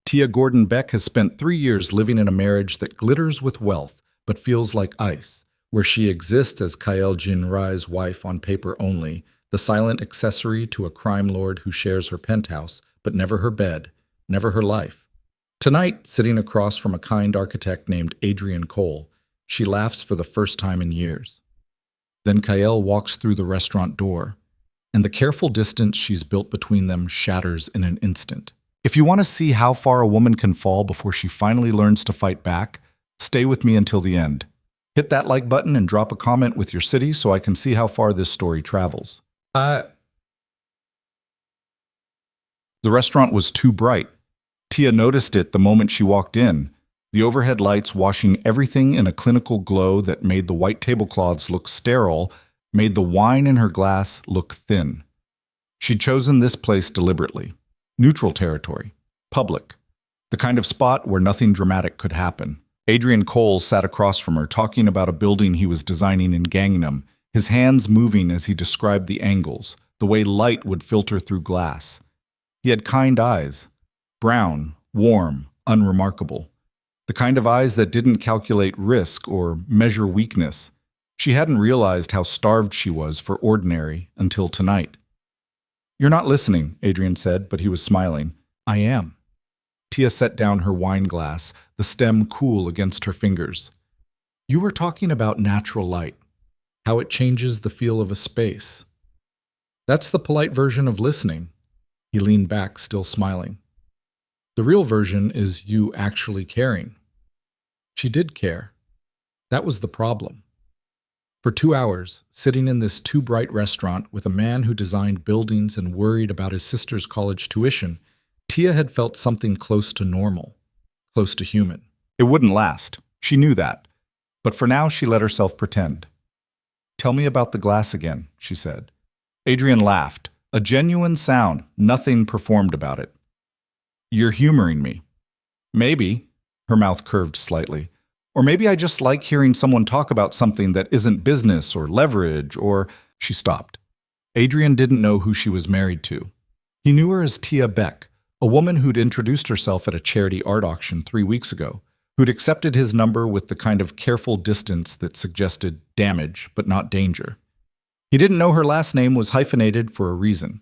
Tia Gordon-Beck has spent 3 years living in a marriage that glitters with wealth but feels like ice, where she exists as Kael Jin-rai's wife on paper only, the silent accessory to a crime lord who shares her penthouse, but never her bed, never her life. Tonight, sitting across from a kind architect named Adrian Cole, she laughs for the first time in years. Then Kael walks through the restaurant door, and the careful distance she's built between them shatters in an instant. If you want to see how far a woman can fall before she finally learns to fight back, stay with me until the end. Hit that like button and drop a comment with your city so I can see how far this story travels. The restaurant was too bright. Tia noticed it the moment she walked in, the overhead lights washing everything in a clinical glow that made the white tablecloths look sterile, made the wine in her glass look thin. She'd chosen this place deliberately. Neutral territory. Public. The kind of spot where nothing dramatic could happen. Adrian Cole sat across from her, talking about a building he was designing in Gangnam, his hands moving as he described the angles, the way light would filter through glass. He had kind eyes. Brown, warm, unremarkable. The kind of eyes that didn't calculate risk or measure weakness. She hadn't realized how starved she was for ordinary until tonight. "You're not listening," Adrian said, but he was smiling. "I am." Tia set down her wine glass, the stem cool against her fingers. "You were talking about natural light, how it changes the feel of a space. That's the polite version of listening." He leaned back, still smiling. "The real version is you actually caring." She did care. That was the problem. For 2 hours, sitting in this too-bright restaurant with a man who designed buildings and worried about his sister's college tuition, Tia had felt something close to normal, close to human. It wouldn't last. She knew that. But for now, she let herself pretend. "Tell me about the glass again," she said. Adrian laughed. A genuine sound, nothing performed about it. "You're humoring me." "Maybe." Her mouth curved slightly. "Or maybe I just like hearing someone talk about something that isn't business or leverage or—" She stopped. Adrian didn't know who she was married to. He knew her as Tia Beck, a woman who'd introduced herself at a charity art auction 3 weeks ago, who'd accepted his number with the kind of careful distance that suggested damage but not danger. He didn't know her last name was hyphenated for a reason.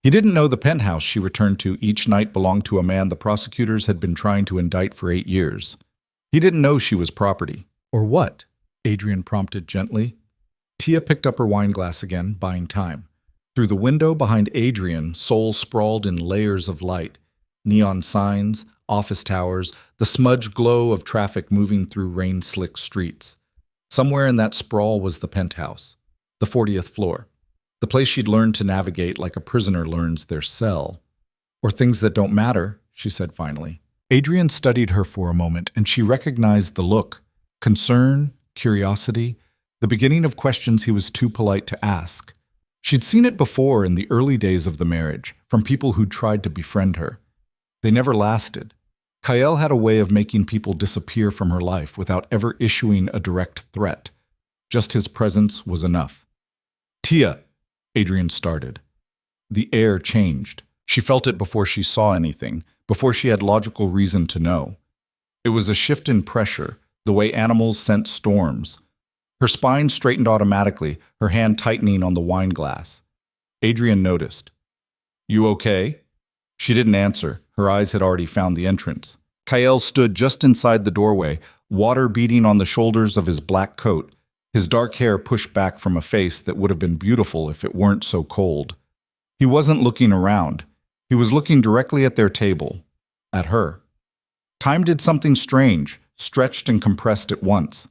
He didn't know the penthouse she returned to each night belonged to a man the prosecutors had been trying to indict for 8 years. He didn't know she was property. "Or what?" Adrian prompted gently. Tia picked up her wine glass again, buying time. Through the window behind Adrian, Seoul sprawled in layers of light. Neon signs, office towers, the smudge glow of traffic moving through rain-slick streets. Somewhere in that sprawl was the penthouse, the 40th floor, the place she'd learned to navigate like a prisoner learns their cell. "Or things that don't matter," she said finally. Adrian studied her for a moment, and she recognized the look. Concern, curiosity, the beginning of questions he was too polite to ask. She'd seen it before in the early days of the marriage, from people who'd tried to befriend her. They never lasted. Kael had a way of making people disappear from her life without ever issuing a direct threat. Just his presence was enough. "Tia," Adrian started. The air changed. She felt it before she saw anything, before she had logical reason to know. It was a shift in pressure, the way animals sense storms. Her spine straightened automatically, her hand tightening on the wine glass. Adrian noticed. "You okay?" She didn't answer. Her eyes had already found the entrance. Kael stood just inside the doorway, water beading on the shoulders of his black coat, his dark hair pushed back from a face that would have been beautiful if it weren't so cold. He wasn't looking around. He was looking directly at their table, at her. Time did something strange, stretched and compressed at once.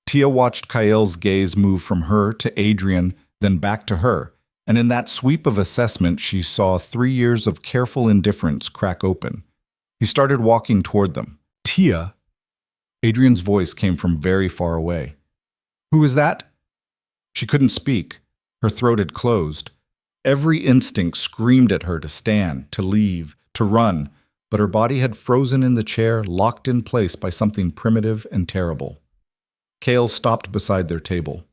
Tia watched Kael's gaze move from her to Adrian, then back to her, and in that sweep of assessment she saw 3 years of careful indifference crack open. He started walking toward them. "Tia?" Adrian's voice came from very far away. "Who is that?" She couldn't speak. Her throat had closed. Every instinct screamed at her to stand, to leave, to run, but her body had frozen in the chair, locked in place by something primitive and terrible. Kael stopped beside their table.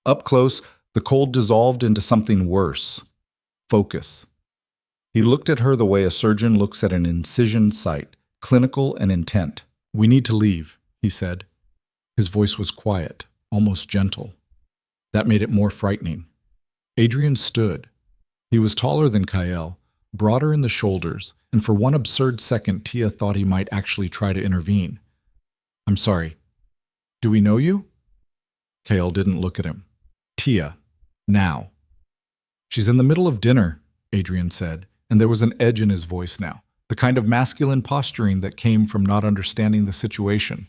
Up close, the cold dissolved into something worse. Focus. He looked at her the way a surgeon looks at an incision site, clinical and intent. "We need to leave," he said. His voice was quiet, almost gentle. That made it more frightening. Adrian stood. He was taller than Kyle, broader in the shoulders, and for one absurd second Tia thought he might actually try to intervene. "I'm sorry. Do we know you?" Kyle didn't look at him. "Tia. Now." "She's in the middle of dinner," Adrian said, and there was an edge in his voice now, the kind of masculine posturing that came from not understanding the situation.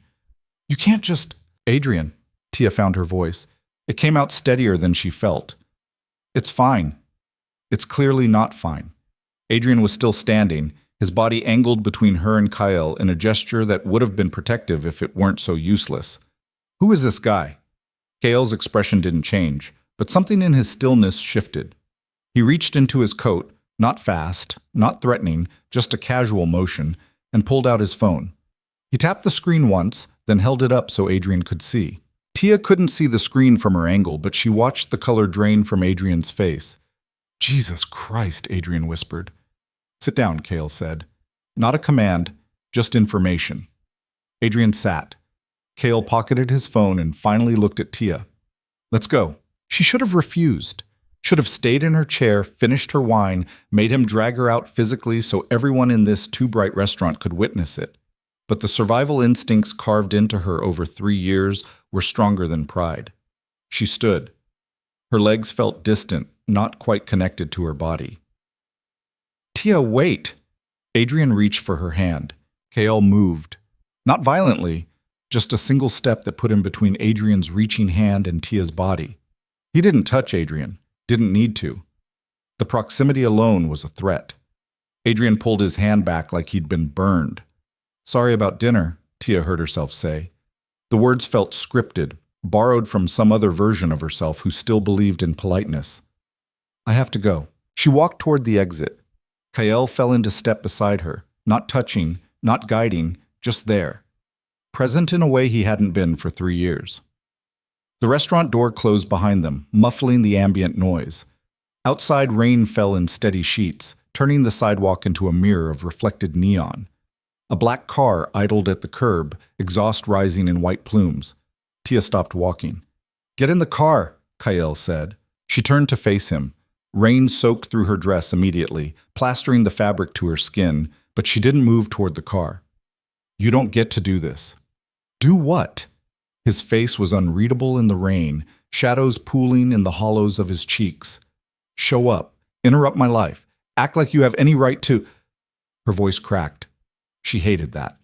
"You can't just—" "Adrian," Tia found her voice. It came out steadier than she felt. "It's fine." "It's clearly not fine." Adrian was still standing, his body angled between her and Kyle in a gesture that would have been protective if it weren't so useless. "Who is this guy?" Kyle's expression didn't change, but something in his stillness shifted. He reached into his coat, not fast, not threatening, just a casual motion, and pulled out his phone. He tapped the screen once, then held it up so Adrian could see. Tia couldn't see the screen from her angle, but she watched the color drain from Adrian's face. "Jesus Christ," Adrian whispered. "Sit down," Kyle said. Not a command, just information. Adrian sat. Kyle pocketed his phone and finally looked at Tia. "Let's go." She should have refused. Should have stayed in her chair, finished her wine, made him drag her out physically so everyone in this too-bright restaurant could witness it. But the survival instincts carved into her over 3 years were stronger than pride. She stood. Her legs felt distant, not quite connected to her body. "Tia, wait!" Adrian reached for her hand. Kyle moved. Not violently, just a single step that put him between Adrian's reaching hand and Tia's body. He didn't touch Adrian. Didn't need to. The proximity alone was a threat. Adrian pulled his hand back like he'd been burned. "Sorry about dinner," Tia heard herself say. The words felt scripted, borrowed from some other version of herself who still believed in politeness. "I have to go." She walked toward the exit. Kyle fell into step beside her, not touching, not guiding, just there. Present in a way he hadn't been for 3 years. The restaurant door closed behind them, muffling the ambient noise. Outside, rain fell in steady sheets, turning the sidewalk into a mirror of reflected neon. A black car idled at the curb, exhaust rising in white plumes. Tia stopped walking. "Get in the car," Kyle said. She turned to face him. Rain soaked through her dress immediately, plastering the fabric to her skin, but she didn't move toward the car. "You don't get to do this." "Do what?" His face was unreadable in the rain, shadows pooling in the hollows of his cheeks. "Show up. Interrupt my life. Act like you have any right to—" Her voice cracked. She hated that.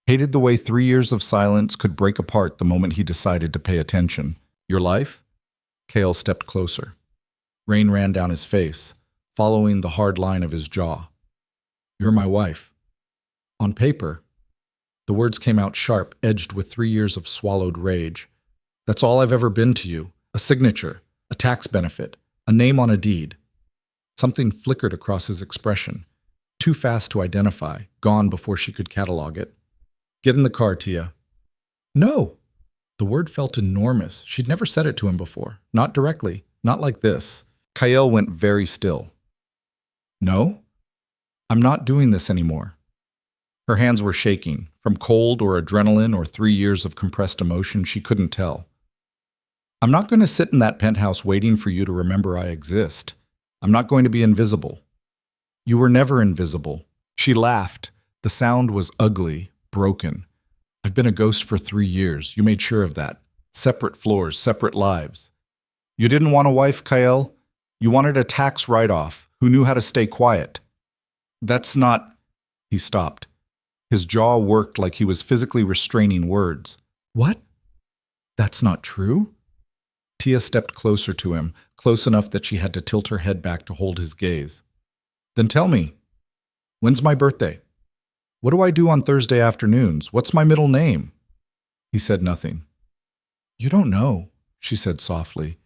Hated the way 3 years of silence could break apart the moment he decided to pay attention. "Your life?" Kale stepped closer. Rain ran down his face, following the hard line of his jaw. "You're my wife." On paper. The words came out sharp, edged with 3 years of swallowed rage. "That's all I've ever been to you. A signature, a tax benefit, a name on a deed." Something flickered across his expression. Too fast to identify, gone before she could catalog it. "Get in the car, Tia." "No!" The word felt enormous. She'd never said it to him before. Not directly. Not like this. Kyle went very still. "No? I'm not doing this anymore." Her hands were shaking. From cold or adrenaline or 3 years of compressed emotion, she couldn't tell. "I'm not going to sit in that penthouse waiting for you to remember I exist. I'm not going to be invisible." "You were never invisible." She laughed. The sound was ugly, broken. "I've been a ghost for 3 years. You made sure of that. Separate floors, separate lives. You didn't want a wife, Kyle. You wanted a tax write-off who knew how to stay quiet." "That's not—" He stopped. His jaw worked like he was physically restraining words. "What? That's not true?" Tia stepped closer to him, close enough that she had to tilt her head back to hold his gaze. "Then tell me. When's my birthday? What do I do on Thursday afternoons? What's my middle name?" He said nothing. "You don't know," she said softly,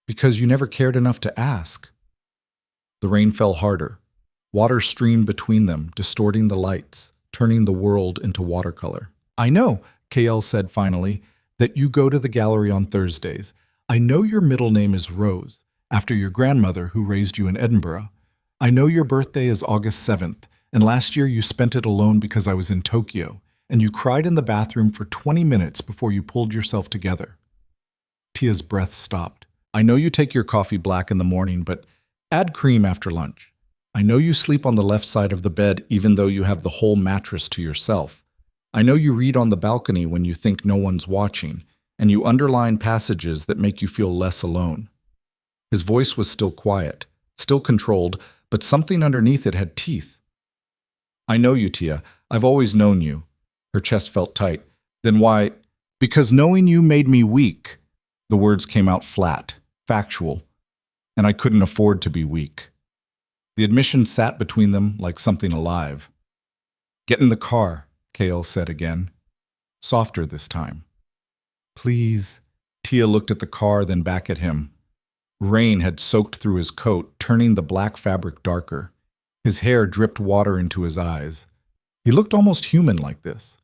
"because you never cared enough to ask." The rain fell harder. Water streamed between them, distorting the lights, turning the world into watercolor. "I know," Kale said finally, "that you go to the gallery on Thursdays. I know your middle name is Rose, after your grandmother who raised you in Edinburgh. I know your birthday is August 7th, And last year you spent it alone because I was in Tokyo, and you cried in the bathroom for 20 minutes before you pulled yourself together. Tia's breath stopped. I know you take your coffee black in the morning, but add cream after lunch. I know you sleep on the left side of the bed even though you have the whole mattress to yourself. I know you read on the balcony when you think no one's watching, and you underline passages that make you feel less alone. His voice was still quiet, still controlled, but something underneath it had teeth. I know you, Tia. I've always known you. Her chest felt tight. Then why? Because knowing you made me weak. The words came out flat, factual, and I couldn't afford to be weak. The admission sat between them like something alive. Get in the car, Kael said again. Softer this time. Please. Tia looked at the car, then back at him. Rain had soaked through his coat, turning the black fabric darker. His hair dripped water into his eyes. He looked almost human like this,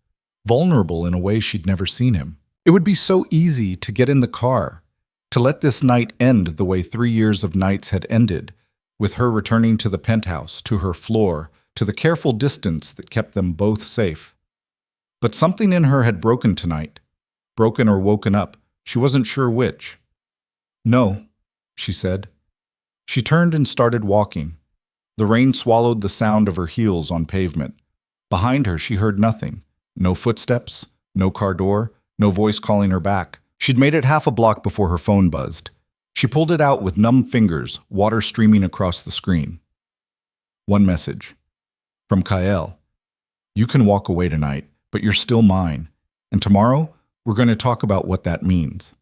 vulnerable in a way she'd never seen him. It would be so easy to get in the car, to let this night end the way 3 years of nights had ended, with her returning to the penthouse, to her floor, to the careful distance that kept them both safe. But something in her had broken tonight. Broken or woken up. She wasn't sure which. No, she said. She turned and started walking. The rain swallowed the sound of her heels on pavement. Behind her, she heard nothing. No footsteps, no car door, no voice calling her back. She'd made it half a block before her phone buzzed. She pulled it out with numb fingers, water streaming across the screen. One message. From Kael. You can walk away tonight, but you're still mine. And tomorrow, we're going to talk about what that means.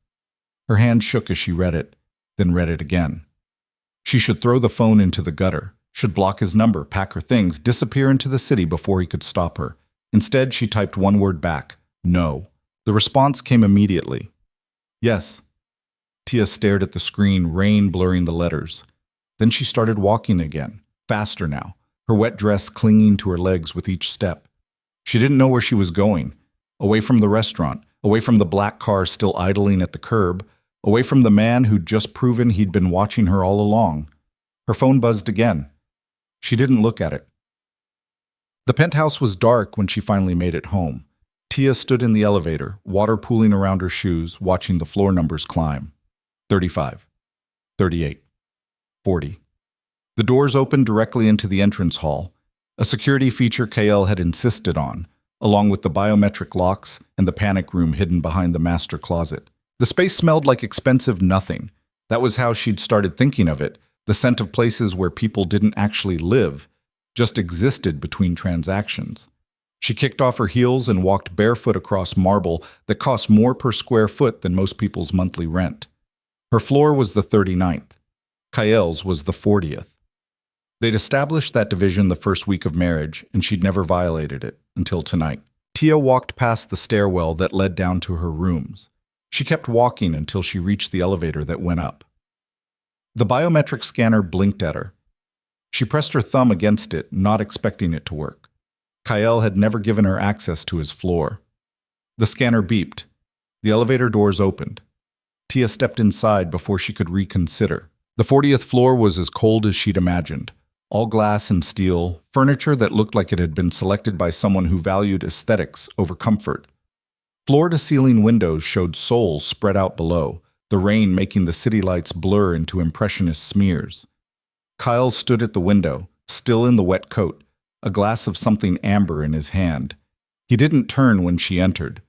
Her hand shook as she read it, then read it again. She should throw the phone into the gutter, should block his number, pack her things, disappear into the city before he could stop her. Instead, she typed one word back, no. The response came immediately. Yes. Tia stared at the screen, rain blurring the letters. Then she started walking again, faster now, her wet dress clinging to her legs with each step. She didn't know where she was going. Away from the restaurant, away from the black car still idling at the curb, away from the man who'd just proven he'd been watching her all along. Her phone buzzed again. She didn't look at it. The penthouse was dark when she finally made it home. Tia stood in the elevator, water pooling around her shoes, watching the floor numbers climb. 35, 38, 40. The doors opened directly into the entrance hall, a security feature Kael had insisted on, along with the biometric locks and the panic room hidden behind the master closet. The space smelled like expensive nothing. That was how she'd started thinking of it, the scent of places where people didn't actually live, just existed between transactions. She kicked off her heels and walked barefoot across marble that cost more per square foot than most people's monthly rent. Her floor was the 39th. Kael's was the 40th. They'd established that division the first week of marriage, and she'd never violated it until tonight. Tia walked past the stairwell that led down to her rooms. She kept walking until she reached the elevator that went up. The biometric scanner blinked at her. She pressed her thumb against it, not expecting it to work. Kael had never given her access to his floor. The scanner beeped. The elevator doors opened. Tia stepped inside before she could reconsider. The 40th floor was as cold as she'd imagined. All glass and steel, furniture that looked like it had been selected by someone who valued aesthetics over comfort. Floor-to-ceiling windows showed Seoul spread out below, the rain making the city lights blur into impressionist smears. Kyle stood at the window, still in the wet coat, a glass of something amber in his hand. He didn't turn when she entered.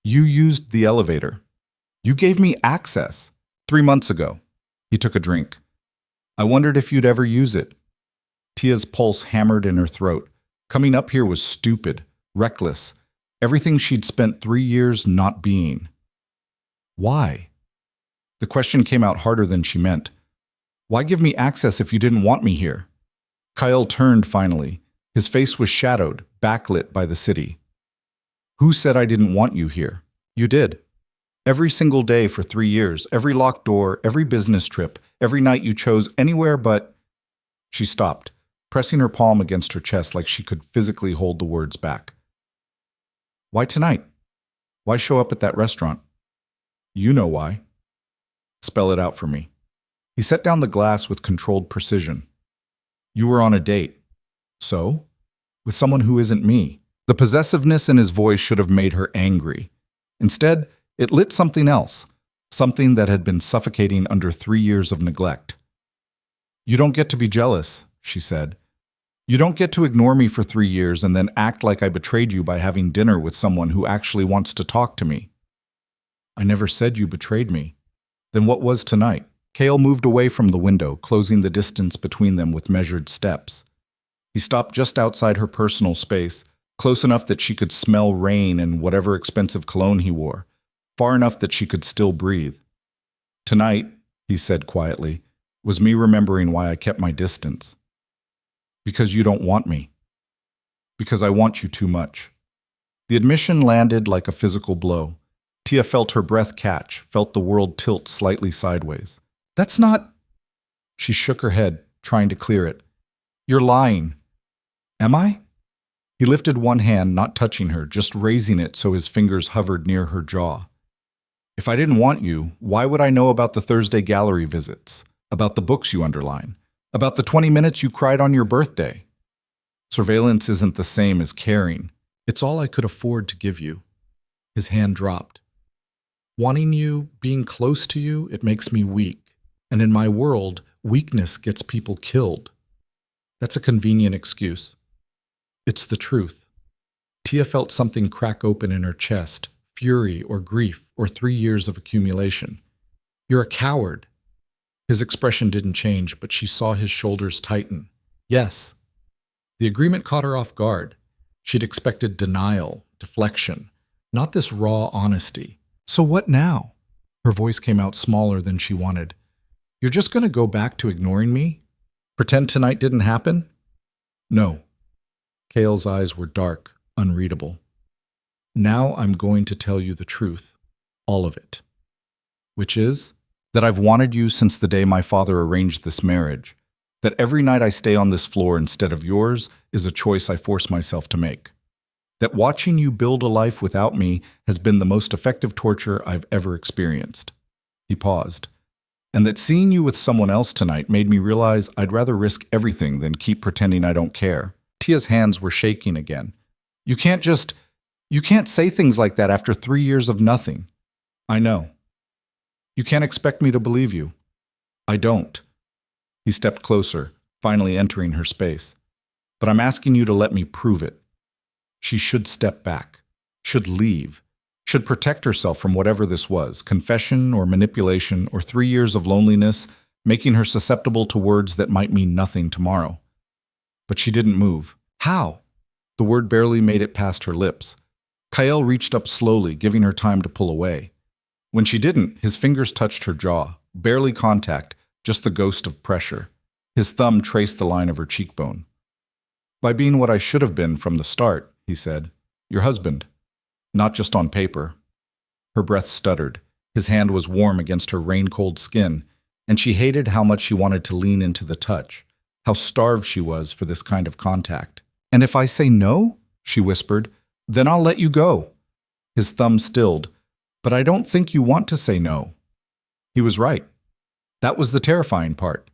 You used the elevator. You gave me access 3 months ago. He took a drink. I wondered if you'd ever use it. Tia's pulse hammered in her throat. Coming up here was stupid, reckless, everything she'd spent 3 years not being. Why? The question came out harder than she meant. Why give me access if you didn't want me here? Kyle turned finally. His face was shadowed, backlit by the city. Who said I didn't want you here? You did. Every single day for 3 years, every locked door, every business trip, every night you chose anywhere but... She stopped, pressing her palm against her chest like she could physically hold the words back. Why tonight? Why show up at that restaurant? You know why. Spell it out for me. He set down the glass with controlled precision. You were on a date. So? with someone who isn't me. The possessiveness in his voice should have made her angry. Instead, it lit something else, something that had been suffocating under 3 years of neglect. "You don't get to be jealous," she said. "You don't get to ignore me for 3 years and then act like I betrayed you by having dinner with someone who actually wants to talk to me." "I never said you betrayed me." "Then what was tonight?" Cale moved away from the window, closing the distance between them with measured steps. He stopped just outside her personal space, close enough that she could smell rain and whatever expensive cologne he wore, far enough that she could still breathe. "Tonight," he said quietly, "was me remembering why I kept my distance. Because you don't want me. Because I want you too much." The admission landed like a physical blow. Tia felt her breath catch, felt the world tilt slightly sideways. "That's not—" She shook her head, trying to clear it. "You're lying." "Am I?" He lifted one hand, not touching her, just raising it so his fingers hovered near her jaw. "If I didn't want you, why would I know about the Thursday gallery visits? About the books you underline? About the 20 minutes you cried on your birthday? Surveillance isn't the same as caring. It's all I could afford to give you." His hand dropped. "Wanting you, being close to you, it makes me weak. And in my world, weakness gets people killed. That's a convenient excuse. It's the truth." Tia felt something crack open in her chest, fury or grief or 3 years of accumulation. "You're a coward." His expression didn't change, but she saw his shoulders tighten. "Yes." The agreement caught her off guard. She'd expected denial, deflection, not this raw honesty. "So what now?" Her voice came out smaller than she wanted. "You're just going to go back to ignoring me? Pretend tonight didn't happen?" "No." Cale's eyes were dark, unreadable. "Now I'm going to tell you the truth. All of it." "Which is?" "That I've wanted you since the day my father arranged this marriage. That every night I stay on this floor instead of yours is a choice I force myself to make. That watching you build a life without me has been the most effective torture I've ever experienced." He paused. "And that seeing you with someone else tonight made me realize I'd rather risk everything than keep pretending I don't care." Tia's hands were shaking again. You can't say things like that after 3 years of nothing." "I know. You can't expect me to believe you." "I don't." He stepped closer, finally entering her space. "But I'm asking you to let me prove it." She should step back, should leave, should protect herself from whatever this was, confession or manipulation or 3 years of loneliness, making her susceptible to words that might mean nothing tomorrow. But she didn't move. "How?" The word barely made it past her lips. Kyle reached up slowly, giving her time to pull away. When she didn't, his fingers touched her jaw, barely contact, just the ghost of pressure. His thumb traced the line of her cheekbone. "By being what I should have been from the start," he said. "Your husband. Not just on paper." Her breath stuttered. His hand was warm against her rain-cold skin, and she hated how much she wanted to lean into the touch, how starved she was for this kind of contact. "And if I say no," she whispered, "then I'll let you go." His thumb stilled. "But I don't think you want to say no." He was right. That was the terrifying part.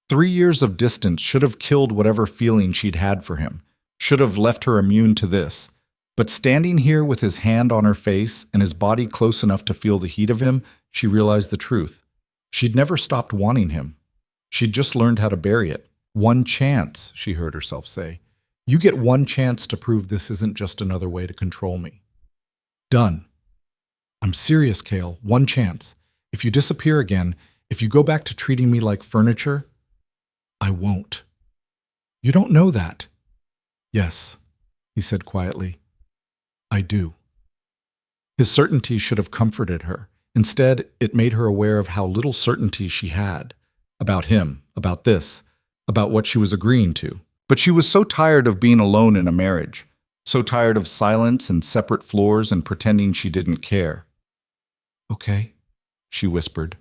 3 years of distance should have killed whatever feeling she'd had for him, should have left her immune to this. But standing here with his hand on her face and his body close enough to feel the heat of him, she realized the truth. She'd never stopped wanting him. She'd just learned how to bury it. "One chance," she heard herself say. "You get one chance to prove this isn't just another way to control me." "Done." "I'm serious, Cale. One chance. If you disappear again, if you go back to treating me like furniture—" "I won't." "You don't know that." "Yes," he said quietly. "I do." His certainty should have comforted her. Instead, it made her aware of how little certainty she had. About him, about this, about what she was agreeing to. But she was so tired of being alone in a marriage, so tired of silence and separate floors and pretending she didn't care. "Okay," she whispered.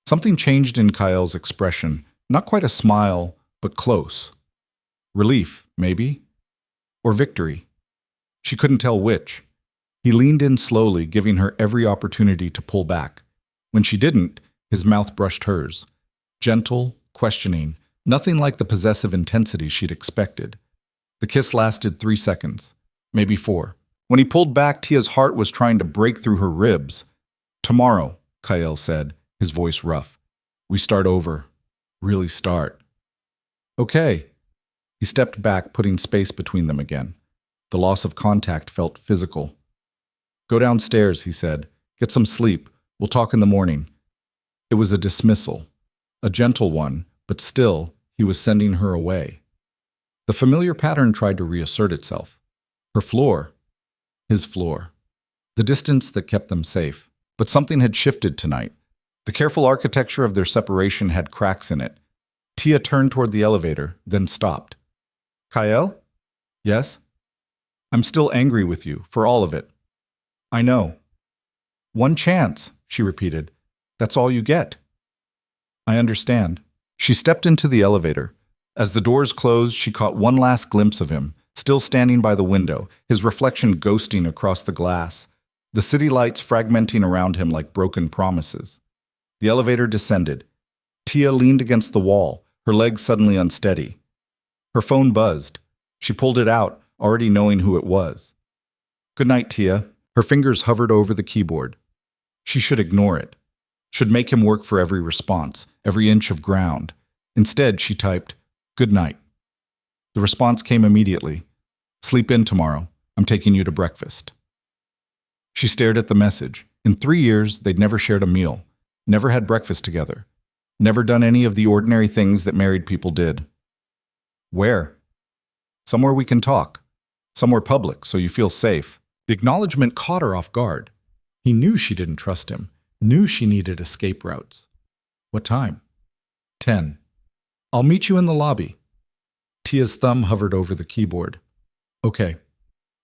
Something changed in Kyle's expression, not quite a smile, but close. Relief, maybe? Or victory? She couldn't tell which. He leaned in slowly, giving her every opportunity to pull back. When she didn't, his mouth brushed hers. Gentle, questioning, nothing like the possessive intensity she'd expected. The kiss lasted 3 seconds, maybe 4. When he pulled back, Tia's heart was trying to break through her ribs. "Tomorrow," Kyle said, his voice rough. "We start over. Really start." "Okay." He stepped back, putting space between them again. The loss of contact felt physical. "Go downstairs," he said. "Get some sleep. We'll talk in the morning." It was a dismissal. A gentle one, but still, he was sending her away. The familiar pattern tried to reassert itself. Her floor. His floor. The distance that kept them safe. But something had shifted tonight. The careful architecture of their separation had cracks in it. Tia turned toward the elevator, then stopped. "Kyle?" "Yes?" "I'm still angry with you, for all of it." "I know." "One chance," she repeated. "That's all you get." "I understand." She stepped into the elevator. As the doors closed, she caught one last glimpse of him, still standing by the window, his reflection ghosting across the glass, the city lights fragmenting around him like broken promises. The elevator descended. Tia leaned against the wall, her legs suddenly unsteady. Her phone buzzed. She pulled it out, already knowing who it was. "Good night, Tia." Her fingers hovered over the keyboard. She should ignore it. Should make him work for every response, every inch of ground. Instead, she typed, "Good night." The response came immediately. "Sleep in tomorrow. I'm taking you to breakfast." She stared at the message. In 3 years, they'd never shared a meal, never had breakfast together, never done any of the ordinary things that married people did. "Where?" "Somewhere we can talk. Somewhere public, so you feel safe." The acknowledgement caught her off guard. He knew she didn't trust him, knew she needed escape routes. "What time?" 10. "I'll meet you in the lobby." Tia's thumb hovered over the keyboard. "Okay."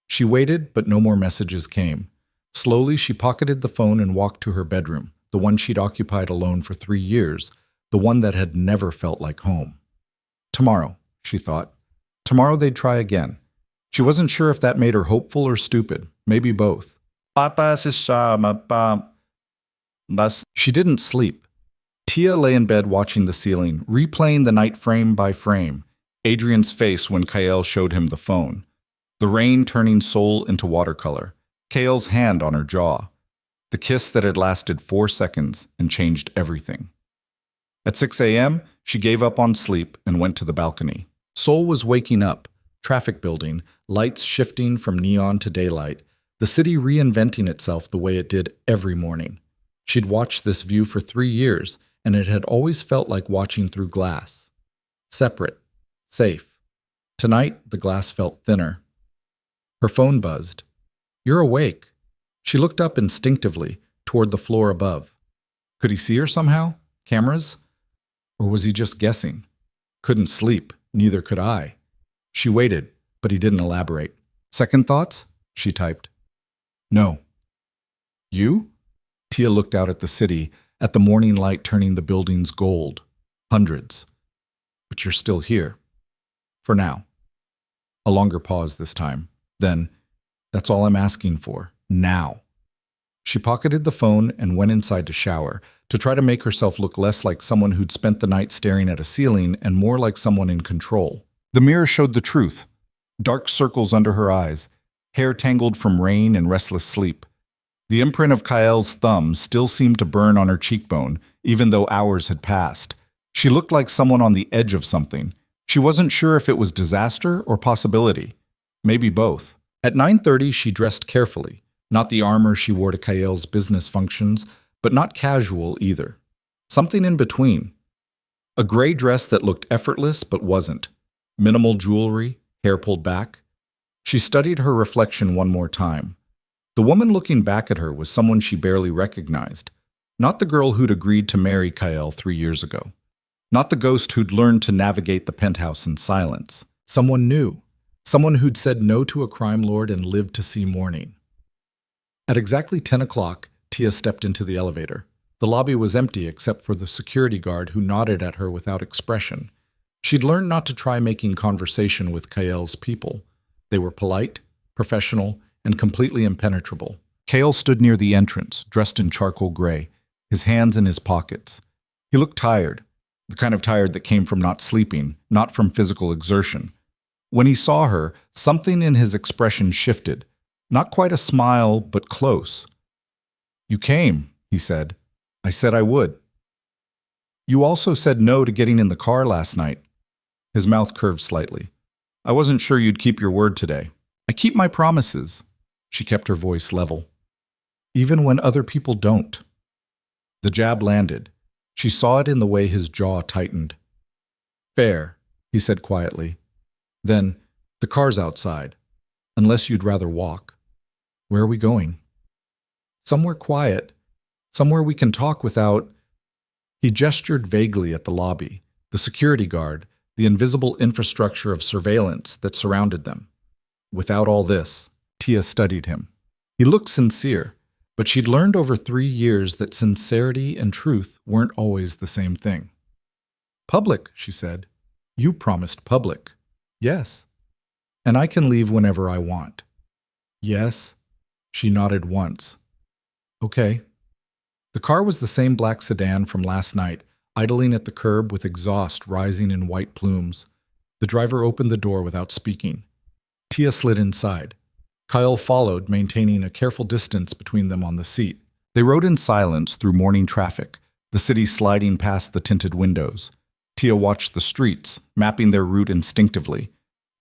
She waited, but no more messages came. Slowly, she pocketed the phone and walked to her bedroom, the one she'd occupied alone for 3 years, the one that had never felt like home. Tomorrow, she thought. Tomorrow they'd try again. She wasn't sure if that made her hopeful or stupid, maybe both. She didn't sleep. Tia lay in bed watching the ceiling, replaying the night frame by frame, Adrian's face when Kyle showed him the phone, the rain turning Seoul into watercolor, Kale's hand on her jaw, the kiss that had lasted 4 seconds and changed everything. At 6 a.m., she gave up on sleep and went to the balcony. Seoul was waking up, traffic building, lights shifting from neon to daylight, the city reinventing itself the way it did every morning. She'd watched this view for 3 years, and it had always felt like watching through glass. Separate. Safe. Tonight, the glass felt thinner. Her phone buzzed. "You're awake." She looked up instinctively, toward the floor above. Could he see her somehow? Cameras? Or was he just guessing? Couldn't sleep. Neither could I. She waited, but he didn't elaborate. "Second thoughts?" she typed. "No." "You?" Tia looked out at the city, at the morning light turning the buildings gold. Hundreds. "But you're still here. For now." A longer pause this time. Then, "That's all I'm asking for. Now." She pocketed the phone and went inside to shower, to try to make herself look less like someone who'd spent the night staring at a ceiling and more like someone in control. The mirror showed the truth. Dark circles under her eyes, hair tangled from rain and restless sleep. The imprint of Kyle's thumb still seemed to burn on her cheekbone, even though hours had passed. She looked like someone on the edge of something. She wasn't sure if it was disaster or possibility. Maybe both. At 9:30, she dressed carefully. Not the armor she wore to Kyle's business functions, but not casual either. Something in between. A gray dress that looked effortless but wasn't. Minimal jewelry, hair pulled back. She studied her reflection one more time. The woman looking back at her was someone she barely recognized. Not the girl who'd agreed to marry Kyle 3 years ago. Not the ghost who'd learned to navigate the penthouse in silence. Someone new. Someone who'd said no to a crime lord and lived to see morning. At exactly 10 o'clock, Tia stepped into the elevator. The lobby was empty except for the security guard who nodded at her without expression. She'd learned not to try making conversation with Kyle's people. They were polite, professional, and completely impenetrable. Kyle stood near the entrance, dressed in charcoal gray, his hands in his pockets. He looked tired, the kind of tired that came from not sleeping, not from physical exertion. When he saw her, something in his expression shifted. Not quite a smile, but close. "You came," he said. "I said I would." "You also said no to getting in the car last night." His mouth curved slightly. "I wasn't sure you'd keep your word today." "I keep my promises." She kept her voice level. "Even when other people don't." The jab landed. She saw it in the way his jaw tightened. "Fair," he said quietly. Then, "The car's outside. Unless you'd rather walk." "Where are we going?" "Somewhere quiet. Somewhere we can talk without—" He gestured vaguely at the lobby, the security guard, the invisible infrastructure of surveillance that surrounded them. "Without all this." Tia studied him. He looked sincere, but she'd learned over 3 years that sincerity and truth weren't always the same thing. "Public," she said. "You promised public." "Yes." "And I can leave whenever I want." "Yes." She nodded once. "Okay." The car was the same black sedan from last night, idling at the curb with exhaust rising in white plumes. The driver opened the door without speaking. Tia slid inside. Kyle followed, maintaining a careful distance between them on the seat. They rode in silence through morning traffic, the city sliding past the tinted windows. Tia watched the streets, mapping their route instinctively,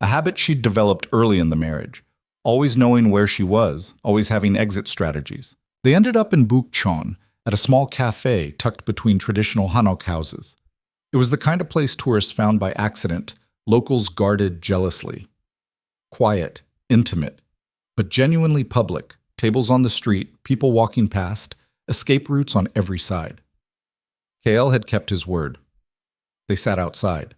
a habit she'd developed early in the marriage, always knowing where she was, always having exit strategies. They ended up in Bukchon, at a small cafe tucked between traditional Hanok houses. It was the kind of place tourists found by accident, locals guarded jealously. Quiet, intimate, but genuinely public, tables on the street, people walking past, escape routes on every side. Kael had kept his word. They sat outside.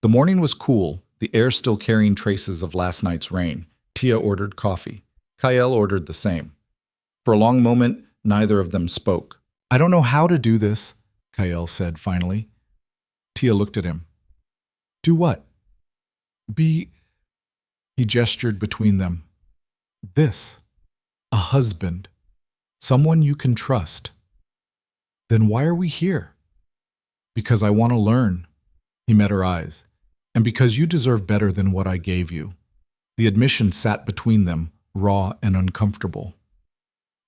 The morning was cool, the air still carrying traces of last night's rain. Tia ordered coffee. Kael ordered the same. For a long moment, neither of them spoke. "I don't know how to do this," Kael said finally. Tia looked at him. "Do what?" "Be—" He gestured between them. "This. A husband. Someone you can trust." "Then why are we here?" "Because I want to learn." He met her eyes. "And because you deserve better than what I gave you." The admission sat between them, raw and uncomfortable.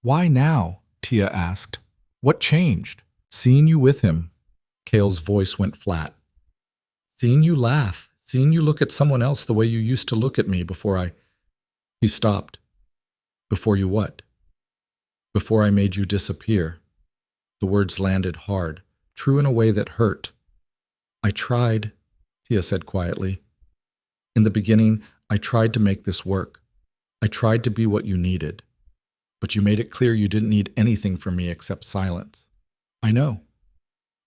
"Why now?" Tia asked. "What changed?" "Seeing you with him." Kael's voice went flat. "Seeing you laugh. Seeing you look at someone else the way you used to look at me before I—" He stopped. "Before you what?" "Before I made you disappear." The words landed hard, true in a way that hurt. "I tried," Tia said quietly. "In the beginning, I tried to make this work. I tried to be what you needed. But you made it clear you didn't need anything from me except silence." "I know."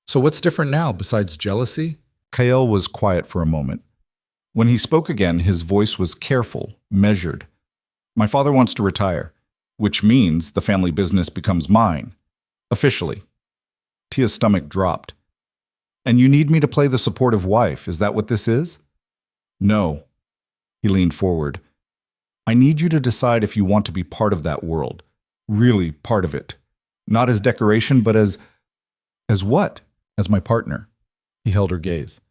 "So what's different now, besides jealousy?" Kael was quiet for a moment. When he spoke again, his voice was careful, measured. "My father wants to retire, which means the family business becomes mine. Officially." Tia's stomach dropped. "And you need me to play the supportive wife, is that what this is?" "No." He leaned forward. "I need you to decide if you want to be part of that world. Really part of it. Not as decoration, but as what?" "As my partner." He held her gaze.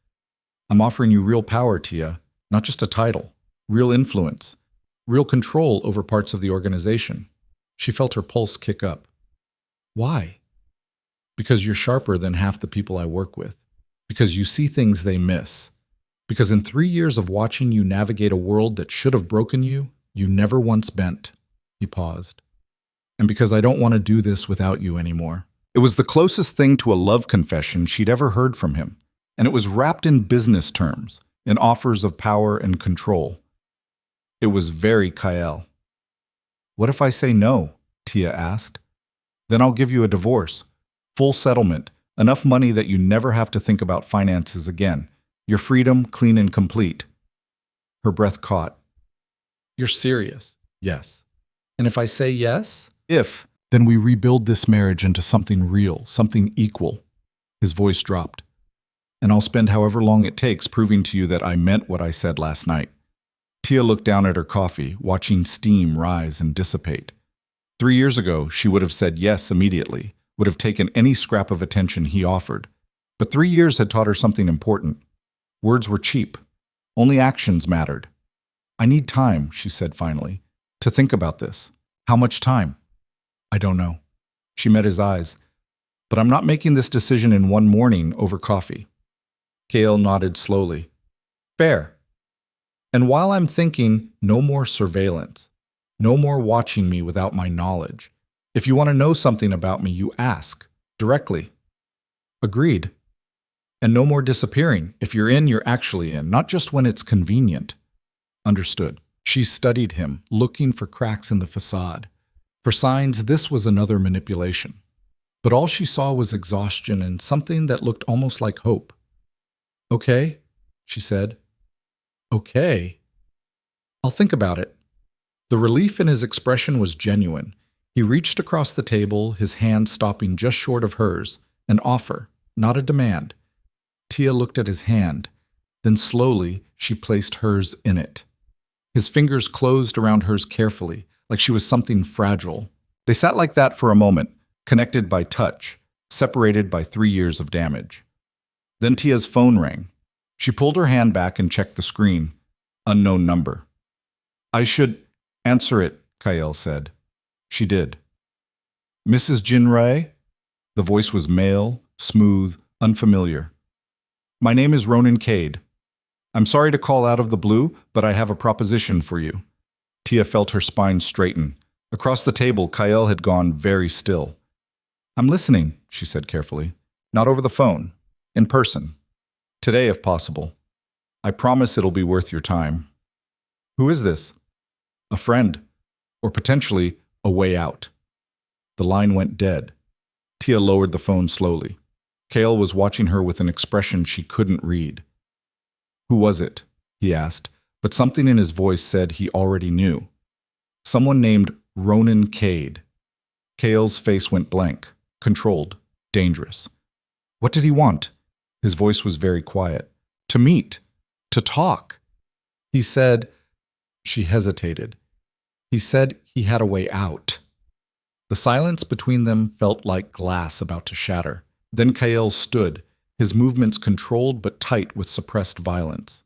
"I'm offering you real power, Tia. Not just a title. Real influence. Real control over parts of the organization." She felt her pulse kick up. "Why?" "Because you're sharper than half the people I work with. Because you see things they miss. Because in 3 years of watching you navigate a world that should have broken you, you never once bent." He paused. "And because I don't want to do this without you anymore." It was the closest thing to a love confession she'd ever heard from him, and it was wrapped in business terms, in offers of power and control. It was very Kael. "What if I say no?" Tia asked. "Then I'll give you a divorce. Full settlement, enough money that you never have to think about finances again. Your freedom clean and complete." Her breath caught. "You're serious?" "Yes." "And if I say yes?" "If, then we rebuild this marriage into something real, something equal." His voice dropped. "And I'll spend however long it takes proving to you that I meant what I said last night." Tia looked down at her coffee, watching steam rise and dissipate. 3 years ago, she would have said yes immediately, would have taken any scrap of attention he offered. But 3 years had taught her something important. Words were cheap. Only actions mattered. I need time, she said finally, to think about this. How much time? I don't know. She met his eyes. But I'm not making this decision in one morning over coffee. Kale nodded slowly. Fair. And while I'm thinking, no more surveillance. No more watching me without my knowledge. If you want to know something about me, you ask. Directly. Agreed. And no more disappearing. If you're in, you're actually in, not just when it's convenient. Understood. She studied him, looking for cracks in the facade. For signs this was another manipulation. But all she saw was exhaustion and something that looked almost like hope. Okay, she said. Okay. I'll think about it. The relief in his expression was genuine. He reached across the table, his hand stopping just short of hers, an offer, not a demand. Tia looked at his hand. Then slowly, she placed hers in it. His fingers closed around hers carefully, like she was something fragile. They sat like that for a moment, connected by touch, separated by 3 years of damage. Then Tia's phone rang. She pulled her hand back and checked the screen. Unknown number. I should answer it, Kael said. She did. Mrs. Jinrae? The voice was male, smooth, unfamiliar. My name is Ronan Cade. I'm sorry to call out of the blue, but I have a proposition for you. Tia felt her spine straighten. Across the table, Kael had gone very still. I'm listening, she said carefully. Not over the phone. In person. Today, if possible. I promise it'll be worth your time. Who is this? A friend. Or potentially a way out. The line went dead. Tia lowered the phone slowly. Kael was watching her with an expression she couldn't read. Who was it? He asked, but something in his voice said he already knew. Someone named Ronan Cade. Kael's face went blank, controlled, dangerous. What did he want? His voice was very quiet. To meet. To talk. He said, she hesitated. He said he had a way out. The silence between them felt like glass about to shatter. Then Kael stood, his movements controlled but tight with suppressed violence.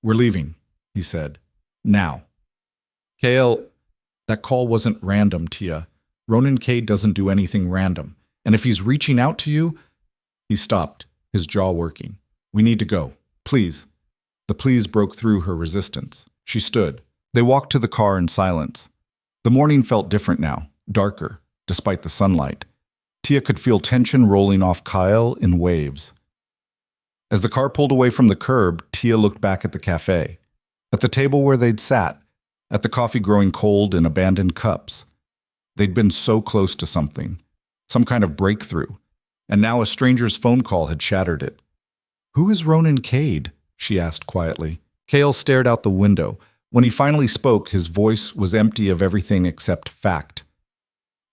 We're leaving, he said. Now. Kael, that call wasn't random, Tia. Ronan Cade doesn't do anything random. And if he's reaching out to you... He stopped, his jaw working. We need to go. Please. The please broke through her resistance. She stood. They walked to the car in silence. The morning felt different now, darker, despite the sunlight. Tia could feel tension rolling off Kael in waves. As the car pulled away from the curb, Tia looked back at the cafe, at the table where they'd sat, at the coffee growing cold in abandoned cups. They'd been so close to something, some kind of breakthrough, and now a stranger's phone call had shattered it. Who is Ronan Cade? She asked quietly. Kael stared out the window. When he finally spoke, his voice was empty of everything except fact.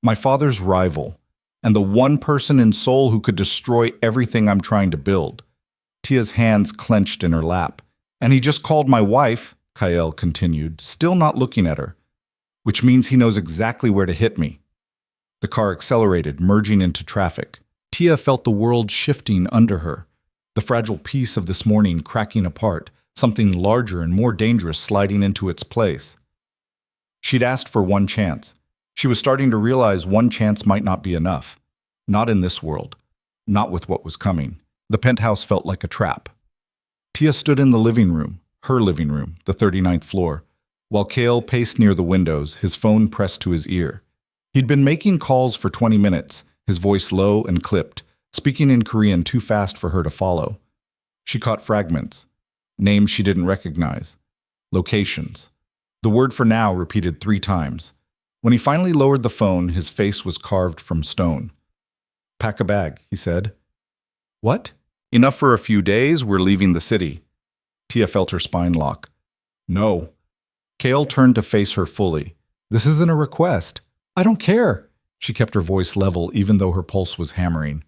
My father's rival, and the one person in Seoul who could destroy everything I'm trying to build. Tia's hands clenched in her lap. And he just called my wife, Kael continued, still not looking at her, which means he knows exactly where to hit me. The car accelerated, merging into traffic. Tia felt the world shifting under her, the fragile piece of this morning cracking apart, something larger and more dangerous sliding into its place. She'd asked for one chance. She was starting to realize one chance might not be enough. Not in this world. Not with what was coming. The penthouse felt like a trap. Tia stood in the living room, her living room, the 39th floor, while Kael paced near the windows, his phone pressed to his ear. He'd been making calls for 20 minutes, his voice low and clipped, speaking in Korean too fast for her to follow. She caught fragments. Names she didn't recognize. Locations. The word for now repeated 3 times. When he finally lowered the phone, his face was carved from stone. Pack a bag, he said. What? Enough for a few days, we're leaving the city. Tia felt her spine lock. No. Kael turned to face her fully. This isn't a request. I don't care. She kept her voice level even though her pulse was hammering.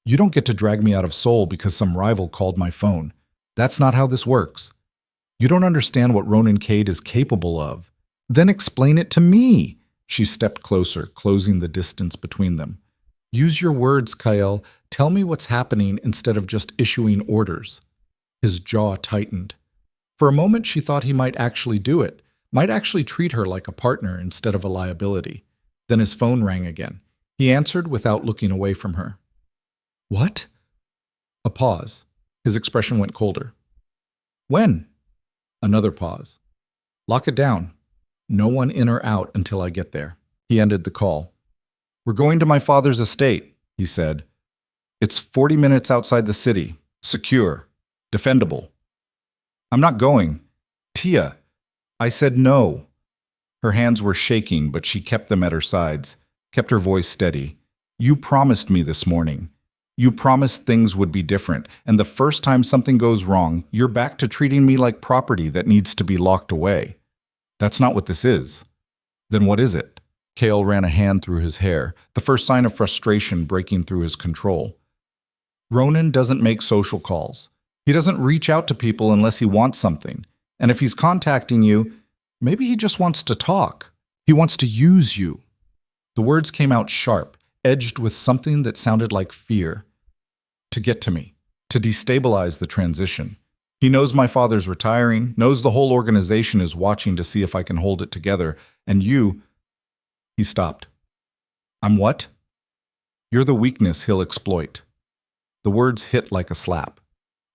You don't get to drag me out of Seoul because some rival called my phone. That's not how this works. You don't understand what Ronan Cade is capable of. Then explain it to me. She stepped closer, closing the distance between them. Use your words, Kael. Tell me what's happening instead of just issuing orders. His jaw tightened. For a moment, she thought he might actually do it, might actually treat her like a partner instead of a liability. Then his phone rang again. He answered without looking away from her. What? A pause. His expression went colder. When? Another pause. Lock it down. No one in or out until I get there. He ended the call. We're going to my father's estate, he said. It's 40 minutes outside the city. Secure. Defendable. I'm not going. Tia. I said no. Her hands were shaking, but she kept them at her sides, kept her voice steady. You promised me this morning. You promised things would be different, and the first time something goes wrong, you're back to treating me like property that needs to be locked away. That's not what this is. Then what is it? Cale ran a hand through his hair, the first sign of frustration breaking through his control. Ronan doesn't make social calls. He doesn't reach out to people unless he wants something. And if he's contacting you, maybe he just wants to talk. He wants to use you. The words came out sharp, edged with something that sounded like fear. To get to me, to destabilize the transition. He knows my father's retiring, knows the whole organization is watching to see if I can hold it together, and you... He stopped. I'm what? You're the weakness he'll exploit. The words hit like a slap.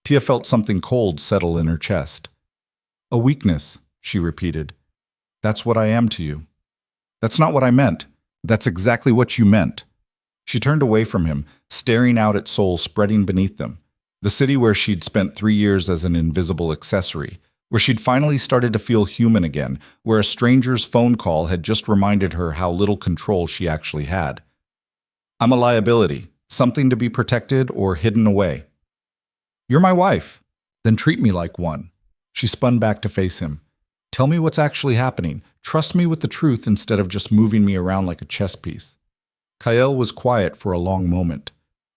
Tia felt something cold settle in her chest. A weakness, she repeated. That's what I am to you. That's not what I meant. That's exactly what you meant. She turned away from him, staring out at Seoul spreading beneath them, the city where she'd spent 3 years as an invisible accessory, where she'd finally started to feel human again, where a stranger's phone call had just reminded her how little control she actually had. I'm a liability, something to be protected or hidden away. You're my wife. Then treat me like one. She spun back to face him. Tell me what's actually happening. Trust me with the truth instead of just moving me around like a chess piece. Kael was quiet for a long moment.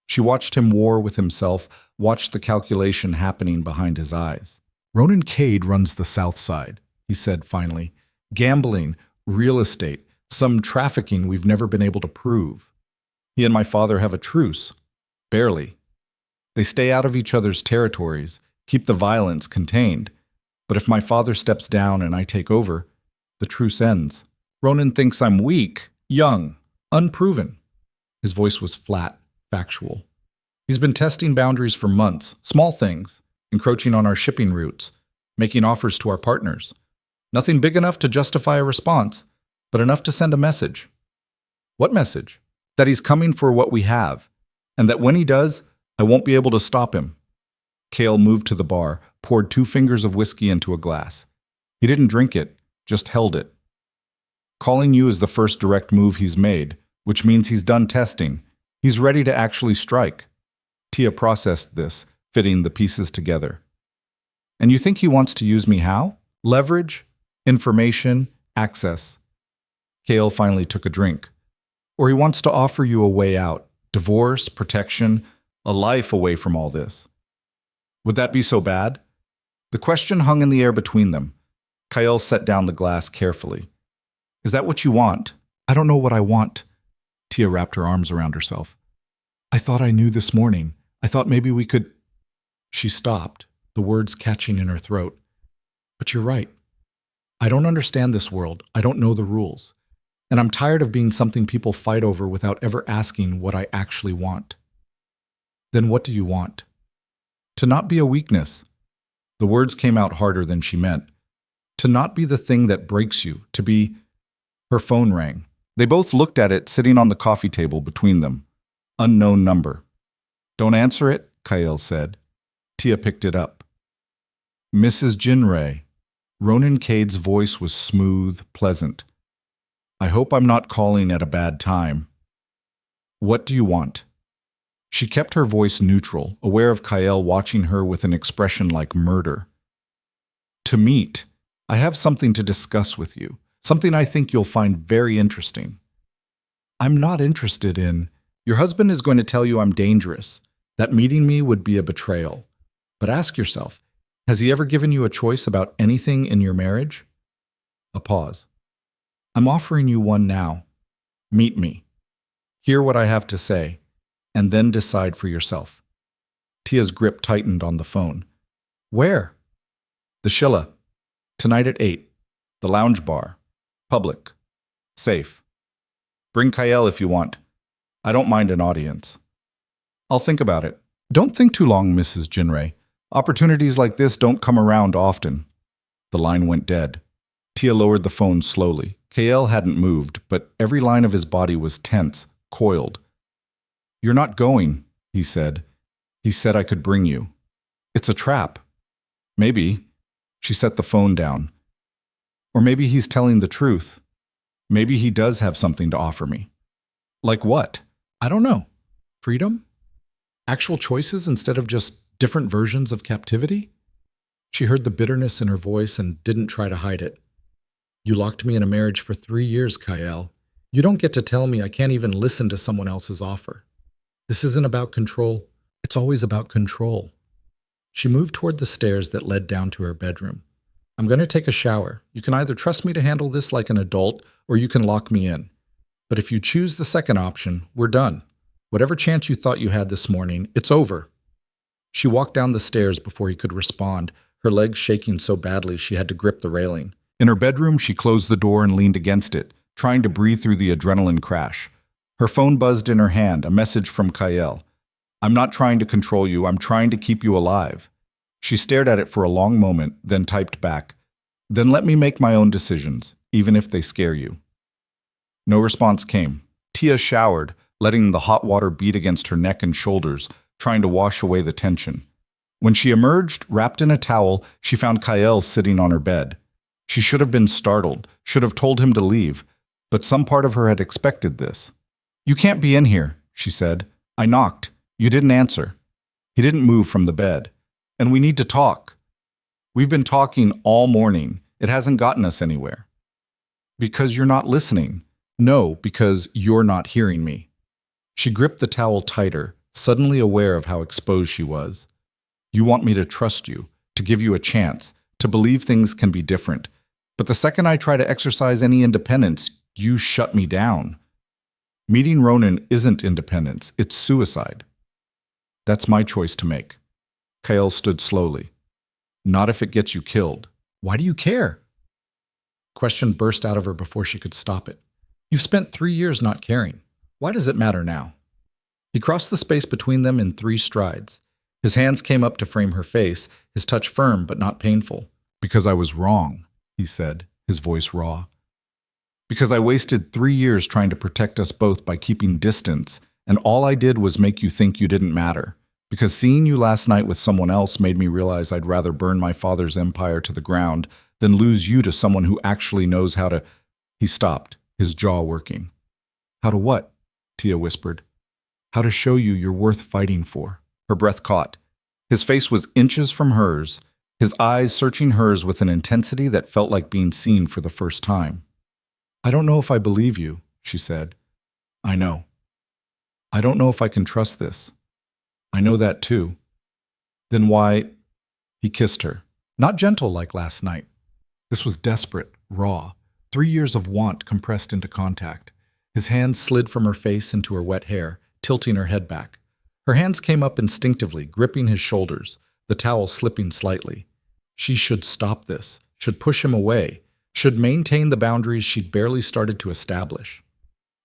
She watched him war with himself, watched the calculation happening behind his eyes. Ronan Cade runs the South Side, he said finally. Gambling, real estate, some trafficking we've never been able to prove. He and my father have a truce. Barely. They stay out of each other's territories, keep the violence contained. But if my father steps down and I take over, the truce ends. Ronan thinks I'm weak, young, unproven. His voice was flat, factual. He's been testing boundaries for months, small things, encroaching on our shipping routes, making offers to our partners. Nothing big enough to justify a response, but enough to send a message. What message? That he's coming for what we have, and that when he does, I won't be able to stop him. Cale moved to the bar, poured 2 fingers of whiskey into a glass. He didn't drink it, just held it. Calling you is the first direct move he's made, which means he's done testing. He's ready to actually strike. Tia processed this, fitting the pieces together. And you think he wants to use me how? Leverage? Information? Access? Cale finally took a drink. Or he wants to offer you a way out. Divorce, protection, a life away from all this. Would that be so bad? The question hung in the air between them. Kael set down the glass carefully. Is that what you want? I don't know what I want. Tia wrapped her arms around herself. I thought I knew this morning. I thought maybe we could... She stopped, the words catching in her throat. But you're right. I don't understand this world. I don't know the rules. And I'm tired of being something people fight over without ever asking what I actually want. Then what do you want? To not be a weakness. The words came out harder than she meant. To not be the thing that breaks you, to be... Her phone rang. They both looked at it sitting on the coffee table between them. Unknown number. Don't answer it, Kael said. Tia picked it up. Mrs. Jinrei. Ronan Cade's voice was smooth, pleasant. I hope I'm not calling at a bad time. What do you want? She kept her voice neutral, aware of Kael watching her with an expression like murder. To meet. I have something to discuss with you. Something I think you'll find very interesting. I'm not interested in... Your husband is going to tell you I'm dangerous, that meeting me would be a betrayal. But ask yourself, has he ever given you a choice about anything in your marriage? A pause. I'm offering you one now. Meet me. Hear what I have to say, and then decide for yourself. Tia's grip tightened on the phone. Where? The Shilla. Tonight at 8. The lounge bar. Public. Safe. Bring Kyle if you want. I don't mind an audience. I'll think about it. Don't think too long, Mrs. Jinrei. Opportunities like this don't come around often. The line went dead. Tia lowered the phone slowly. Kyle hadn't moved, but every line of his body was tense, coiled. You're not going, he said. He said I could bring you. It's a trap. Maybe. She set the phone down. Or maybe he's telling the truth. Maybe he does have something to offer me. Like what? I don't know. Freedom? Actual choices instead of just different versions of captivity? She heard the bitterness in her voice and didn't try to hide it. You locked me in a marriage for 3 years, Kyle. You don't get to tell me I can't even listen to someone else's offer. This isn't about control. It's always about control. She moved toward the stairs that led down to her bedroom. I'm going to take a shower. You can either trust me to handle this like an adult, or you can lock me in. But if you choose the second option, we're done. Whatever chance you thought you had this morning, it's over. She walked down the stairs before he could respond, her legs shaking so badly she had to grip the railing. In her bedroom, she closed the door and leaned against it, trying to breathe through the adrenaline crash. Her phone buzzed in her hand, a message from Kyle. I'm not trying to control you, I'm trying to keep you alive. She stared at it for a long moment, then typed back, Then let me make my own decisions, even if they scare you. No response came. Tia showered, letting the hot water beat against her neck and shoulders, trying to wash away the tension. When she emerged, wrapped in a towel, she found Kyle sitting on her bed. She should have been startled, should have told him to leave, but some part of her had expected this. You can't be in here, she said. I knocked. You didn't answer. He didn't move from the bed. And we need to talk. We've been talking all morning. It hasn't gotten us anywhere. Because you're not listening. No, because you're not hearing me. She gripped the towel tighter, suddenly aware of how exposed she was. You want me to trust you, to give you a chance, to believe things can be different. But the second I try to exercise any independence, you shut me down. Meeting Ronan isn't independence, it's suicide. That's my choice to make. Kyle stood slowly. Not if it gets you killed. Why do you care? Question burst out of her before she could stop it. You've spent 3 years not caring. Why does it matter now? He crossed the space between them in 3 strides. His hands came up to frame her face, his touch firm but not painful. Because I was wrong, he said, his voice raw. Because I wasted 3 years trying to protect us both by keeping distance, and all I did was make you think you didn't matter. Because seeing you last night with someone else made me realize I'd rather burn my father's empire to the ground than lose you to someone who actually knows how to... He stopped, his jaw working. How to what? Tia whispered. How to show you you're worth fighting for. Her breath caught. His face was inches from hers, his eyes searching hers with an intensity that felt like being seen for the first time. I don't know if I believe you, she said. I know. I don't know if I can trust this. I know that too. Then why? He kissed her. Not gentle like last night. This was desperate, raw. 3 years of want compressed into contact. His hands slid from her face into her wet hair, tilting her head back. Her hands came up instinctively, gripping his shoulders, the towel slipping slightly. She should stop this, should push him away, should maintain the boundaries she'd barely started to establish.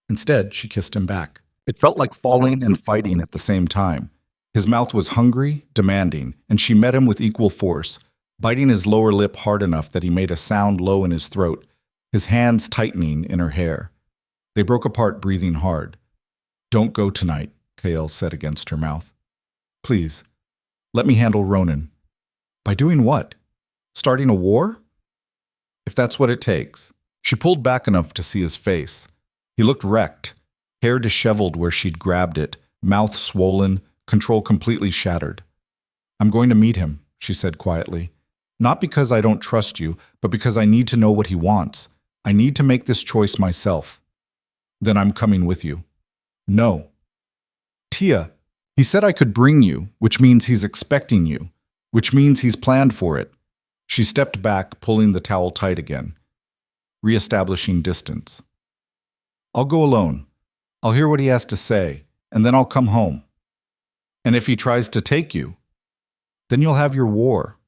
Instead, she kissed him back. It felt like falling and fighting at the same time. His mouth was hungry, demanding, and she met him with equal force, biting his lower lip hard enough that he made a sound low in his throat, his hands tightening in her hair. They broke apart, breathing hard. Don't go tonight, Kyle said against her mouth. Please, let me handle Ronan. By doing what? Starting a war? If that's what it takes. She pulled back enough to see his face. He looked wrecked, hair disheveled where she'd grabbed it, mouth swollen, control completely shattered. I'm going to meet him, she said quietly. Not because I don't trust you, but because I need to know what he wants. I need to make this choice myself. Then I'm coming with you. No. Tia, he said I could bring you, which means he's expecting you, which means he's planned for it. She stepped back, pulling the towel tight again, reestablishing distance. I'll go alone. I'll hear what he has to say, and then I'll come home. And if he tries to take you, then you'll have your war.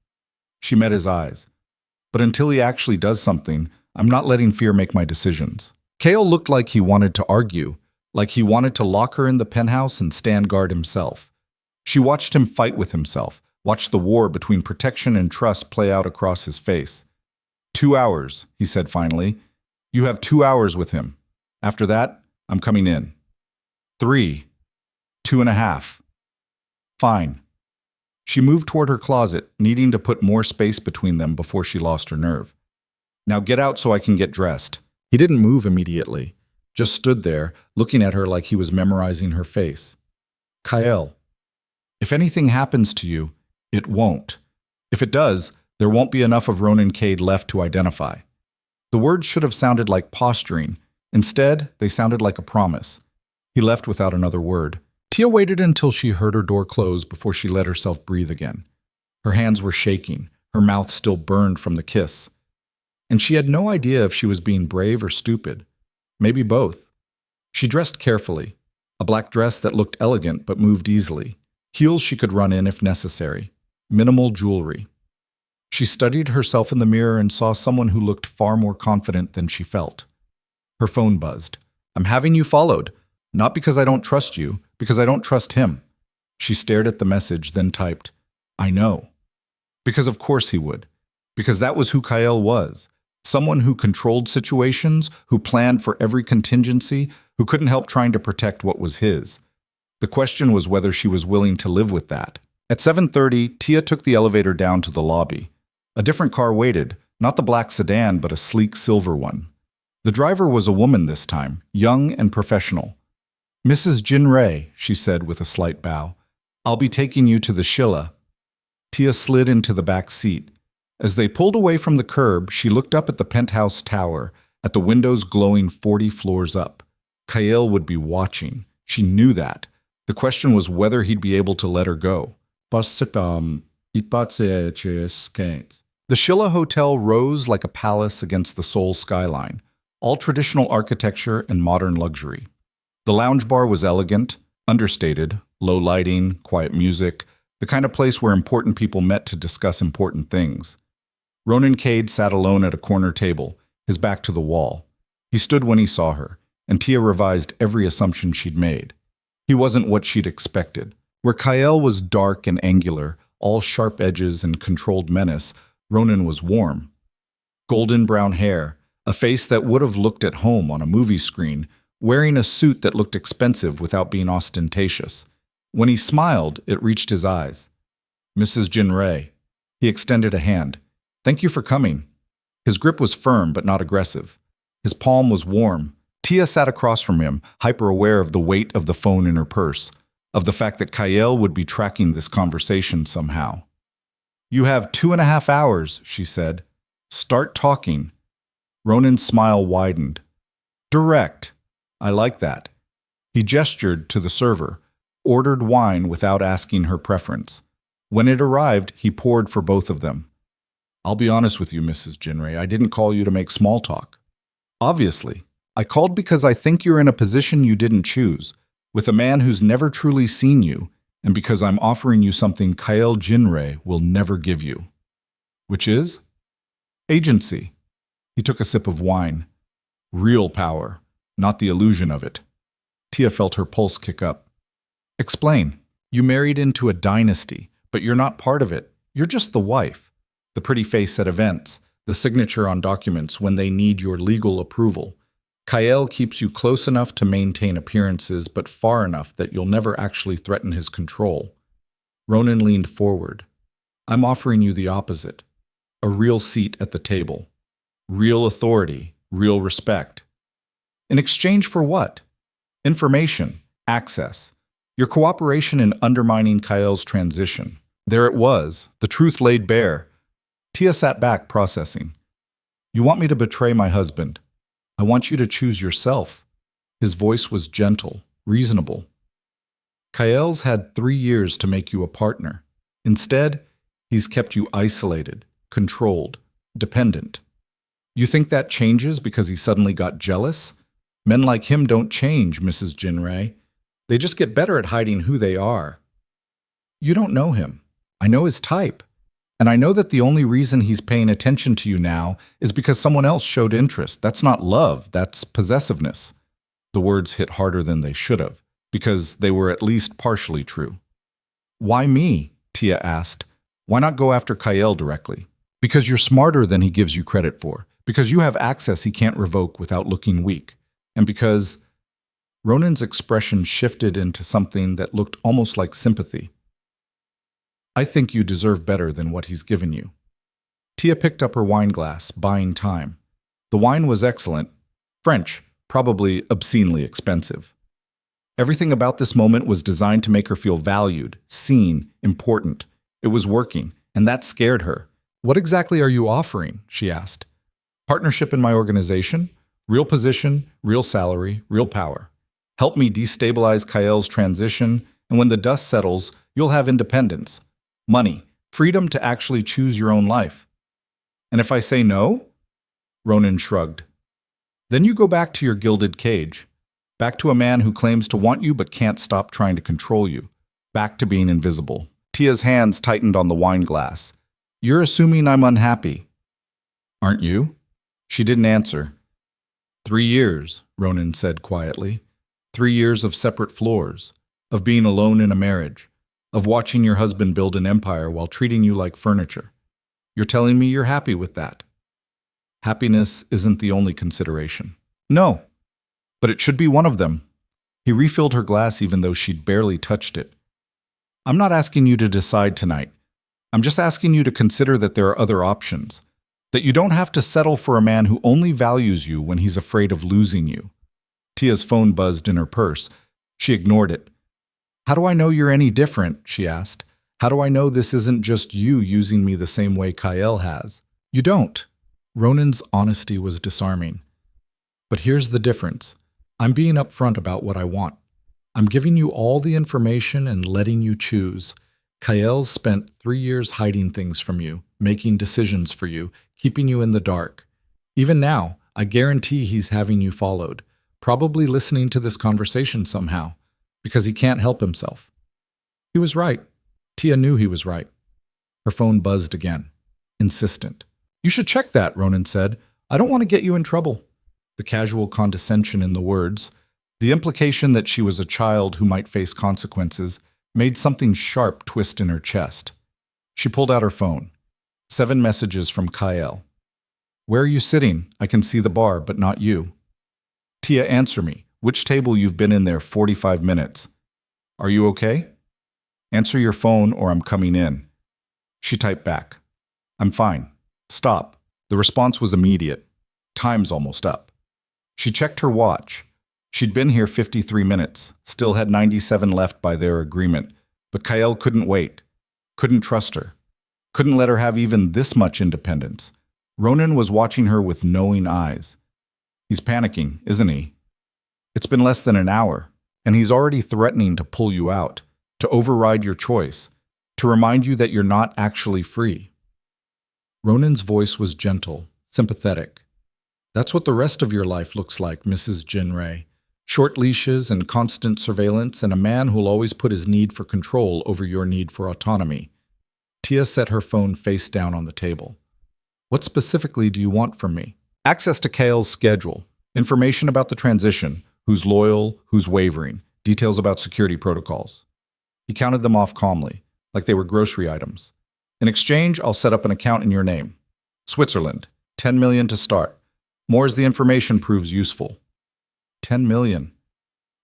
She met his eyes. But until he actually does something, I'm not letting fear make my decisions. Kale looked like he wanted to argue, like he wanted to lock her in the penthouse and stand guard himself. She watched him fight with himself, watched the war between protection and trust play out across his face. 2 hours, he said finally. You have 2 hours with him. After that, I'm coming in. 3. 2.5. Fine. She moved toward her closet, needing to put more space between them before she lost her nerve. Now get out so I can get dressed. He didn't move immediately, just stood there, looking at her like he was memorizing her face. Kyle, if anything happens to you, it won't. If it does, there won't be enough of Ronan Cade left to identify. The words should have sounded like posturing. Instead, they sounded like a promise. He left without another word. Tia waited until she heard her door close before she let herself breathe again. Her hands were shaking, her mouth still burned from the kiss. And she had no idea if she was being brave or stupid. Maybe both. She dressed carefully, a black dress that looked elegant but moved easily, heels she could run in if necessary, minimal jewelry. She studied herself in the mirror and saw someone who looked far more confident than she felt. Her phone buzzed. I'm having you followed. Not because I don't trust you, because I don't trust him. She stared at the message, then typed, I know. Because of course he would. Because that was who Kyle was. Someone who controlled situations, who planned for every contingency, who couldn't help trying to protect what was his. The question was whether she was willing to live with that. At 7:30, Tia took the elevator down to the lobby. A different car waited, not the black sedan, but a sleek silver one. The driver was a woman this time, young and professional. Mrs. Jinrei, she said with a slight bow, I'll be taking you to the Shilla. Tia slid into the back seat. As they pulled away from the curb, she looked up at the penthouse tower, at the windows glowing 40 floors up. Kyle would be watching. She knew that. The question was whether he'd be able to let her go. The Shilla Hotel rose like a palace against the Seoul skyline, all traditional architecture and modern luxury. The lounge bar was elegant, understated, low lighting, quiet music, the kind of place where important people met to discuss important things. Ronan Cade sat alone at a corner table, his back to the wall. He stood when he saw her, and Tia revised every assumption she'd made. He wasn't what she'd expected. Where Kyle was dark and angular, all sharp edges and controlled menace, Ronan was warm. Golden brown hair, a face that would have looked at home on a movie screen, wearing a suit that looked expensive without being ostentatious. When he smiled, it reached his eyes. Mrs. Jinrei. He extended a hand. Thank you for coming. His grip was firm but not aggressive. His palm was warm. Tia sat across from him, hyper-aware of the weight of the phone in her purse, of the fact that Kyle would be tracking this conversation somehow. You have 2.5 hours, she said. Start talking. Ronan's smile widened. Direct. I like that. He gestured to the server, ordered wine without asking her preference. When it arrived, he poured for both of them. I'll be honest with you, Mrs. Jinrei, I didn't call you to make small talk. Obviously. I called because I think you're in a position you didn't choose, with a man who's never truly seen you, and because I'm offering you something Kyle Jinrei will never give you. Which is? Agency. He took a sip of wine. Real power, not the illusion of it. Tia felt her pulse kick up. Explain. You married into a dynasty, but you're not part of it. You're just the wife. The pretty face at events, the signature on documents when they need your legal approval. Kyle keeps you close enough to maintain appearances, but far enough that you'll never actually threaten his control. Ronan leaned forward. I'm offering you the opposite. A real seat at the table. Real authority, real respect. In exchange for what? Information, access. Your cooperation in undermining Kyle's transition. There it was, the truth laid bare. Tia sat back, processing. You want me to betray my husband. I want you to choose yourself. His voice was gentle, reasonable. Kyle's had 3 years to make you a partner. Instead, he's kept you isolated, controlled, dependent. You think that changes because he suddenly got jealous? Men like him don't change, Mrs. Jinrei. They just get better at hiding who they are. You don't know him. I know his type. And I know that the only reason he's paying attention to you now is because someone else showed interest. That's not love, that's possessiveness. The words hit harder than they should have, because they were at least partially true. Why me? Tia asked. Why not go after Kyle directly? Because you're smarter than he gives you credit for. Because you have access he can't revoke without looking weak. And because Ronan's expression shifted into something that looked almost like sympathy. I think you deserve better than what he's given you. Tia picked up her wine glass, buying time. The wine was excellent. French, probably obscenely expensive. Everything about this moment was designed to make her feel valued, seen, important. It was working, and that scared her. What exactly are you offering? She asked. Partnership in my organization, real position, real salary, real power. Help me destabilize Kyle's transition, and when the dust settles, you'll have independence, money, freedom to actually choose your own life. And if I say no? Ronan shrugged. Then you go back to your gilded cage, back to a man who claims to want you but can't stop trying to control you, back to being invisible. Tia's hands tightened on the wine glass. You're assuming I'm unhappy. Aren't you? She didn't answer. 3 years, Ronan said quietly. 3 years of separate floors, of being alone in a marriage, of watching your husband build an empire while treating you like furniture. You're telling me you're happy with that. Happiness isn't the only consideration. No, but it should be one of them. He refilled her glass even though she'd barely touched it. I'm not asking you to decide tonight. I'm just asking you to consider that there are other options, that you don't have to settle for a man who only values you when he's afraid of losing you. Tia's phone buzzed in her purse. She ignored it. How do I know you're any different? She asked. How do I know this isn't just you using me the same way Kyle has? You don't. Ronan's honesty was disarming. But here's the difference. I'm being upfront about what I want. I'm giving you all the information and letting you choose. Kyle's spent 3 years hiding things from you, making decisions for you, keeping you in the dark. Even now, I guarantee he's having you followed, probably listening to this conversation somehow, because he can't help himself. He was right. Tia knew he was right. Her phone buzzed again, insistent. You should check that, Ronan said. I don't want to get you in trouble. The casual condescension in the words, the implication that she was a child who might face consequences, made something sharp twist in her chest. She pulled out her phone. 7 messages from Kyle. Where are you sitting? I can see the bar, but not you. Tia, answer me. Which table you've been in there 45 minutes? Are you okay? Answer your phone or I'm coming in. She typed back. I'm fine. Stop. The response was immediate. Time's almost up. She checked her watch. She'd been here 53 minutes, still had 97 left by their agreement, but Kyle couldn't wait, couldn't trust her, couldn't let her have even this much independence. Ronan was watching her with knowing eyes. He's panicking, isn't he? It's been less than an hour, and he's already threatening to pull you out, to override your choice, to remind you that you're not actually free. Ronan's voice was gentle, sympathetic. That's what the rest of your life looks like, Mrs. Jinray. Short leashes and constant surveillance and a man who'll always put his need for control over your need for autonomy. Tia set her phone face down on the table. What specifically do you want from me? Access to Kyle's schedule, information about the transition, who's loyal, who's wavering, details about security protocols. He counted them off calmly, like they were grocery items. In exchange, I'll set up an account in your name. Switzerland, 10 million to start. More as the information proves useful. 10 million.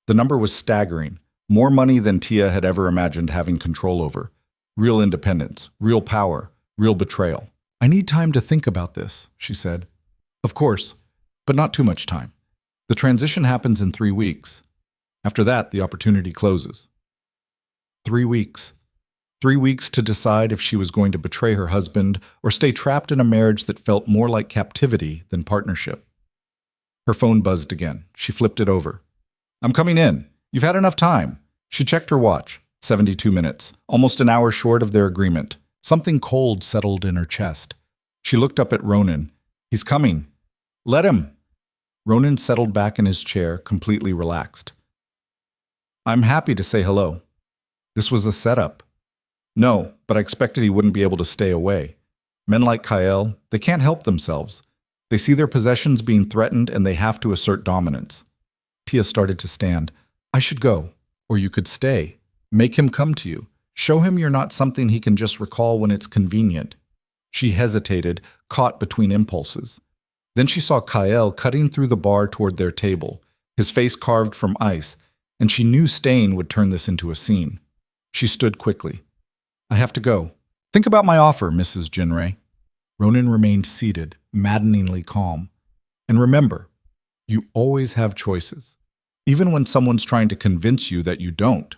The number was staggering. More money than Tia had ever imagined having control over. Real independence, real power, real betrayal. I need time to think about this, she said. Of course, but not too much time. The transition happens in 3 weeks. After that, the opportunity closes. 3 weeks. 3 weeks to decide if she was going to betray her husband or stay trapped in a marriage that felt more like captivity than partnership. Her phone buzzed again. She flipped it over. I'm coming in. You've had enough time. She checked her watch. 72 minutes. Almost an hour short of their agreement. Something cold settled in her chest. She looked up at Ronan. He's coming. Let him. Ronan settled back in his chair, completely relaxed. I'm happy to say hello. This was a setup. No, but I expected he wouldn't be able to stay away. Men like Kyle, they can't help themselves. They see their possessions being threatened and they have to assert dominance. Tia started to stand. I should go. Or you could stay. Make him come to you. Show him you're not something he can just recall when it's convenient. She hesitated, caught between impulses. Then she saw Kyle cutting through the bar toward their table, his face carved from ice, and she knew staying would turn this into a scene. She stood quickly. I have to go. Think about my offer, Mrs. Jinrei. Ronan remained seated, maddeningly calm. And remember, you always have choices, even when someone's trying to convince you that you don't.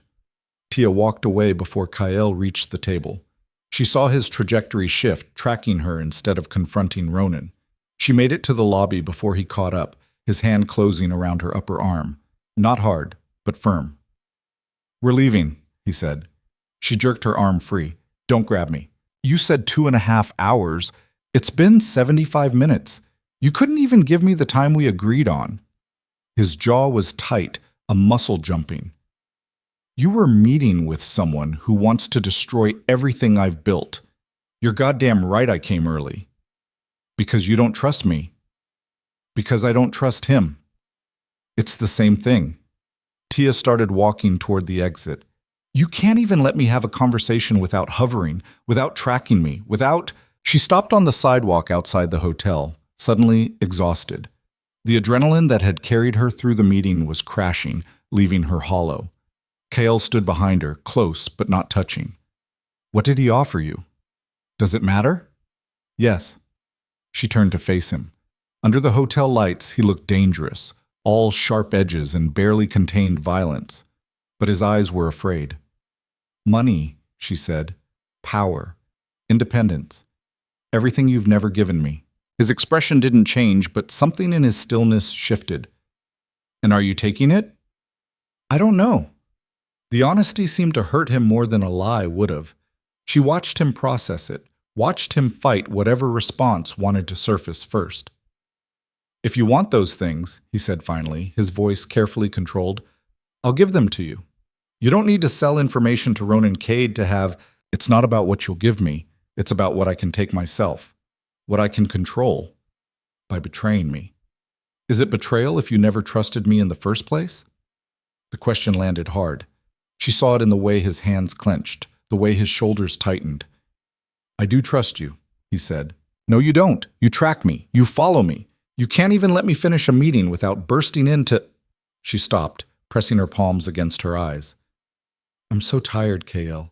Tia walked away before Kyle reached the table. She saw his trajectory shift, tracking her instead of confronting Ronan. She made it to the lobby before he caught up, his hand closing around her upper arm. Not hard, but firm. We're leaving, he said. She jerked her arm free. Don't grab me. You said 2.5 hours. It's been 75 minutes. You couldn't even give me the time we agreed on. His jaw was tight, a muscle jumping. You were meeting with someone who wants to destroy everything I've built. You're goddamn right I came early. Because you don't trust me. Because I don't trust him. It's the same thing. Tia started walking toward the exit. You can't even let me have a conversation without hovering, without tracking me, without... She stopped on the sidewalk outside the hotel, suddenly exhausted. The adrenaline that had carried her through the meeting was crashing, leaving her hollow. Kale stood behind her, close but not touching. What did he offer you? Does it matter? Yes. She turned to face him. Under the hotel lights, he looked dangerous, all sharp edges and barely contained violence. But his eyes were afraid. Money, she said. Power. Independence. Everything you've never given me. His expression didn't change, but something in his stillness shifted. And are you taking it? I don't know. The honesty seemed to hurt him more than a lie would have. She watched him process it, watched him fight whatever response wanted to surface first. If you want those things, he said finally, his voice carefully controlled, I'll give them to you. You don't need to sell information to Ronan Cade to have, it's not about what you'll give me, it's about what I can take myself, what I can control, by betraying me. Is it betrayal if you never trusted me in the first place? The question landed hard. She saw it in the way his hands clenched, the way his shoulders tightened. I do trust you, he said. No, you don't. You track me. You follow me. You can't even let me finish a meeting without bursting into... She stopped, pressing her palms against her eyes. I'm so tired, KL.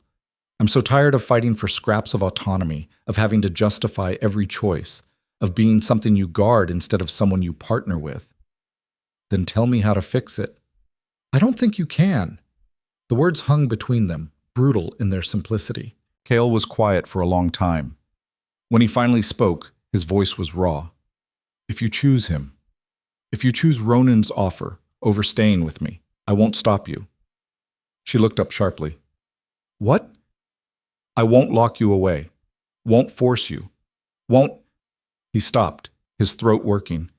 I'm so tired of fighting for scraps of autonomy, of having to justify every choice, of being something you guard instead of someone you partner with. Then tell me how to fix it. I don't think you can. The words hung between them, brutal in their simplicity. Kale was quiet for a long time. When he finally spoke, his voice was raw. If you choose him, if you choose Ronan's offer over staying with me, I won't stop you. She looked up sharply. What? I won't lock you away. Won't force you. Won't... He stopped, his throat working.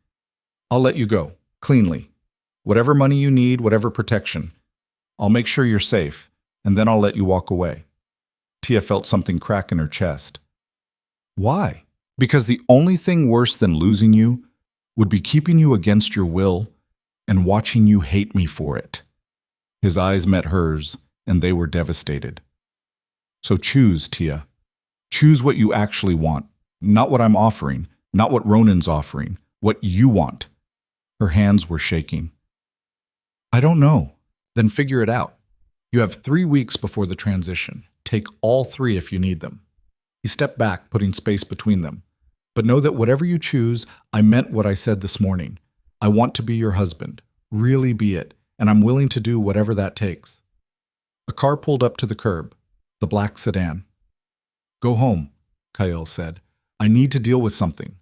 I'll let you go, cleanly. Whatever money you need, whatever protection. I'll make sure you're safe, and then I'll let you walk away. Tia felt something crack in her chest. Why? Because the only thing worse than losing you would be keeping you against your will and watching you hate me for it. His eyes met hers, and they were devastated. So choose, Tia. Choose what you actually want, not what I'm offering, not what Ronan's offering, what you want. Her hands were shaking. I don't know. Then figure it out. You have 3 weeks before the transition. Take all 3 if you need them. He stepped back, putting space between them. But know that whatever you choose, I meant what I said this morning. I want to be your husband, really be it, and I'm willing to do whatever that takes. A car pulled up to the curb, the black sedan. Go home, Kyle said. I need to deal with something.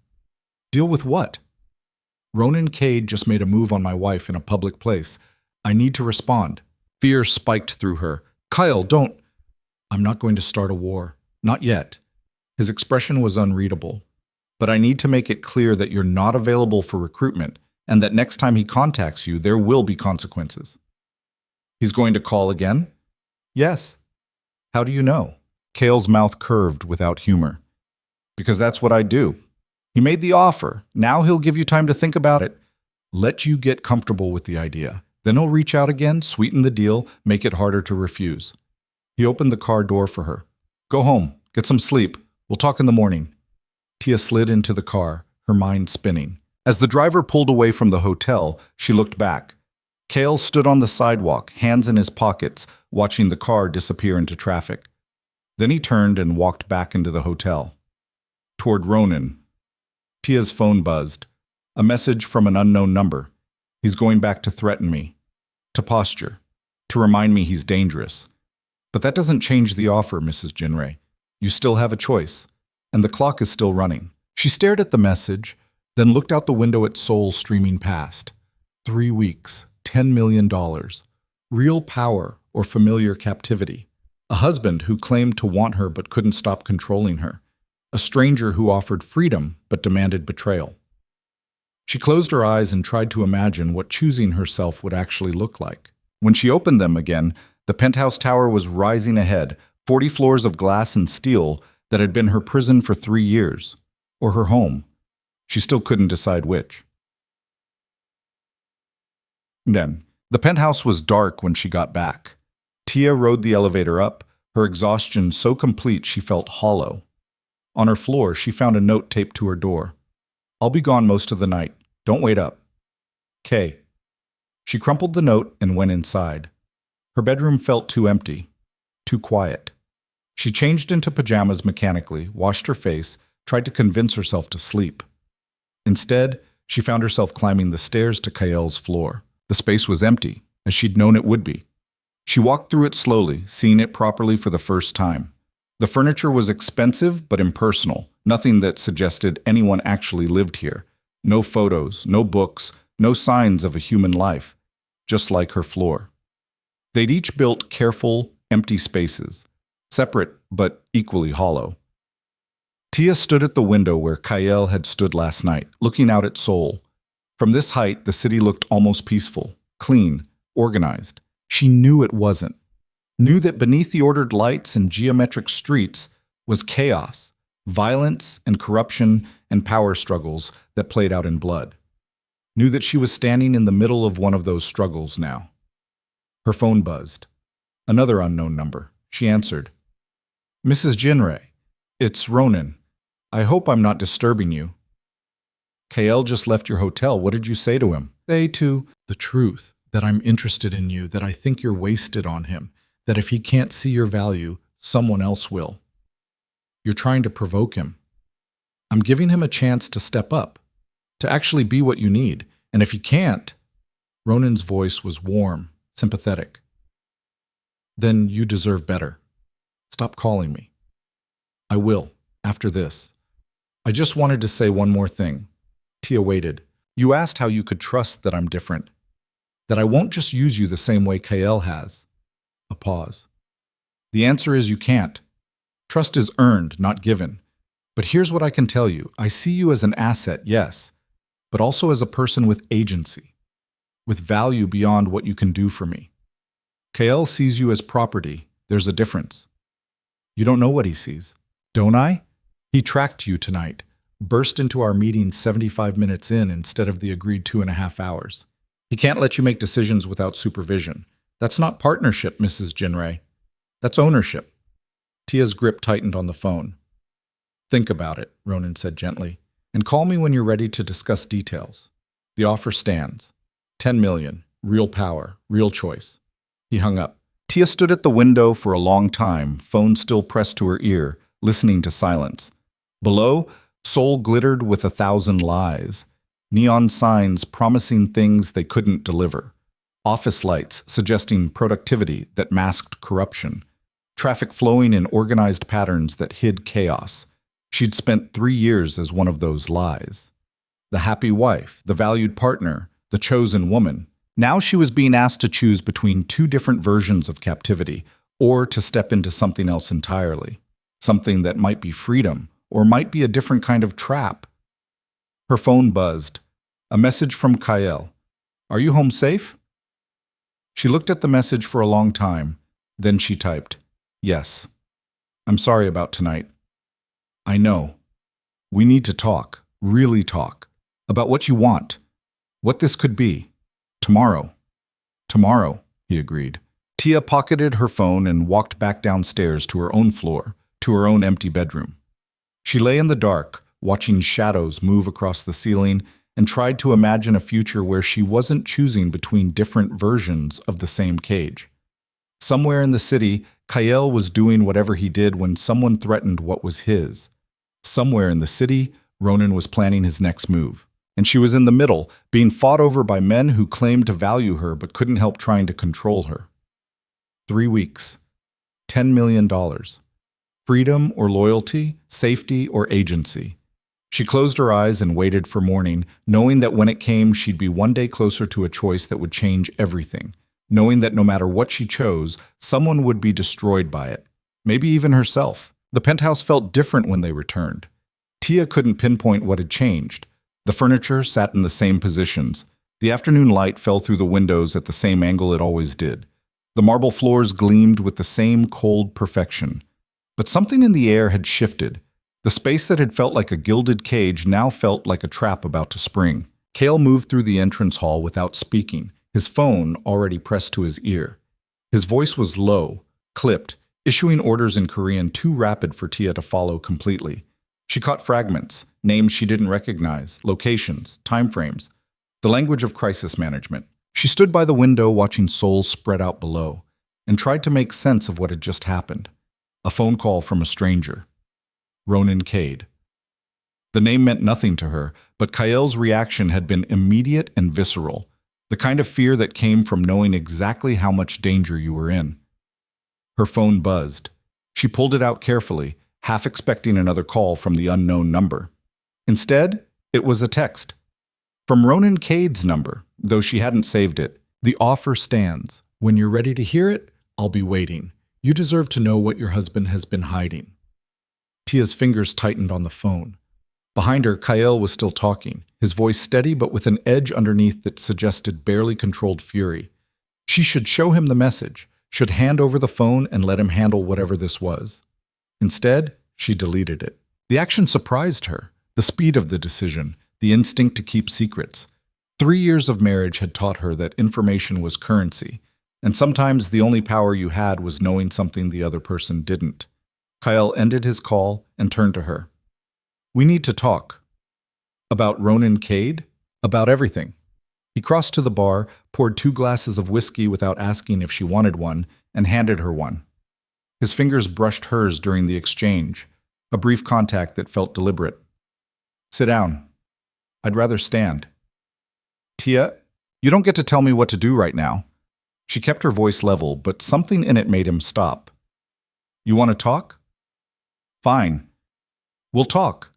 Deal with what? Ronan Cade just made a move on my wife in a public place. I need to respond. Fear spiked through her. Kyle, don't... I'm not going to start a war. Not yet. His expression was unreadable. But I need to make it clear that you're not available for recruitment and that next time he contacts you, there will be consequences. He's going to call again? Yes. How do you know? Kale's mouth curved without humor. Because that's what I do. He made the offer. Now he'll give you time to think about it. Let you get comfortable with the idea. Then he'll reach out again, sweeten the deal, make it harder to refuse. He opened the car door for her. Go home. Get some sleep. We'll talk in the morning. Tia slid into the car, her mind spinning. As the driver pulled away from the hotel, she looked back. Kale stood on the sidewalk, hands in his pockets, watching the car disappear into traffic. Then he turned and walked back into the hotel. Toward Ronan. Tia's phone buzzed. A message from an unknown number. He's going back to threaten me. To posture. To remind me he's dangerous. But that doesn't change the offer, Mrs. Jinrei. You still have a choice. And the clock is still running. She stared at the message, then looked out the window at Seoul streaming past. 3 weeks, $10 million. Real power or familiar captivity. A husband who claimed to want her but couldn't stop controlling her. A stranger who offered freedom but demanded betrayal. She closed her eyes and tried to imagine what choosing herself would actually look like. When she opened them again, the penthouse tower was rising ahead, 40 floors of glass and steel that had been her prison for 3 years. Or her home. She still couldn't decide which. Then, the penthouse was dark when she got back. Tia rode the elevator up, her exhaustion so complete she felt hollow. On her floor, she found a note taped to her door. I'll be gone most of the night. Don't wait up. K. She crumpled the note and went inside. Her bedroom felt too empty, too quiet. She changed into pajamas mechanically, washed her face, tried to convince herself to sleep. Instead, she found herself climbing the stairs to Kael's floor. The space was empty, as she'd known it would be. She walked through it slowly, seeing it properly for the first time. The furniture was expensive but impersonal, nothing that suggested anyone actually lived here. No photos, no books, no signs of a human life, just like her floor. They'd each built careful, empty spaces, separate but equally hollow. Tia stood at the window where Kael had stood last night, looking out at Seoul. From this height, the city looked almost peaceful, clean, organized. She knew it wasn't. Knew that beneath the ordered lights and geometric streets was chaos, violence and corruption and power struggles that played out in blood. Knew that she was standing in the middle of one of those struggles now. Her phone buzzed. Another unknown number. She answered. Mrs. Jinrei, it's Ronan. I hope I'm not disturbing you. Kael just left your hotel. What did you say to him? Say to the truth, that I'm interested in you, that I think you're wasted on him, that if he can't see your value, someone else will. You're trying to provoke him. I'm giving him a chance to step up, to actually be what you need. And if he can't, Ronan's voice was warm, sympathetic. Then you deserve better. Stop calling me. I will, after this. I just wanted to say one more thing. Tia waited. You asked how you could trust that I'm different, that I won't just use you the same way Kael has. A pause. The answer is you can't. Trust is earned, not given. But here's what I can tell you. I see you as an asset, yes, but also as a person with agency, with value beyond what you can do for me. Kael sees you as property. There's a difference. You don't know what he sees. Don't I? He tracked you tonight, burst into our meeting 75 minutes in instead of the agreed 2.5 hours. He can't let you make decisions without supervision. That's not partnership, Mrs. Jinrei. That's ownership. Tia's grip tightened on the phone. Think about it, Ronan said gently, and call me when you're ready to discuss details. The offer stands. 10 million, real power, real choice. He hung up. Tia stood at the window for a long time, phone still pressed to her ear, listening to silence. Below, Seoul glittered with 1,000 lies. Neon signs promising things they couldn't deliver. Office lights suggesting productivity that masked corruption. Traffic flowing in organized patterns that hid chaos. She'd spent 3 years as one of those lies. The happy wife, the valued partner, the chosen woman. Now she was being asked to choose between 2 different versions of captivity, or to step into something else entirely. Something that might be freedom, or might be a different kind of trap. Her phone buzzed. A message from Kael. Are you home safe? She looked at the message for a long time. Then she typed, yes. I'm sorry about tonight. I know. We need to talk, really talk, about what you want, what this could be. Tomorrow. Tomorrow, he agreed. Tia pocketed her phone and walked back downstairs to her own floor, to her own empty bedroom. She lay in the dark, watching shadows move across the ceiling, and tried to imagine a future where she wasn't choosing between different versions of the same cage. Somewhere in the city, Kyle was doing whatever he did when someone threatened what was his. Somewhere in the city, Ronan was planning his next move. And she was in the middle, being fought over by men who claimed to value her but couldn't help trying to control her. 3 weeks. $10 million. Freedom or loyalty, safety or agency. She closed her eyes and waited for morning, knowing that when it came, she'd be one day closer to a choice that would change everything, knowing that no matter what she chose, someone would be destroyed by it, maybe even herself. The penthouse felt different when they returned. Tia couldn't pinpoint what had changed. The furniture sat in the same positions. The afternoon light fell through the windows at the same angle it always did. The marble floors gleamed with the same cold perfection. But something in the air had shifted. The space that had felt like a gilded cage now felt like a trap about to spring. Kale moved through the entrance hall without speaking, his phone already pressed to his ear. His voice was low, clipped, issuing orders in Korean too rapid for Tia to follow completely. She caught fragments, names she didn't recognize, locations, timeframes, the language of crisis management. She stood by the window watching Seoul spread out below and tried to make sense of what had just happened. A phone call from a stranger. Ronan Cade. The name meant nothing to her, but Kyle's reaction had been immediate and visceral, the kind of fear that came from knowing exactly how much danger you were in. Her phone buzzed. She pulled it out carefully, half expecting another call from the unknown number. Instead, it was a text. From Ronan Cade's number, though she hadn't saved it. The offer stands. When you're ready to hear it, I'll be waiting. You deserve to know what your husband has been hiding. Tia's fingers tightened on the phone. Behind her, Kyle was still talking, his voice steady but with an edge underneath that suggested barely controlled fury. She should show him the message, should hand over the phone and let him handle whatever this was. Instead, she deleted it. The action surprised her, the speed of the decision, the instinct to keep secrets. 3 years of marriage had taught her that information was currency, and sometimes the only power you had was knowing something the other person didn't. Kyle ended his call and turned to her. We need to talk. About Ronan Cade? About everything. He crossed to the bar, poured 2 glasses of whiskey without asking if she wanted one, and handed her one. His fingers brushed hers during the exchange, a brief contact that felt deliberate. Sit down. I'd rather stand. Tia, you don't get to tell me what to do right now. She kept her voice level, but something in it made him stop. You want to talk? Fine. We'll talk.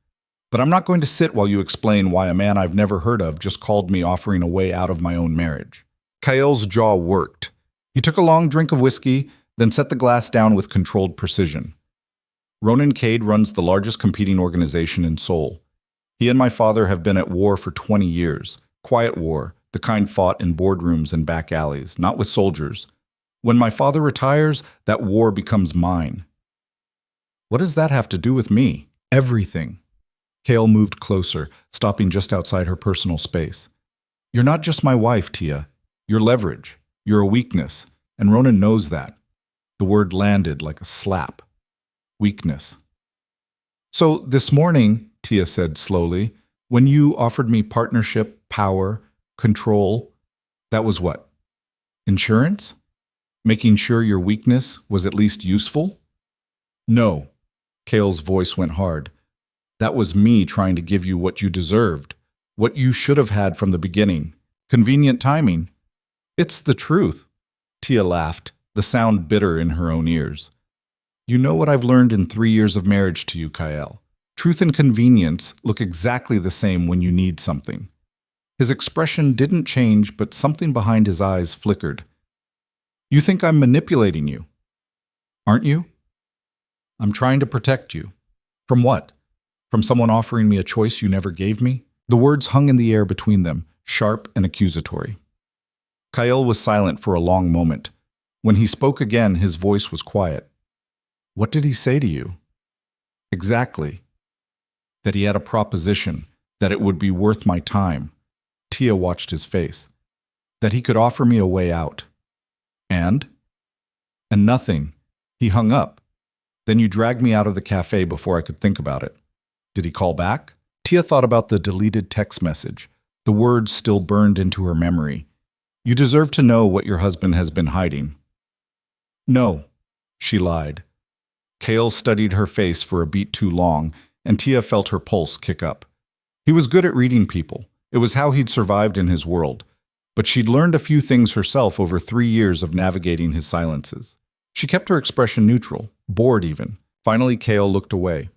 But I'm not going to sit while you explain why a man I've never heard of just called me offering a way out of my own marriage. Kyle's jaw worked. He took a long drink of whiskey, then set the glass down with controlled precision. Ronan Cade runs the largest competing organization in Seoul. He and my father have been at war for 20 years. Quiet war, the kind fought in boardrooms and back alleys, not with soldiers. When my father retires, that war becomes mine. What does that have to do with me? Everything. Kale moved closer, stopping just outside her personal space. You're not just my wife, Tia. You're leverage. You're a weakness, and Ronan knows that. The word landed like a slap. Weakness. So this morning, Tia said slowly, when you offered me partnership, power, control, that was what? Insurance? Making sure your weakness was at least useful? No. Kale's voice went hard. That was me trying to give you what you deserved, what you should have had from the beginning. Convenient timing. It's the truth. Tia laughed, the sound bitter in her own ears. You know what I've learned in 3 years of marriage to you, Kyle. Truth and convenience look exactly the same when you need something. His expression didn't change, but something behind his eyes flickered. You think I'm manipulating you, aren't you? I'm trying to protect you. From what? From someone offering me a choice you never gave me? The words hung in the air between them, sharp and accusatory. Kyle was silent for a long moment. When he spoke again, his voice was quiet. What did he say to you? Exactly. That he had a proposition, that it would be worth my time. Tia watched his face. That he could offer me a way out. And? And nothing. He hung up. Then you dragged me out of the cafe before I could think about it. Did he call back? Tia thought about the deleted text message. The words still burned into her memory. You deserve to know what your husband has been hiding. No, she lied. Kale studied her face for a beat too long, and Tia felt her pulse kick up. He was good at reading people. It was how he'd survived in his world. But she'd learned a few things herself over 3 years of navigating his silences. She kept her expression neutral, bored even. Finally, Kale looked away.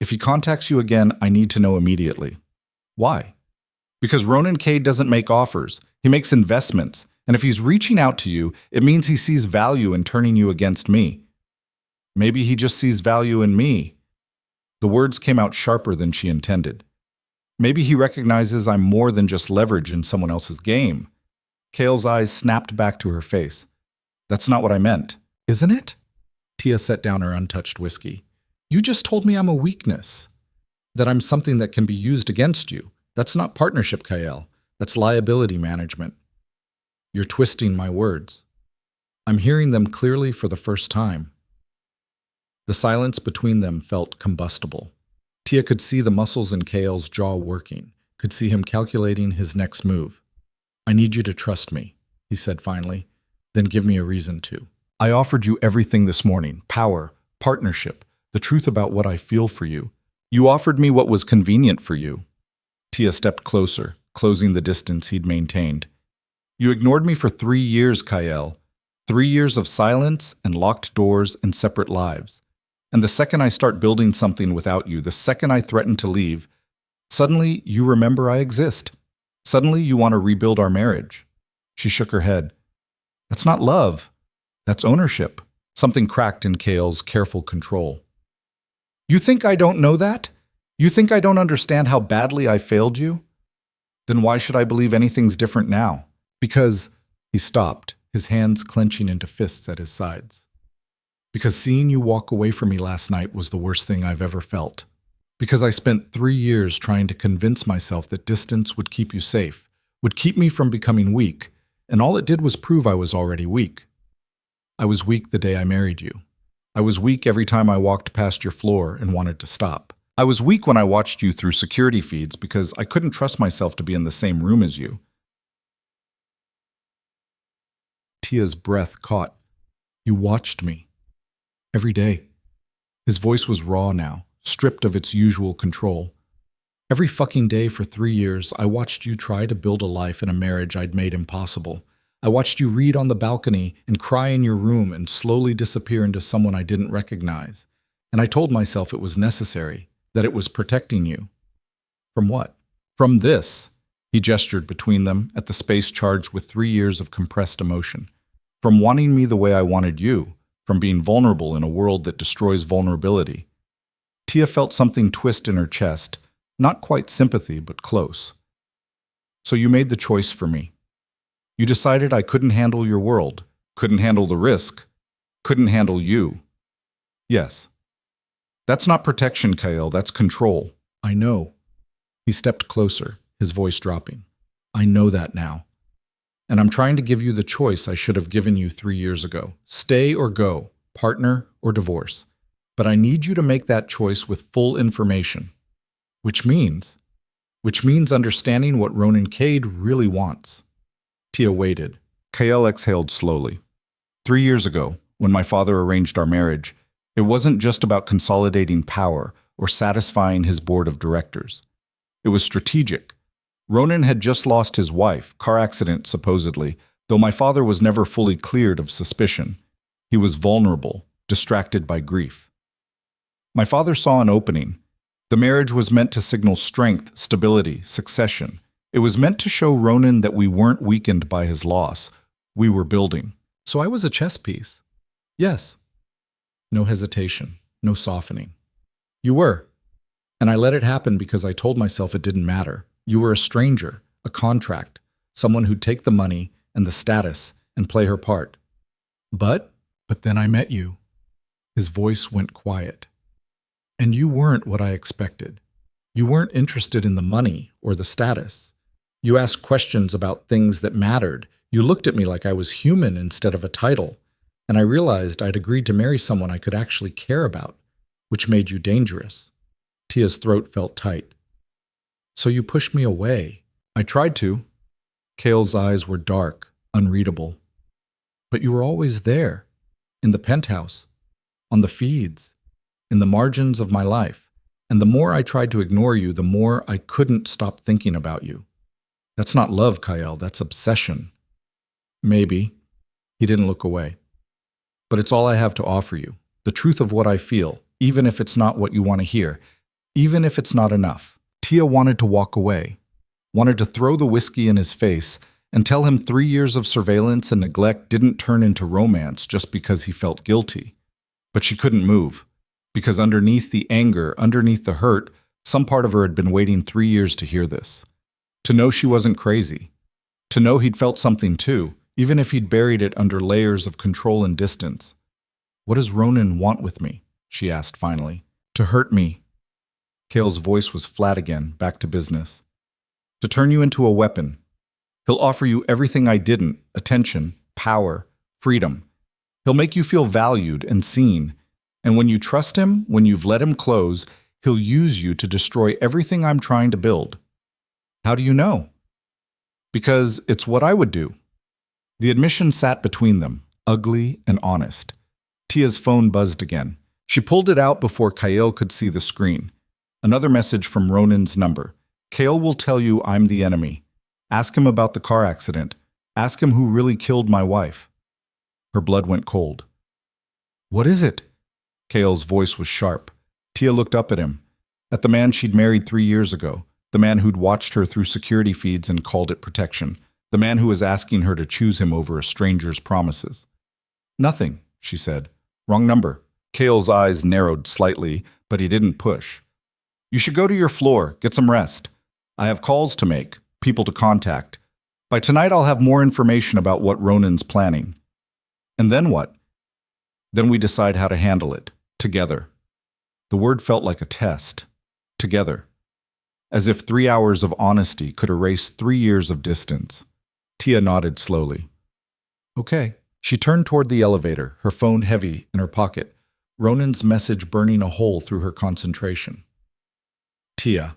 If he contacts you again, I need to know immediately. Why? Because Ronan Cade doesn't make offers. He makes investments. And if he's reaching out to you, it means he sees value in turning you against me. Maybe he just sees value in me. The words came out sharper than she intended. Maybe he recognizes I'm more than just leverage in someone else's game. Kale's eyes snapped back to her face. That's not what I meant. Isn't it? Tia set down her untouched whiskey. You just told me I'm a weakness. That I'm something that can be used against you. That's not partnership, Kyle. That's liability management. You're twisting my words. I'm hearing them clearly for the first time. The silence between them felt combustible. Tia could see the muscles in Kale's jaw working, could see him calculating his next move. I need you to trust me, he said finally, then give me a reason to. I offered you everything this morning, power, partnership, the truth about what I feel for you. You offered me what was convenient for you. Tia stepped closer, closing the distance he'd maintained. You ignored me for 3 years, Kyle. 3 years of silence and locked doors and separate lives. And the second I start building something without you, the second I threaten to leave, suddenly you remember I exist. Suddenly you want to rebuild our marriage. She shook her head. That's not love. That's ownership. Something cracked in Kale's careful control. You think I don't know that? You think I don't understand how badly I failed you? Then why should I believe anything's different now? Because he stopped, his hands clenching into fists at his sides. Because seeing you walk away from me last night was the worst thing I've ever felt. Because I spent 3 years trying to convince myself that distance would keep you safe, would keep me from becoming weak, and all it did was prove I was already weak. I was weak the day I married you. I was weak every time I walked past your floor and wanted to stop. I was weak when I watched you through security feeds because I couldn't trust myself to be in the same room as you. Tia's breath caught. You watched me. Every day. His voice was raw now, stripped of its usual control. Every fucking day for 3 years, I watched you try to build a life in a marriage I'd made impossible. I watched you read on the balcony and cry in your room and slowly disappear into someone I didn't recognize. And I told myself it was necessary, that it was protecting you. From what? From this. He gestured between them at the space charged with 3 years of compressed emotion. From wanting me the way I wanted you. From being vulnerable in a world that destroys vulnerability. Tia felt something twist in her chest, not quite sympathy, but close. So you made the choice for me. You decided I couldn't handle your world, couldn't handle the risk, couldn't handle you. Yes. That's not protection, Kyle, that's control. I know. He stepped closer, his voice dropping. I know that now. And I'm trying to give you the choice I should have given you 3 years ago. Stay or go, partner or divorce. But I need you to make that choice with full information. Which means understanding what Ronan Cade really wants. Tia waited. Kyle exhaled slowly. 3 years ago, when my father arranged our marriage, it wasn't just about consolidating power or satisfying his board of directors. It was strategic. Ronan had just lost his wife, car accident supposedly, though my father was never fully cleared of suspicion. He was vulnerable, distracted by grief. My father saw an opening. The marriage was meant to signal strength, stability, succession. It was meant to show Ronan that we weren't weakened by his loss. We were building. So I was a chess piece. Yes. No hesitation, no softening. You were. And I let it happen because I told myself it didn't matter. You were a stranger, a contract, someone who'd take the money and the status and play her part. But then I met you. His voice went quiet. And you weren't what I expected. You weren't interested in the money or the status. You asked questions about things that mattered. You looked at me like I was human instead of a title. And I realized I'd agreed to marry someone I could actually care about, which made you dangerous. Tia's throat felt tight. So you pushed me away. I tried to. Kale's eyes were dark, unreadable. But you were always there, in the penthouse, on the feeds, in the margins of my life. And the more I tried to ignore you, the more I couldn't stop thinking about you. That's not love, Kyle, that's obsession. Maybe. He didn't look away. But it's all I have to offer you. The truth of what I feel, even if it's not what you want to hear, even if it's not enough. Tia wanted to walk away, wanted to throw the whiskey in his face and tell him 3 years of surveillance and neglect didn't turn into romance just because he felt guilty. But she couldn't move, because underneath the anger, underneath the hurt, some part of her had been waiting 3 years to hear this. To know she wasn't crazy. To know he'd felt something too, even if he'd buried it under layers of control and distance. What does Ronan want with me? She asked finally. To hurt me. Kale's voice was flat again, back to business. To turn you into a weapon. He'll offer you everything I didn't, attention, power, freedom. He'll make you feel valued and seen. And when you trust him, when you've let him close, he'll use you to destroy everything I'm trying to build. How do you know? Because it's what I would do. The admission sat between them, ugly and honest. Tia's phone buzzed again. She pulled it out before Kyle could see the screen. Another message from Ronan's number. Kale will tell you I'm the enemy. Ask him about the car accident. Ask him who really killed my wife. Her blood went cold. What is it? Kale's voice was sharp. Tia looked up at him, at the man she'd married 3 years ago, the man who'd watched her through security feeds and called it protection, the man who was asking her to choose him over a stranger's promises. Nothing, she said. Wrong number. Kale's eyes narrowed slightly, but he didn't push. You should go to your floor, get some rest. I have calls to make, people to contact. By tonight I'll have more information about what Ronan's planning. And then what? Then we decide how to handle it, together. The word felt like a test. Together. As if 3 hours of honesty could erase 3 years of distance. Tia nodded slowly. Okay. She turned toward the elevator, her phone heavy in her pocket, Ronan's message burning a hole through her concentration. Tia.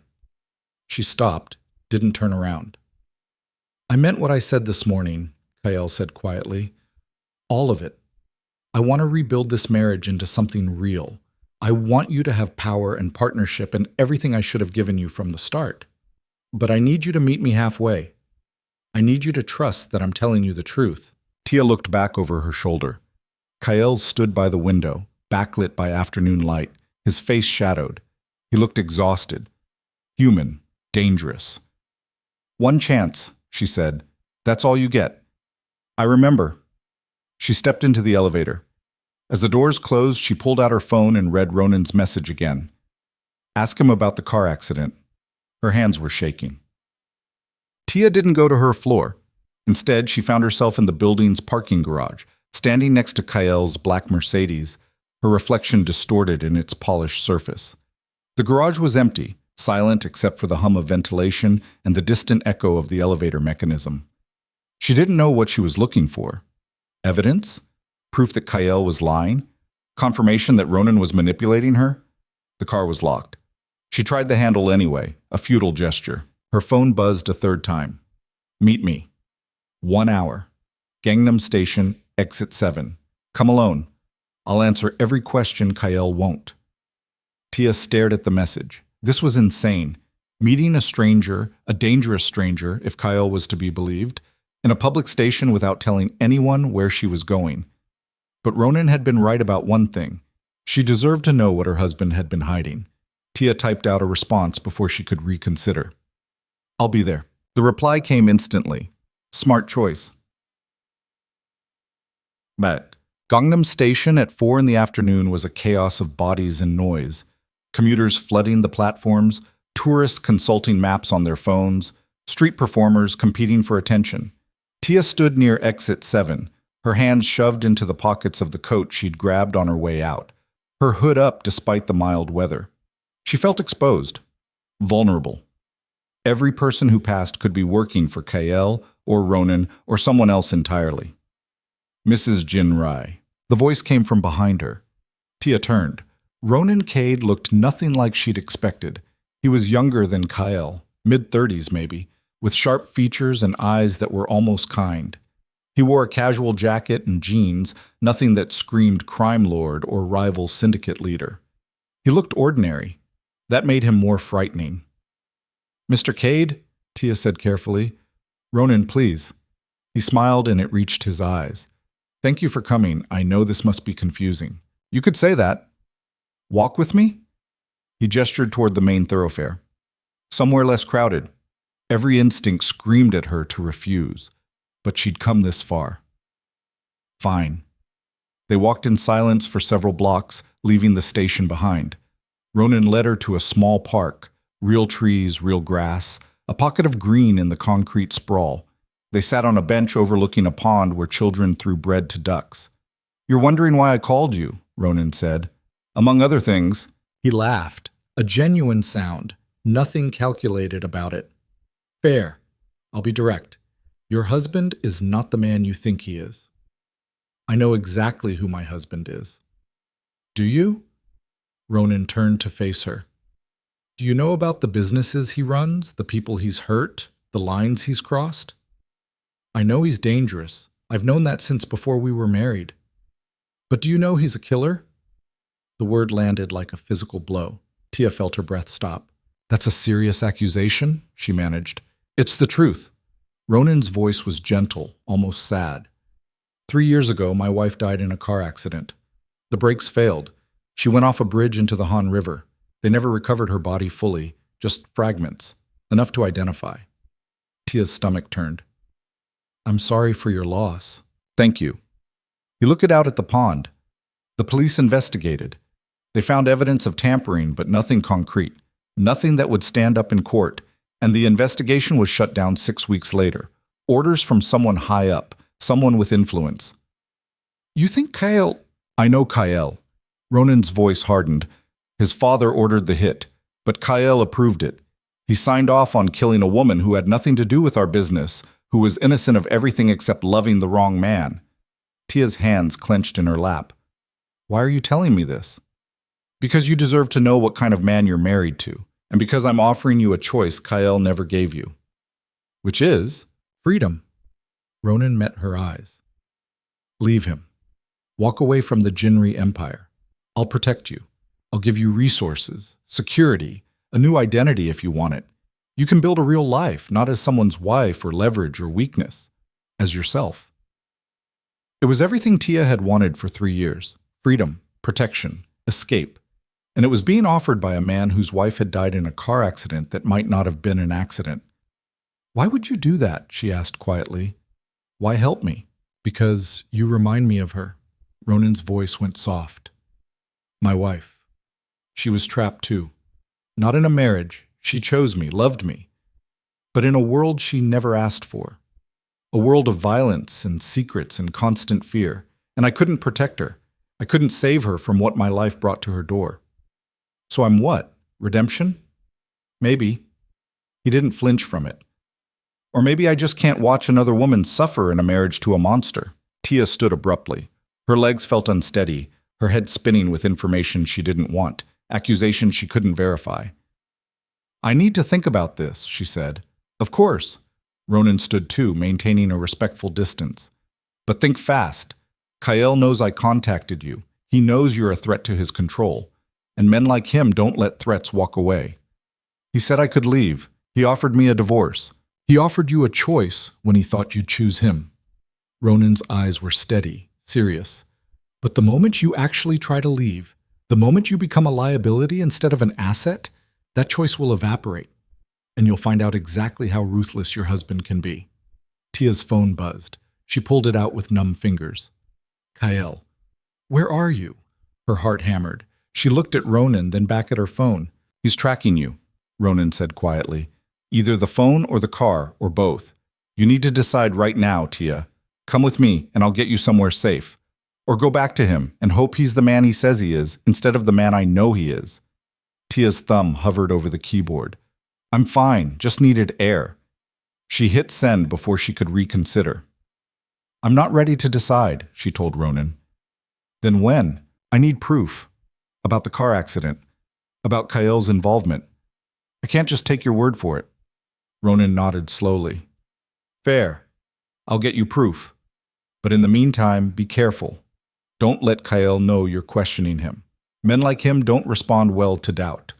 She stopped, didn't turn around. I meant what I said this morning, Kyle said quietly. All of it. I want to rebuild this marriage into something real. I want you to have power and partnership and everything I should have given you from the start. But I need you to meet me halfway. I need you to trust that I'm telling you the truth. Tia looked back over her shoulder. Kyle stood by the window, backlit by afternoon light, his face shadowed. He looked exhausted. Human. Dangerous. One chance, she said. That's all you get. I remember. She stepped into the elevator. As the doors closed, she pulled out her phone and read Ronan's message again. Ask him about the car accident. Her hands were shaking. Tia didn't go to her floor. Instead, she found herself in the building's parking garage, standing next to Kyle's black Mercedes, her reflection distorted in its polished surface. The garage was empty, silent except for the hum of ventilation and the distant echo of the elevator mechanism. She didn't know what she was looking for. Evidence? Proof that Kyle was lying? Confirmation that Ronan was manipulating her? The car was locked. She tried the handle anyway, a futile gesture. Her phone buzzed a third time. Meet me. 1 hour. Gangnam Station, exit 7. Come alone. I'll answer every question Kyle won't. Tia stared at the message. This was insane. Meeting a stranger, a dangerous stranger, if Kyle was to be believed, in a public station without telling anyone where she was going. But Ronan had been right about one thing. She deserved to know what her husband had been hiding. Tia typed out a response before she could reconsider. I'll be there. The reply came instantly. Smart choice. But Gangnam Station at 4 in the afternoon was a chaos of bodies and noise. Commuters flooding the platforms, tourists consulting maps on their phones, street performers competing for attention. Tia stood near exit 7, her hands shoved into the pockets of the coat she'd grabbed on her way out, her hood up despite the mild weather. She felt exposed, vulnerable. Every person who passed could be working for Kael or Ronan or someone else entirely. Mrs. Jin Rai. The voice came from behind her. Tia turned. Ronan Cade looked nothing like she'd expected. He was younger than Kael, mid-30s maybe, with sharp features and eyes that were almost kind. He wore a casual jacket and jeans, nothing that screamed crime lord or rival syndicate leader. He looked ordinary. That made him more frightening. "Mr. Cade," Tia said carefully. "Ronan, please." He smiled and it reached his eyes. "Thank you for coming. I know this must be confusing." "You could say that." "Walk with me?" He gestured toward the main thoroughfare. "Somewhere less crowded." Every instinct screamed at her to refuse, but she'd come this far. Fine. They walked in silence for several blocks, leaving the station behind. Ronan led her to a small park, real trees, real grass, a pocket of green in the concrete sprawl. They sat on a bench overlooking a pond where children threw bread to ducks. "You're wondering why I called you," Ronan said. "Among other things." He laughed, a genuine sound, nothing calculated about it. "Fair. I'll be direct. Your husband is not the man you think he is." "I know exactly who my husband is." "Do you?" Ronan turned to face her. "Do you know about the businesses he runs, the people he's hurt, the lines he's crossed?" "I know he's dangerous. I've known that since before we were married." "But do you know he's a killer?" The word landed like a physical blow. Tia felt her breath stop. "That's a serious accusation?" she managed. "It's the truth." Ronan's voice was gentle, almost sad. 3 years ago, my wife died in a car accident. The brakes failed. She went off a bridge into the Han River. They never recovered her body fully, just fragments, enough to identify. Tia's stomach turned. "I'm sorry for your loss." "Thank you." He looked out at the pond. The police investigated. They found evidence of tampering, but nothing concrete, nothing that would stand up in court, and the investigation was shut down 6 weeks later. Orders from someone high up, someone with influence. "You think Kael—" "I know Kael." Ronan's voice hardened. His father ordered the hit, but Kael approved it. He signed off on killing a woman who had nothing to do with our business, who was innocent of everything except loving the wrong man. Tia's hands clenched in her lap. "Why are you telling me this?" "Because you deserve to know what kind of man you're married to, and because I'm offering you a choice Kael never gave you." "Which is?" "Freedom." Ronan met her eyes. "Leave him. Walk away from the Jinri Empire. I'll protect you. I'll give you resources, security, a new identity if you want it. You can build a real life, not as someone's wife or leverage or weakness, as yourself." It was everything Tia had wanted for 3 years. Freedom, protection, escape. And it was being offered by a man whose wife had died in a car accident that might not have been an accident. "Why would you do that?" she asked quietly. "Why help me?" "Because you remind me of her." Ronan's voice went soft. "My wife. She was trapped too. Not in a marriage. She chose me, loved me. But in a world she never asked for. A world of violence and secrets and constant fear. And I couldn't protect her. I couldn't save her from what my life brought to her door. So I'm what? Redemption? Maybe." He didn't flinch from it. "Or maybe I just can't watch another woman suffer in a marriage to a monster." Tia stood abruptly. Her legs felt unsteady, her head spinning with information she didn't want, accusations she couldn't verify. "I need to think about this," she said. "Of course." Ronan stood too, maintaining a respectful distance. "But think fast. Kael knows I contacted you. He knows you're a threat to his control. And men like him don't let threats walk away. He said I could leave. He offered me a divorce. He offered you a choice when he thought you'd choose him." Ronan's eyes were steady, serious. "But the moment you actually try to leave, the moment you become a liability instead of an asset, that choice will evaporate, and you'll find out exactly how ruthless your husband can be." Tia's phone buzzed. She pulled it out with numb fingers. "Kael, where are you?" Her heart hammered. She looked at Ronan, then back at her phone. "He's tracking you," Ronan said quietly. "Either the phone or the car, or both. You need to decide right now, Tia. Come with me, and I'll get you somewhere safe. Or go back to him and hope he's the man he says he is instead of the man I know he is. Tia's thumb hovered over the keyboard. I'm fine, just needed air. She hit send before she could reconsider. I'm not ready to decide, she told Ronan. Then when? I need proof. About the car accident. About Kael's involvement. I can't just take your word for it. Ronan nodded slowly. Fair. I'll get you proof. But in the meantime, be careful. Don't let Kael know you're questioning him. Men like him don't respond well to doubt.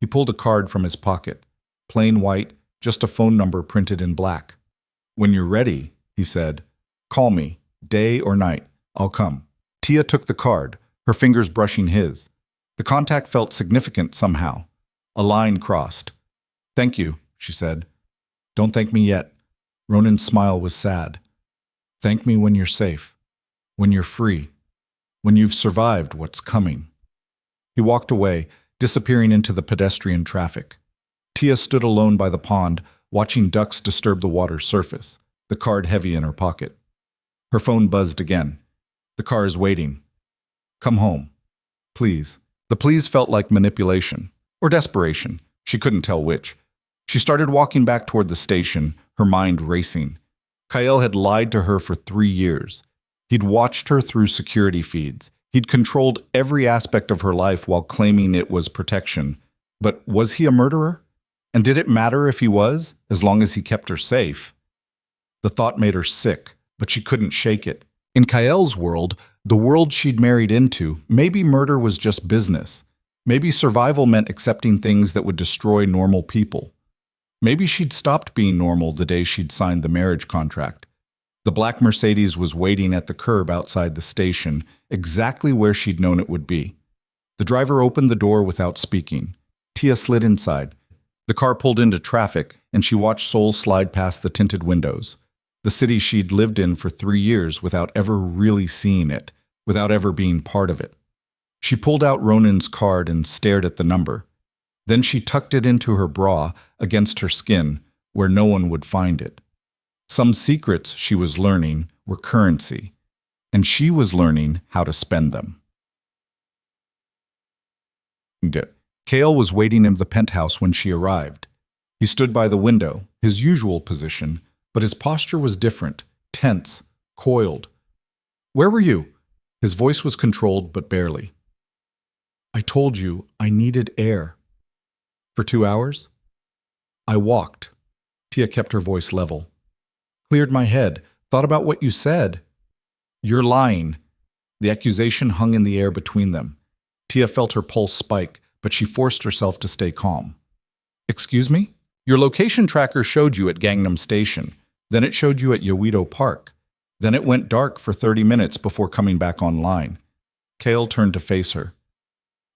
He pulled a card from his pocket. Plain white, just a phone number printed in black. When you're ready, he said, call me, day or night. I'll come. Tia took the card, her fingers brushing his. The contact felt significant somehow. A line crossed. Thank you, she said. Don't thank me yet. Ronan's smile was sad. Thank me when you're safe. When you're free. When you've survived what's coming. He walked away, disappearing into the pedestrian traffic. Tia stood alone by the pond, watching ducks disturb the water's surface, the card heavy in her pocket. Her phone buzzed again. The car is waiting. Come home. Please. The please felt like manipulation. Or desperation. She couldn't tell which. She started walking back toward the station, her mind racing. Kael had lied to her for 3 years. He'd watched her through security feeds. He'd controlled every aspect of her life while claiming it was protection. But was he a murderer? And did it matter if he was, as long as he kept her safe? The thought made her sick, but she couldn't shake it. In Kael's world, the world she'd married into, maybe murder was just business. Maybe survival meant accepting things that would destroy normal people. Maybe she'd stopped being normal the day she'd signed the marriage contract. The black Mercedes was waiting at the curb outside the station, exactly where she'd known it would be. The driver opened the door without speaking. Tia slid inside. The car pulled into traffic, and she watched Seoul slide past the tinted windows. The city she'd lived in for 3 years without ever really seeing it, without ever being part of it. She pulled out Ronan's card and stared at the number. Then she tucked it into her bra, against her skin, where no one would find it. Some secrets she was learning were currency, and she was learning how to spend them. Kael was waiting in the penthouse when she arrived. He stood by the window, his usual position, but his posture was different, tense, coiled. Where were you? His voice was controlled, but barely. I told you I needed air. For 2 hours? I walked. Tia kept her voice level. Cleared my head, thought about what you said. You're lying. The accusation hung in the air between them. Tia felt her pulse spike, but she forced herself to stay calm. Excuse me? Your location tracker showed you at Gangnam Station. Then it showed you at Yeouido Park. Then it went dark for 30 minutes before coming back online. Kael turned to face her.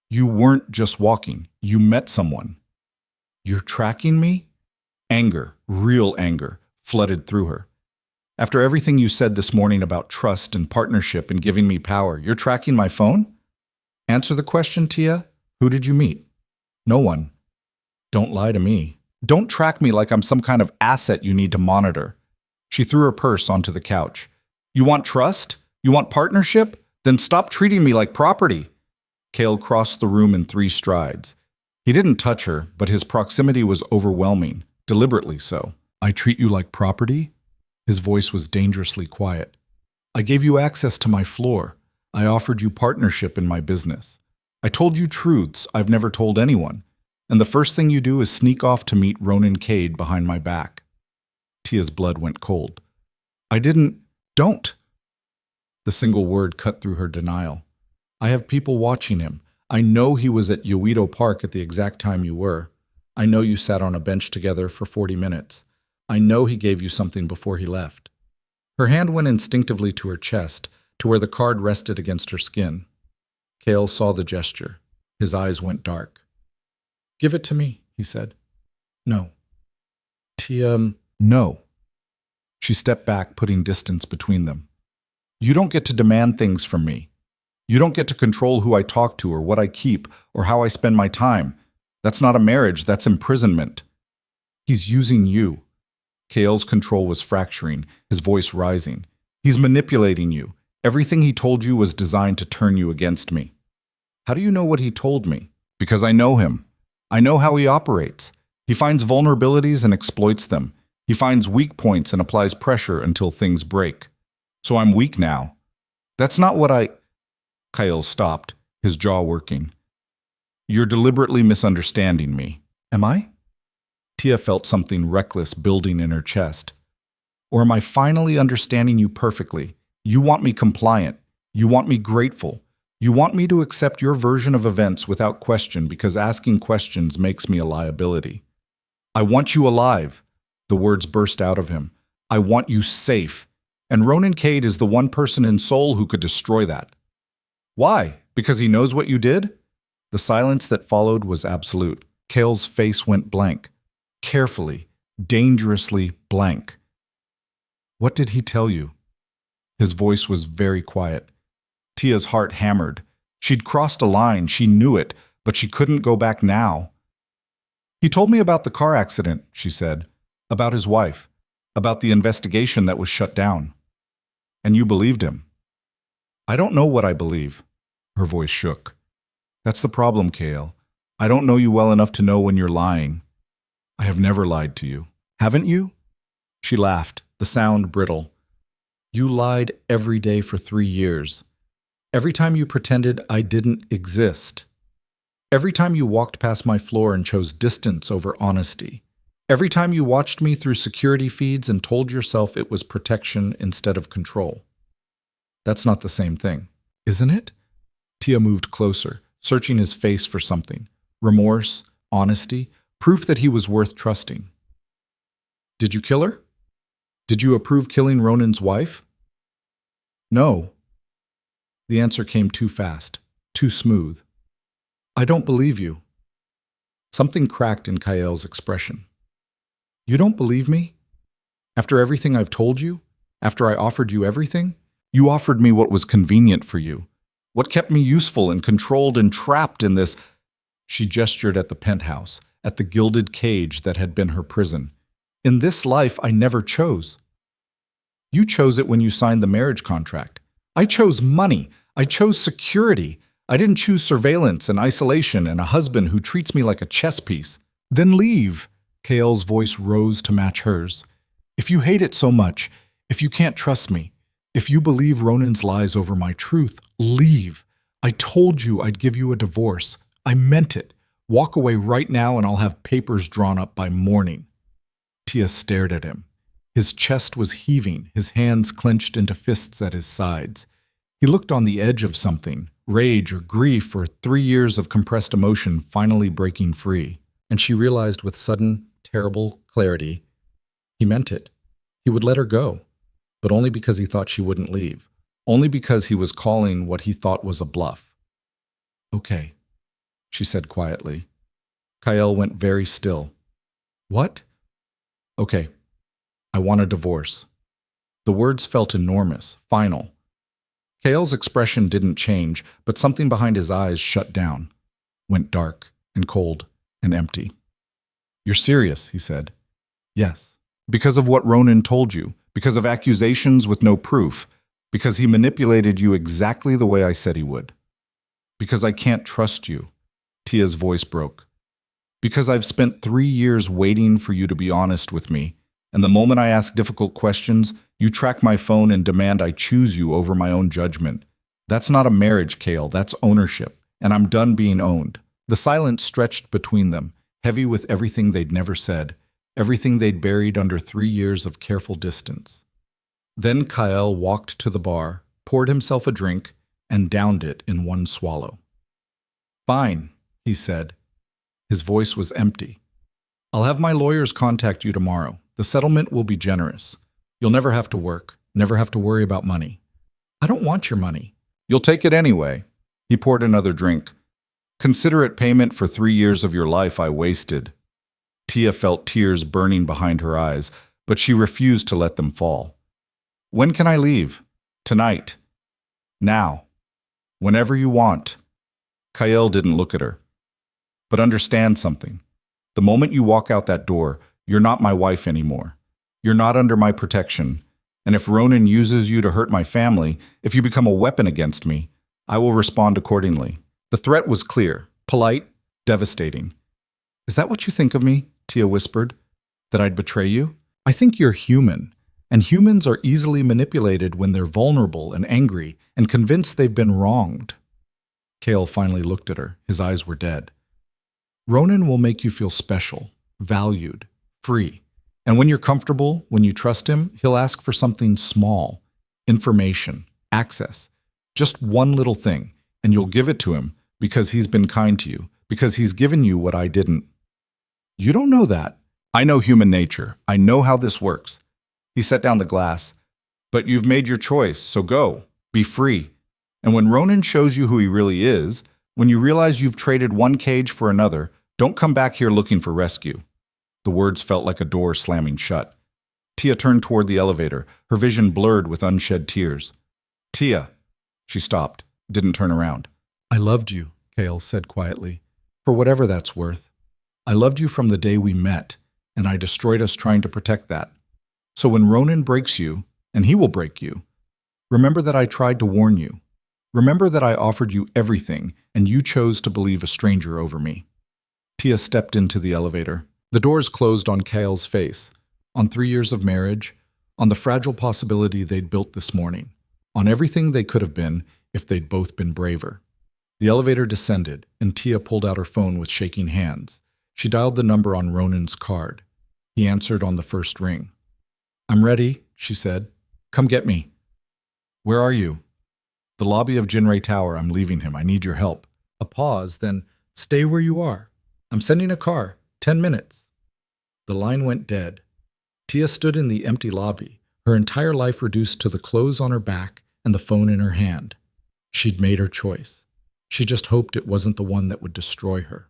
You weren't just walking. You met someone. You're tracking me? Anger, real anger, flooded through her. After everything you said this morning about trust and partnership and giving me power, you're tracking my phone? Answer the question, Tia. Who did you meet? No one. Don't lie to me. Don't track me like I'm some kind of asset you need to monitor. She threw her purse onto the couch. You want trust? You want partnership? Then stop treating me like property. Kael crossed the room in 3 strides. He didn't touch her, but his proximity was overwhelming, deliberately so. I treat you like property? His voice was dangerously quiet. I gave you access to my floor. I offered you partnership in my business. I told you truths I've never told anyone. And the first thing you do is sneak off to meet Ronan Cade behind my back. Tia's blood went cold. I didn't. Don't. The single word cut through her denial. I have people watching him. I know he was at Yeouido Park at the exact time you were. I know you sat on a bench together for 40 minutes. I know he gave you something before he left. Her hand went instinctively to her chest, to where the card rested against her skin. Kael saw the gesture. His eyes went dark. Give it to me, he said. No. Tia, no. She stepped back, putting distance between them. You don't get to demand things from me. You don't get to control who I talk to or what I keep or how I spend my time. That's not a marriage, that's imprisonment. He's using you. Kael's control was fracturing, his voice rising. He's manipulating you. Everything he told you was designed to turn you against me. How do you know what he told me? Because I know him. I know how he operates. He finds vulnerabilities and exploits them. He finds weak points and applies pressure until things break. So I'm weak now. That's not what I... Kyle stopped, his jaw working. You're deliberately misunderstanding me. Am I? Tia felt something reckless building in her chest. Or am I finally understanding you perfectly? You want me compliant. You want me grateful. You want me to accept your version of events without question because asking questions makes me a liability. I want you alive. The words burst out of him. I want you safe. And Ronan Cade is the one person in Seoul who could destroy that. Why? Because he knows what you did? The silence that followed was absolute. Kale's face went blank. Carefully, dangerously blank. What did he tell you? His voice was very quiet. Tia's heart hammered. She'd crossed a line, she knew it, but she couldn't go back now. He told me about the car accident, she said, about his wife, about the investigation that was shut down. And you believed him. I don't know what I believe. Her voice shook. That's the problem, Kale. I don't know you well enough to know when you're lying. I have never lied to you. Haven't you? She laughed, the sound brittle. You lied every day for 3 years. Every time you pretended I didn't exist. Every time you walked past my floor and chose distance over honesty. Every time you watched me through security feeds and told yourself it was protection instead of control. That's not the same thing, isn't it? Tia moved closer, searching his face for something. Remorse, honesty, proof that he was worth trusting. Did you kill her? Did you approve killing Ronan's wife? No. The answer came too fast, too smooth. I don't believe you. Something cracked in Kael's expression. You don't believe me? After everything I've told you? After I offered you everything? You offered me what was convenient for you. What kept me useful and controlled and trapped in this... She gestured at the penthouse, at the gilded cage that had been her prison. In this life I never chose. You chose it when you signed the marriage contract. I chose money. I chose security. I didn't choose surveillance and isolation and a husband who treats me like a chess piece. Then leave. Kael's voice rose to match hers. If you hate it so much, if you can't trust me, if you believe Ronan's lies over my truth, leave. I told you I'd give you a divorce. I meant it. Walk away right now and I'll have papers drawn up by morning. Tia stared at him. His chest was heaving, his hands clenched into fists at his sides. He looked on the edge of something, rage or grief or 3 years of compressed emotion finally breaking free. And she realized with sudden, terrible clarity, he meant it. He would let her go, but only because he thought she wouldn't leave. Only because he was calling what he thought was a bluff. Okay, she said quietly. Kael went very still. What? Okay, I want a divorce. The words felt enormous, final. Kael's expression didn't change, but something behind his eyes shut down, went dark and cold and empty. You're serious, he said. Yes. Because of what Ronan told you, because of accusations with no proof, because he manipulated you exactly the way I said he would. Because I can't trust you. Tia's voice broke. Because I've spent 3 years waiting for you to be honest with me, and the moment I ask difficult questions, you track my phone and demand I choose you over my own judgment. That's not a marriage, Kael, that's ownership, and I'm done being owned. The silence stretched between them, heavy with everything they'd never said, everything they'd buried under 3 years of careful distance. Then Kael walked to the bar, poured himself a drink, and downed it in one swallow. Fine, he said. His voice was empty. I'll have my lawyers contact you tomorrow. The settlement will be generous. You'll never have to work, never have to worry about money. I don't want your money. You'll take it anyway. He poured another drink. Consider it payment for 3 years of your life I wasted. Tia felt tears burning behind her eyes, but she refused to let them fall. When can I leave? Tonight. Now. Whenever you want. Kael didn't look at her. But understand something. The moment you walk out that door, you're not my wife anymore. You're not under my protection. And if Ronan uses you to hurt my family, if you become a weapon against me, I will respond accordingly. The threat was clear, polite, devastating. Is that what you think of me? Tia whispered. That I'd betray you? I think you're human, and humans are easily manipulated when they're vulnerable and angry and convinced they've been wronged. Cale finally looked at her. His eyes were dead. Ronan will make you feel special, valued, free. And when you're comfortable, when you trust him, he'll ask for something small, information, access, just one little thing, and you'll give it to him because he's been kind to you, because he's given you what I didn't. You don't know that. I know human nature. I know how this works. He set down the glass. But you've made your choice, so go. Be free. And when Ronan shows you who he really is, when you realize you've traded one cage for another, don't come back here looking for rescue. The words felt like a door slamming shut. Tia turned toward the elevator, her vision blurred with unshed tears. Tia. She stopped, didn't turn around. I loved you, Cale said quietly, for whatever that's worth. I loved you from the day we met, and I destroyed us trying to protect that. So when Ronan breaks you, and he will break you, remember that I tried to warn you. Remember that I offered you everything, and you chose to believe a stranger over me. Tia stepped into the elevator. The doors closed on Cale's face, on 3 years of marriage, on the fragile possibility they'd built this morning, on everything they could have been if they'd both been braver. The elevator descended, and Tia pulled out her phone with shaking hands. She dialed the number on Ronan's card. He answered on the first ring. I'm ready, she said. Come get me. Where are you? The lobby of Jinrei Tower. I'm leaving him. I need your help. A pause, then stay where you are. I'm sending a car. 10 minutes. The line went dead. Tia stood in the empty lobby, her entire life reduced to the clothes on her back and the phone in her hand. She'd made her choice. She just hoped it wasn't the one that would destroy her.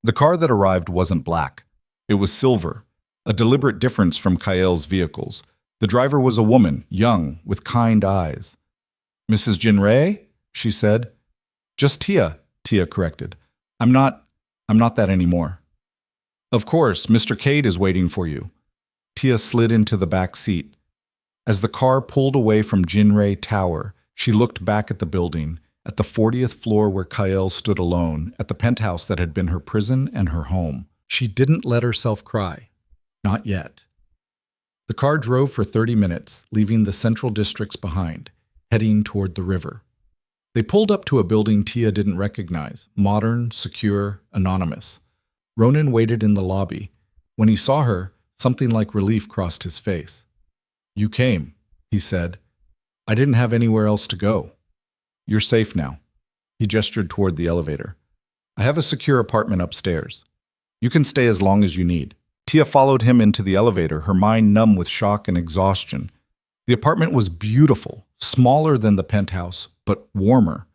The car that arrived wasn't black. It was silver, a deliberate difference from Kael's vehicles. The driver was a woman, young, with kind eyes. Mrs. Jinrei? She said. Just Tia, Tia corrected. I'm not that anymore. Of course, Mr. Cade is waiting for you. Tia slid into the back seat. As the car pulled away from Jinrei Tower, she looked back at the building, at the 40th floor where Kael stood alone, at the penthouse that had been her prison and her home. She didn't let herself cry. Not yet. The car drove for 30 minutes, leaving the central districts behind, heading toward the river. They pulled up to a building Tia didn't recognize, modern, secure, anonymous. Ronan waited in the lobby. When he saw her, something like relief crossed his face. You came, he said. I didn't have anywhere else to go. You're safe now. He gestured toward the elevator. I have a secure apartment upstairs. You can stay as long as you need. Tia followed him into the elevator, her mind numb with shock and exhaustion. The apartment was beautiful, smaller than the penthouse, but warmer.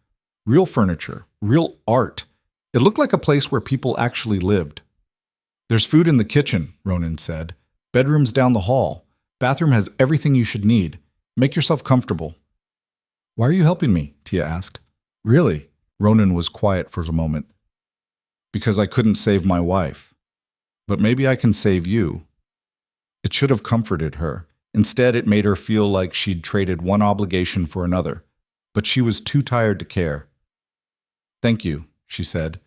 Real furniture, real art. It looked like a place where people actually lived. There's food in the kitchen, Ronan said. Bedrooms down the hall. Bathroom has everything you should need. Make yourself comfortable. Why are you helping me? Tia asked. Really? Ronan was quiet for a moment. Because I couldn't save my wife. But maybe I can save you. It should have comforted her. Instead, it made her feel like she'd traded one obligation for another. But she was too tired to care. Thank you, she said.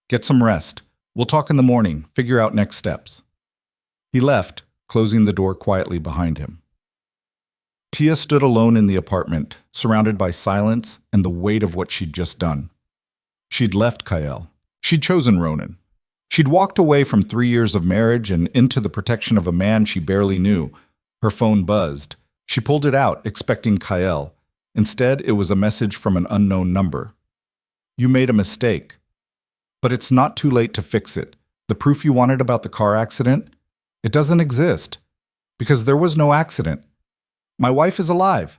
Get some rest. We'll talk in the morning, figure out next steps. He left, closing the door quietly behind him. Tia stood alone in the apartment, surrounded by silence and the weight of what she'd just done. She'd left Kael. She'd chosen Ronan. She'd walked away from 3 years of marriage and into the protection of a man she barely knew. Her phone buzzed. She pulled it out, expecting Kael. Instead, it was a message from an unknown number. You made a mistake. But it's not too late to fix it. The proof you wanted about the car accident? It doesn't exist. Because there was no accident. My wife is alive,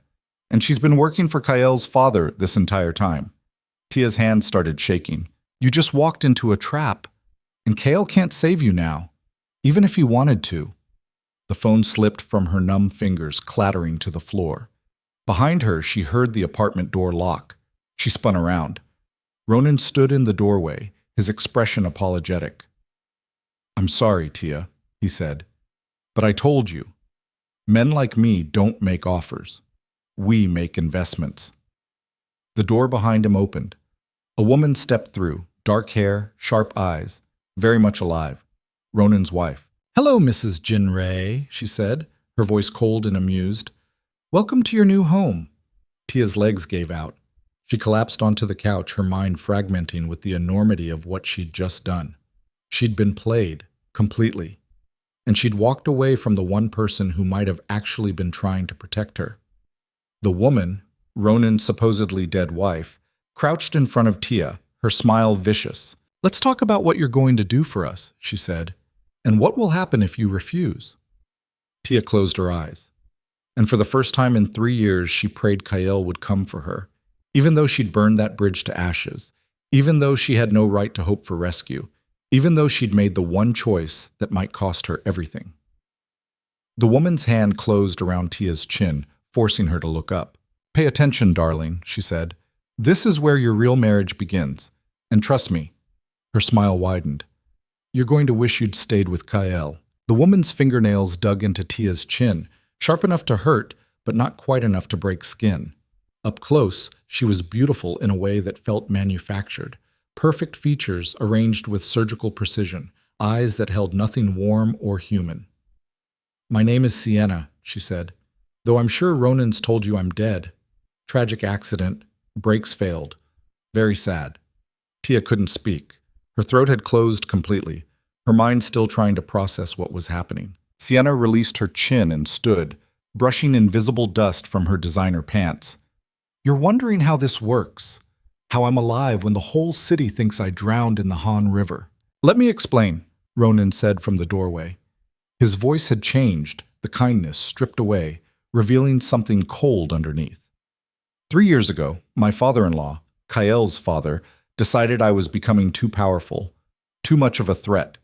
and she's been working for Kael's father this entire time. Tia's hand started shaking. You just walked into a trap, and Kael can't save you now, even if he wanted to. The phone slipped from her numb fingers, clattering to the floor. Behind her, she heard the apartment door lock. She spun around. Ronan stood in the doorway, his expression apologetic. I'm sorry, Tia, he said. But I told you. Men like me don't make offers. We make investments. The door behind him opened. A woman stepped through, dark hair, sharp eyes, very much alive. Ronan's wife. "Hello, Mrs. Jinrei," she said, her voice cold and amused. "Welcome to your new home." Tia's legs gave out. She collapsed onto the couch, her mind fragmenting with the enormity of what she'd just done. She'd been played, completely. And she'd walked away from the one person who might have actually been trying to protect her. The woman, Ronan's supposedly dead wife, crouched in front of Tia, her smile vicious. "Let's talk about what you're going to do for us," she said, "and what will happen if you refuse." Tia closed her eyes. And for the first time in 3 years, she prayed Kyle would come for her, even though she'd burned that bridge to ashes, even though she had no right to hope for rescue, even though she'd made the one choice that might cost her everything. The woman's hand closed around Tia's chin, forcing her to look up. "Pay attention, darling," she said. "This is where your real marriage begins. And trust me." Her smile widened. "You're going to wish you'd stayed with Kyle." The woman's fingernails dug into Tia's chin, sharp enough to hurt, but not quite enough to break skin. Up close, she was beautiful in a way that felt manufactured. Perfect features arranged with surgical precision, eyes that held nothing warm or human. "My name is Sienna," she said. "Though I'm sure Ronan's told you I'm dead. Tragic accident, brakes failed. Very sad." Tia couldn't speak. Her throat had closed completely, her mind still trying to process what was happening. Sienna released her chin and stood, brushing invisible dust from her designer pants. "You're wondering how this works, how I'm alive when the whole city thinks I drowned in the Han River. Let me explain," Ronan said from the doorway. His voice had changed, the kindness stripped away, revealing something cold underneath. 3 years ago, my father-in-law, Kyle's father, decided I was becoming too powerful, too much of a threat.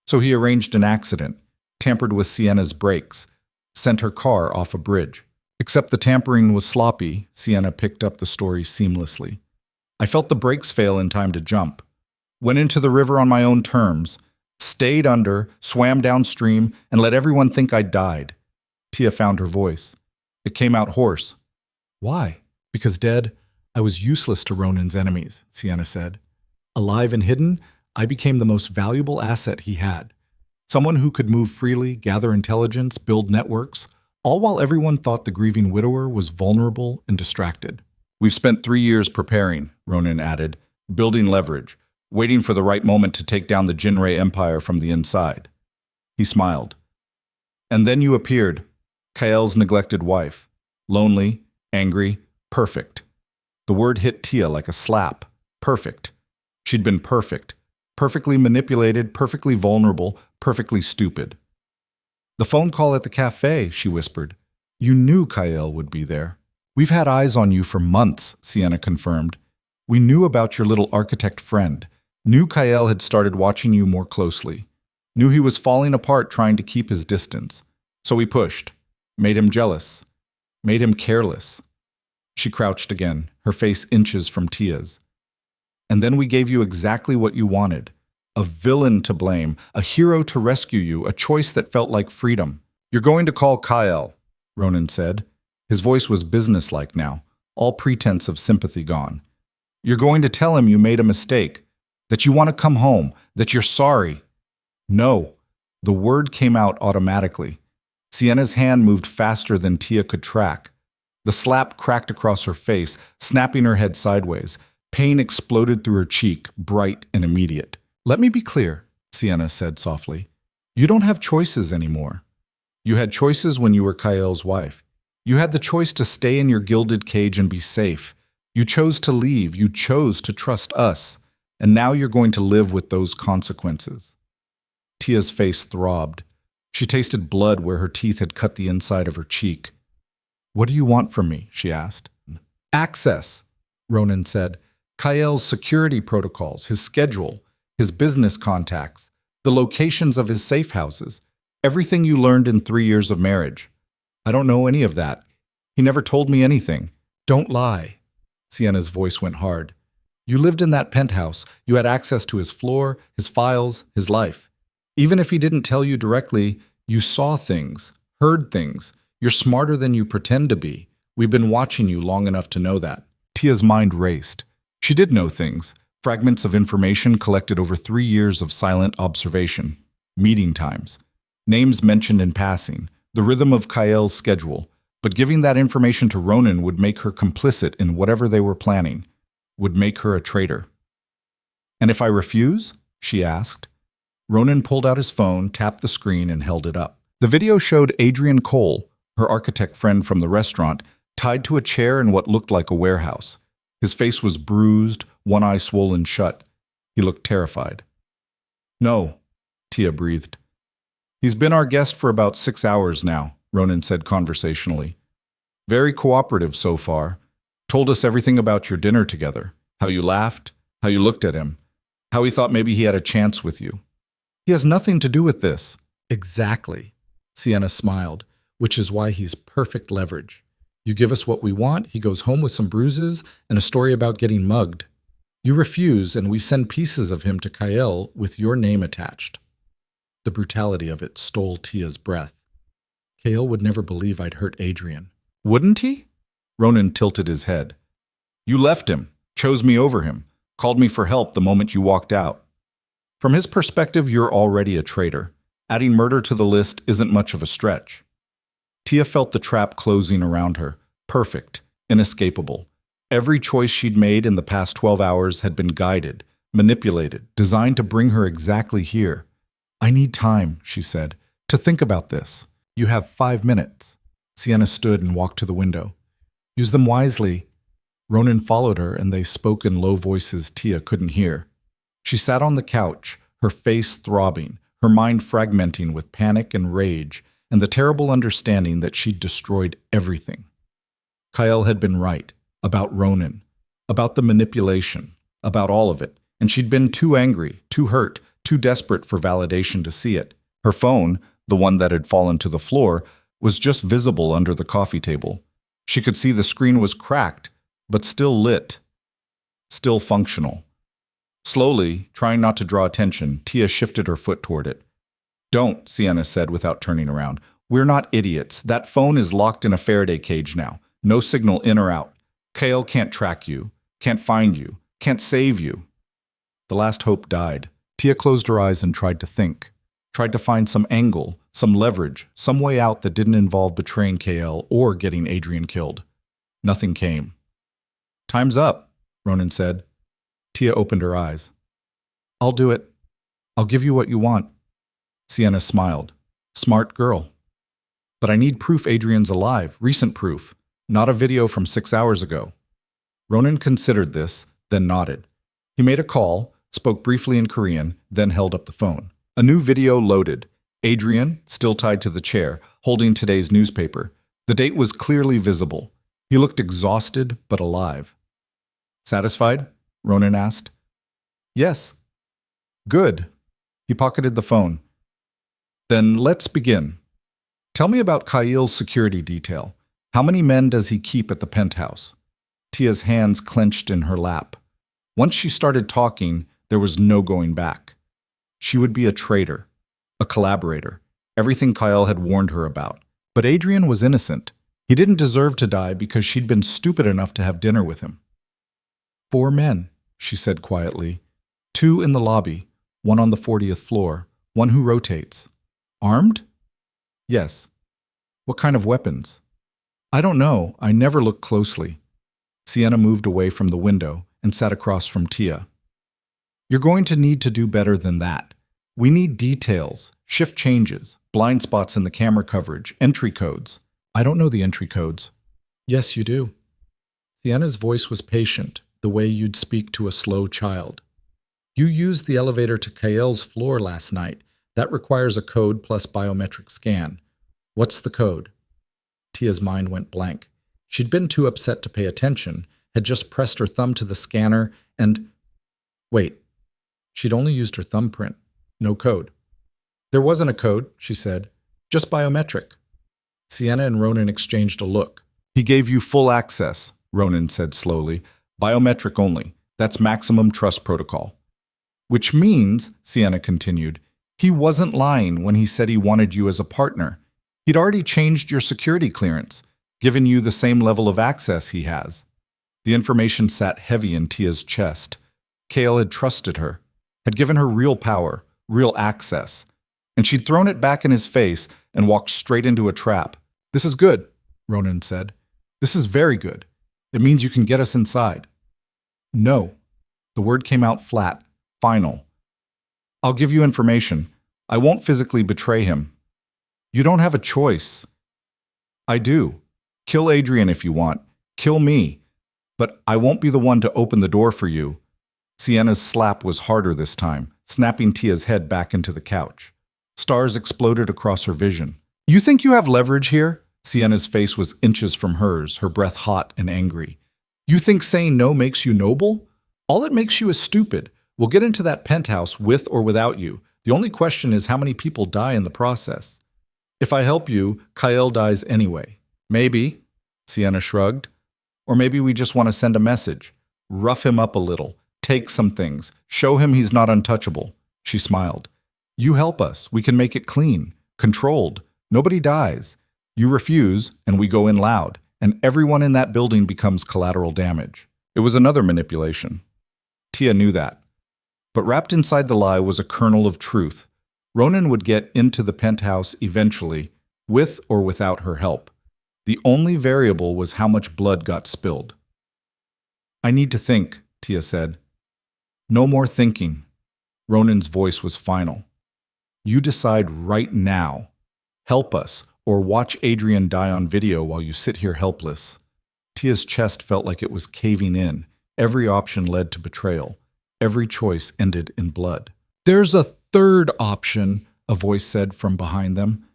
So he arranged an accident, tampered with Sienna's brakes, sent her car off a bridge. Except the tampering was sloppy, Sienna picked up the story seamlessly. I felt the brakes fail in time to jump. Went into the river on my own terms, stayed under, swam downstream, and let everyone think I'd died. Tia found her voice. It came out hoarse. "Why?" "Because dead, I was useless to Ronan's enemies," Sienna said. "Alive and hidden, I became the most valuable asset he had. Someone who could move freely, gather intelligence, build networks, all while everyone thought the grieving widower was vulnerable and distracted." "We've spent 3 years preparing," Ronan added, "building leverage, waiting for the right moment to take down the Jinrei Empire from the inside." He smiled. "And then you appeared, Kyle's neglected wife. Lonely, angry, perfect." The word hit Tia like a slap. Perfect. She'd been perfect. Perfectly manipulated, perfectly vulnerable, perfectly stupid. "The phone call at the cafe," she whispered. "You knew Kyle would be there." "We've had eyes on you for months," Sienna confirmed. "We knew about your little architect friend. Knew Kyle had started watching you more closely. Knew he was falling apart trying to keep his distance. So we pushed. Made him jealous. Made him careless." She crouched again, her face inches from Tia's. "And then we gave you exactly what you wanted. A villain to blame, a hero to rescue you, a choice that felt like freedom. You're going to call Kyle," Ronan said. His voice was businesslike now, all pretense of sympathy gone. "You're going to tell him you made a mistake, that you want to come home, that you're sorry." "No." The word came out automatically. Sienna's hand moved faster than Tia could track. The slap cracked across her face, snapping her head sideways. Pain exploded through her cheek, bright and immediate. "Let me be clear," Sienna said softly. "You don't have choices anymore. You had choices when you were Kyle's wife. You had the choice to stay in your gilded cage and be safe. You chose to leave. You chose to trust us. And now you're going to live with those consequences." Tia's face throbbed. She tasted blood where her teeth had cut the inside of her cheek. "What do you want from me?" she asked. "Access," Ronan said. "Kyle's security protocols, his schedule, his business contacts, the locations of his safe houses, everything you learned in 3 years of marriage. I don't know any of that. He never told me anything. Don't lie." Sienna's voice went hard. "You lived in that penthouse. You had access to his floor, his files, his life. Even if he didn't tell you directly, you saw things, Heard things. You're smarter than you pretend to be. We've been watching you long enough to know that. Tia's mind raced. She did know things. Fragments of information collected over 3 years of silent observation. Meeting times. Names mentioned in passing. The rhythm of Kael's schedule. But giving that information to Ronan would make her complicit in whatever they were planning. Would make her a traitor. "And if I refuse?" she asked. Ronan pulled out his phone, tapped the screen, and held it up. The video showed Adrian Cole, her architect friend from the restaurant, tied to a chair in what looked like a warehouse. His face was bruised, one eye swollen shut. He looked terrified. "No," Tia breathed. "He's been our guest for about 6 hours now," Ronan said conversationally. "Very cooperative so far. Told us everything about your dinner together, how you laughed, how you looked at him, how he thought maybe he had a chance with you. He has nothing to do with this." "Exactly," Sienna smiled, "which is why he's perfect leverage. You give us what we want, he goes home with some bruises and a story about getting mugged. You refuse, and we send pieces of him to Kael with your name attached." The brutality of it stole Tia's breath. Kael would never believe I'd hurt Adrian. "Wouldn't he?" Ronan tilted his head. "You left him, chose me over him, called me for help the moment you walked out. From his perspective, you're already a traitor. Adding murder to the list isn't much of a stretch." Tia felt the trap closing around her. Perfect, inescapable. Every choice she'd made in the past 12 hours had been guided, manipulated, designed to bring her exactly here. "I need time," she said, "to think about this. You have 5 minutes." Sienna stood and walked to the window. "Use them wisely." Ronan followed her, and they spoke in low voices Tia couldn't hear. She sat on the couch, her face throbbing, her mind fragmenting with panic and rage, and the terrible understanding that she'd destroyed everything. Kael had been right, about Ronan, about the manipulation, about all of it, and she'd been too angry, too hurt, too desperate for validation to see it. Her phone, the one that had fallen to the floor, was just visible under the coffee table. She could see the screen was cracked, but still lit, still functional. Slowly, trying not to draw attention, Tia shifted her foot toward it. "Don't," Sienna said without turning around. "We're not idiots. That phone is locked in a Faraday cage now. No signal in or out. Kael can't track you, can't find you, can't save you." The last hope died. Tia closed her eyes and tried to think. Tried to find some angle, some leverage, some way out that didn't involve betraying Kael or getting Adrian killed. Nothing came. "Time's up," Ronan said. Tia opened her eyes. "I'll do it. I'll give you what you want." Sienna smiled. "Smart girl. But I need proof Adrian's alive, recent proof, not a video from 6 hours ago." Ronan considered this, then nodded. He made a call, spoke briefly in Korean, then held up the phone. A new video loaded. Adrian, still tied to the chair, holding today's newspaper. The date was clearly visible. He looked exhausted but alive. "Satisfied?" Ronan asked. "Yes." "Good." He pocketed the phone. "Then let's begin. Tell me about Kael's security detail. How many men does he keep at the penthouse?" Tia's hands clenched in her lap. Once she started talking, there was no going back. She would be a traitor, a collaborator, everything Kael had warned her about. But Adrian was innocent. He didn't deserve to die because she'd been stupid enough to have dinner with him. 4 men, she said quietly. 2 in the lobby, 1 on the 40th floor, 1 who rotates. Armed? Yes. What kind of weapons? I don't know. I never looked closely. Sienna moved away from the window and sat across from Tia. You're going to need to do better than that. We need details, shift changes, blind spots in the camera coverage, entry codes. I don't know the entry codes. Yes, you do. Sienna's voice was patient, the way you'd speak to a slow child. You used the elevator to Kael's floor last night. That requires a code plus biometric scan. What's the code? Tia's mind went blank. She'd been too upset to pay attention, had just pressed her thumb to the scanner, and... Wait. She'd only used her thumbprint. No code. There wasn't a code, she said. Just biometric. Sienna and Ronan exchanged a look. He gave you full access, Ronan said slowly. Biometric only. That's maximum trust protocol. Which means, Sienna continued, he wasn't lying when he said he wanted you as a partner. He'd already changed your security clearance, given you the same level of access he has. The information sat heavy in Tia's chest. Kale had trusted her, had given her real power, real access, and she'd thrown it back in his face and walked straight into a trap. "This is good," Ronan said. "This is very good. It means you can get us inside." "No." The word came out flat, final. "I'll give you information. I won't physically betray him." "You don't have a choice." "I do. Kill Adrian if you want. Kill me. But I won't be the one to open the door for you." Sienna's slap was harder this time, snapping Tia's head back into the couch. Stars exploded across her vision. "You think you have leverage here?" Sienna's face was inches from hers, her breath hot and angry. "You think saying no makes you noble? All it makes you is stupid. We'll get into that penthouse with or without you. The only question is how many people die in the process. If I help you, Kyle dies anyway. Maybe," Sienna shrugged. "Or maybe we just want to send a message. Rough him up a little. Take some things. Show him he's not untouchable." She smiled. "You help us. We can make it clean. Controlled. Nobody dies. You refuse, and we go in loud, and everyone in that building becomes collateral damage." It was another manipulation. Tia knew that. But wrapped inside the lie was a kernel of truth. Ronan would get into the penthouse eventually, with or without her help. The only variable was how much blood got spilled. "I need to think," Tia said. "No more thinking." Ronan's voice was final. "You decide right now. Help us, or watch Adrian die on video while you sit here helpless." Tia's chest felt like it was caving in. Every option led to betrayal. Every choice ended in blood. "There's a third option," a voice said from behind them.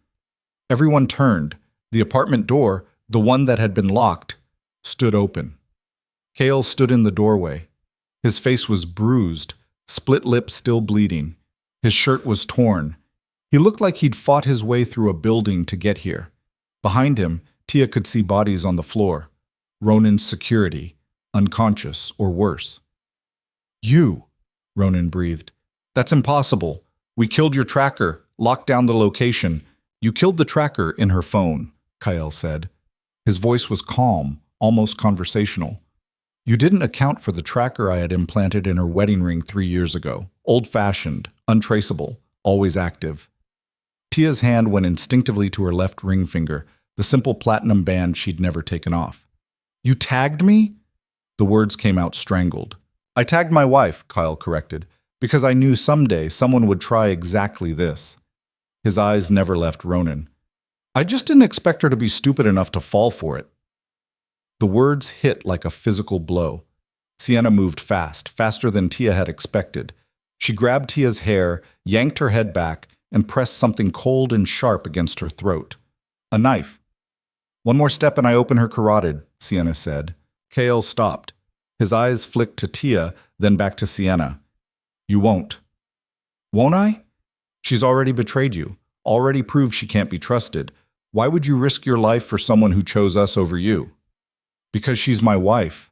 Everyone turned. The apartment door, the one that had been locked, stood open. Kale stood in the doorway. His face was bruised, split lip still bleeding. His shirt was torn. He looked like he'd fought his way through a building to get here. Behind him, Tia could see bodies on the floor. Ronan's security, unconscious or worse. "You," Ronan breathed. "That's impossible. We killed your tracker, locked down the location." "You killed the tracker in her phone," Kyle said. His voice was calm, almost conversational. "You didn't account for the tracker I had implanted in her wedding ring 3 years ago. Old-fashioned, untraceable, always active." Tia's hand went instinctively to her left ring finger, the simple platinum band she'd never taken off. "You tagged me?" The words came out strangled. "I tagged my wife," Kyle corrected, "because I knew someday someone would try exactly this." His eyes never left Ronan. "I just didn't expect her to be stupid enough to fall for it." The words hit like a physical blow. Sienna moved fast, faster than Tia had expected. She grabbed Tia's hair, yanked her head back, and pressed something cold and sharp against her throat. A knife. "One more step and I open her carotid," Sienna said. Kale stopped. His eyes flicked to Tia, then back to Sienna. "You won't." "Won't I?" "She's already betrayed you, already proved she can't be trusted. Why would you risk your life for someone who chose us over you?" "Because she's my wife."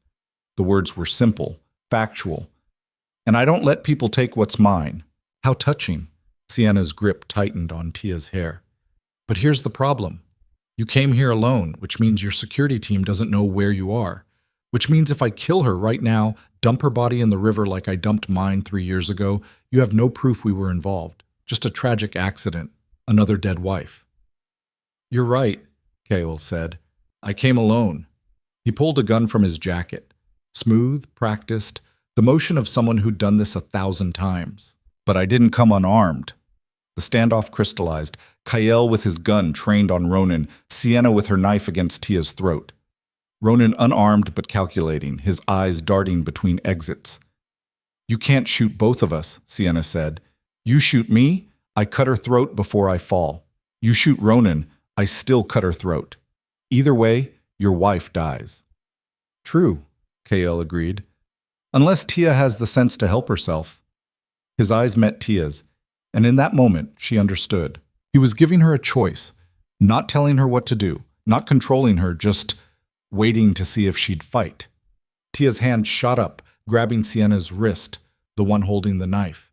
The words were simple, factual. "And I don't let people take what's mine." How touching. Sienna's grip tightened on Tia's hair. "But here's the problem. You came here alone, which means your security team doesn't know where you are. Which means if I kill her right now, dump her body in the river like I dumped mine 3 years ago, you have no proof we were involved. Just a tragic accident. Another dead wife." "You're right," Kale said. "I came alone." He pulled a gun from his jacket. Smooth, practiced, the motion of someone who'd done this 1,000 times. "But I didn't come unarmed." The standoff crystallized. Kyle with his gun trained on Ronan, Sienna with her knife against Tia's throat. Ronan unarmed but calculating, his eyes darting between exits. "You can't shoot both of us," Sienna said. "You shoot me, I cut her throat before I fall. You shoot Ronan, I still cut her throat. Either way, your wife dies." "True," Kale agreed. "Unless Tia has the sense to help herself." His eyes met Tia's, and in that moment, she understood. He was giving her a choice, not telling her what to do, not controlling her, just waiting to see if she'd fight. Tia's hand shot up, grabbing Sienna's wrist, the one holding the knife.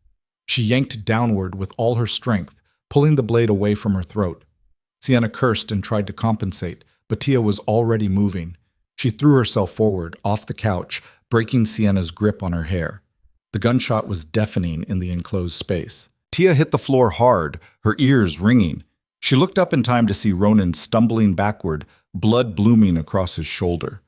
She yanked downward with all her strength, pulling the blade away from her throat. Sienna cursed and tried to compensate, but Tia was already moving. She threw herself forward, off the couch, breaking Sienna's grip on her hair. The gunshot was deafening in the enclosed space. Tia hit the floor hard, her ears ringing. She looked up in time to see Ronan stumbling backward, blood blooming across his shoulder.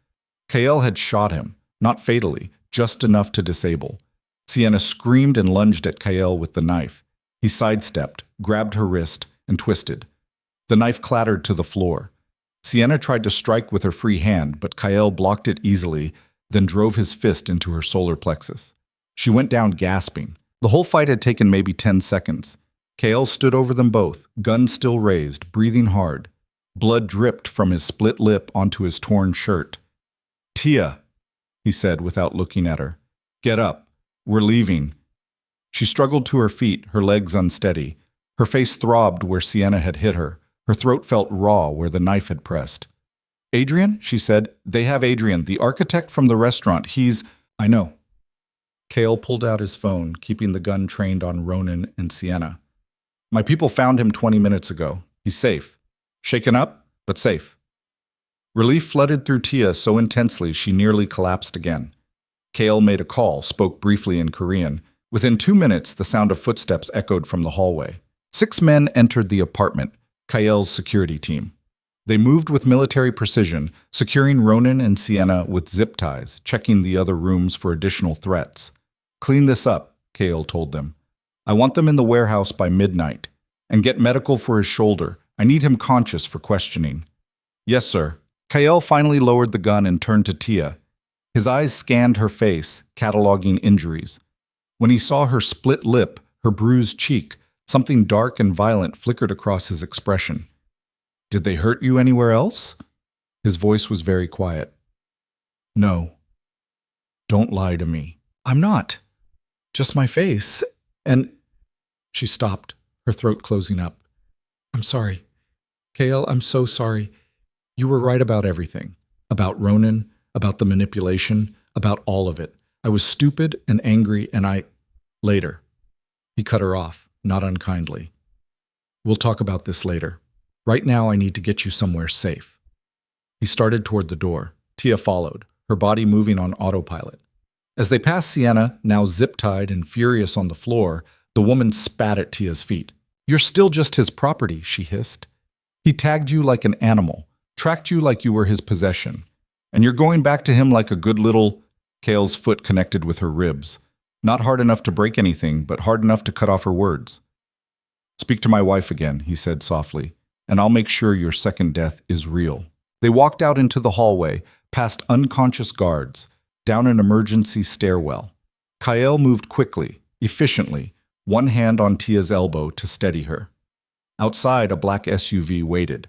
Kael had shot him, not fatally, just enough to disable. Sienna screamed and lunged at Kael with the knife. He sidestepped, grabbed her wrist, and twisted. The knife clattered to the floor. Sienna tried to strike with her free hand, but Kael blocked it easily, then drove his fist into her solar plexus. She went down gasping. The whole fight had taken maybe 10 seconds. Kael stood over them both, gun still raised, breathing hard. Blood dripped from his split lip onto his torn shirt. "Tia," he said without looking at her. "Get up. We're leaving." She struggled to her feet, her legs unsteady. Her face throbbed where Sienna had hit her. Her throat felt raw where the knife had pressed. "Adrian," she said. "They have Adrian, the architect from the restaurant. He's—" "I know." Kael pulled out his phone, keeping the gun trained on Ronan and Sienna. "My people found him 20 minutes ago. He's safe. Shaken up, but safe." Relief flooded through Tia so intensely she nearly collapsed again. Kael made a call, spoke briefly in Korean. Within 2 minutes, the sound of footsteps echoed from the hallway. 6 men entered the apartment, Kael's security team. They moved with military precision, securing Ronan and Sienna with zip ties, checking the other rooms for additional threats. "Clean this up," Kael told them. "I want them in the warehouse by midnight. And get medical for his shoulder. I need him conscious for questioning." "Yes, sir." Kael finally lowered the gun and turned to Tia. His eyes scanned her face, cataloging injuries. When he saw her split lip, her bruised cheek, something dark and violent flickered across his expression. "Did they hurt you anywhere else?" His voice was very quiet. "No. Don't lie to me." "I'm not. Just my face. And—" She stopped, her throat closing up. "I'm sorry. Kael, I'm so sorry. You were right about everything. About Ronan, about the manipulation, about all of it. I was stupid and angry and Later." He cut her off, not unkindly. "We'll talk about this later. Right now I need to get you somewhere safe." He started toward the door. Tia followed, her body moving on autopilot. As they passed Sienna, now zip-tied and furious on the floor, the woman spat at Tia's feet. "You're still just his property," she hissed. "He tagged you like an animal, tracked you like you were his possession. And you're going back to him like a good little—" Kael's foot connected with her ribs. Not hard enough to break anything, but hard enough to cut off her words. "Speak to my wife again," he said softly, "and I'll make sure your second death is real." They walked out into the hallway, past unconscious guards, down an emergency stairwell. Kael moved quickly, efficiently, one hand on Tia's elbow to steady her. Outside, a black SUV waited.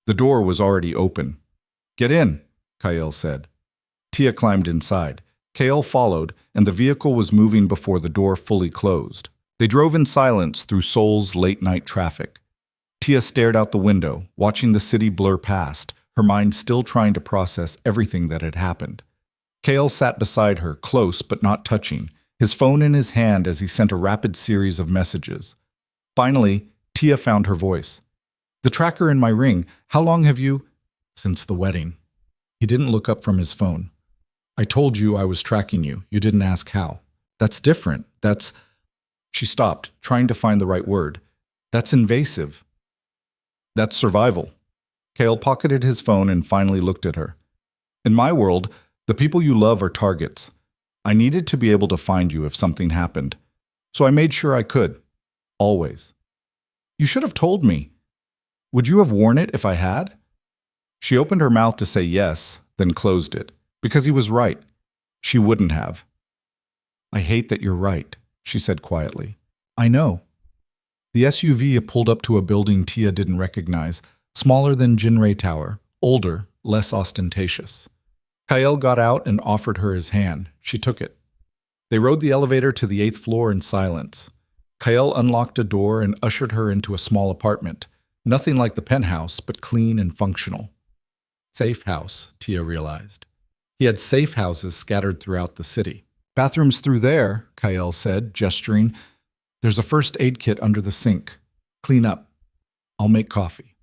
The door was already open. "Get in," Kael said. Tia climbed inside. Kael followed, and the vehicle was moving before the door fully closed. They drove in silence through Seoul's late-night traffic. Tia stared out the window, watching the city blur past, her mind still trying to process everything that had happened. Kael sat beside her, close but not touching, his phone in his hand as he sent a rapid series of messages. Finally, Tia found her voice. "The tracker in my ring, how long have you—" "Since the wedding." He didn't look up from his phone. "I told you I was tracking you. You didn't ask how." "That's different. That's—" She stopped, trying to find the right word. "That's invasive." "That's survival." Kael pocketed his phone and finally looked at her. "In my world, the people you love are targets. I needed to be able to find you if something happened. So I made sure I could. Always." "You should have told me." "Would you have worn it if I had?" She opened her mouth to say yes, then closed it. Because he was right. She wouldn't have. "I hate that you're right," she said quietly. "I know." The SUV pulled up to a building Tia didn't recognize, smaller than Jinrei Tower, older, less ostentatious. Kael got out and offered her his hand. She took it. They rode the elevator to the 8th floor in silence. Kael unlocked a door and ushered her into a small apartment. Nothing like the penthouse, but clean and functional. Safe house, Tia realized. He had safe houses scattered throughout the city. "Bathroom's through there," Kael said, gesturing. "There's a first aid kit under the sink. Clean up. I'll make coffee."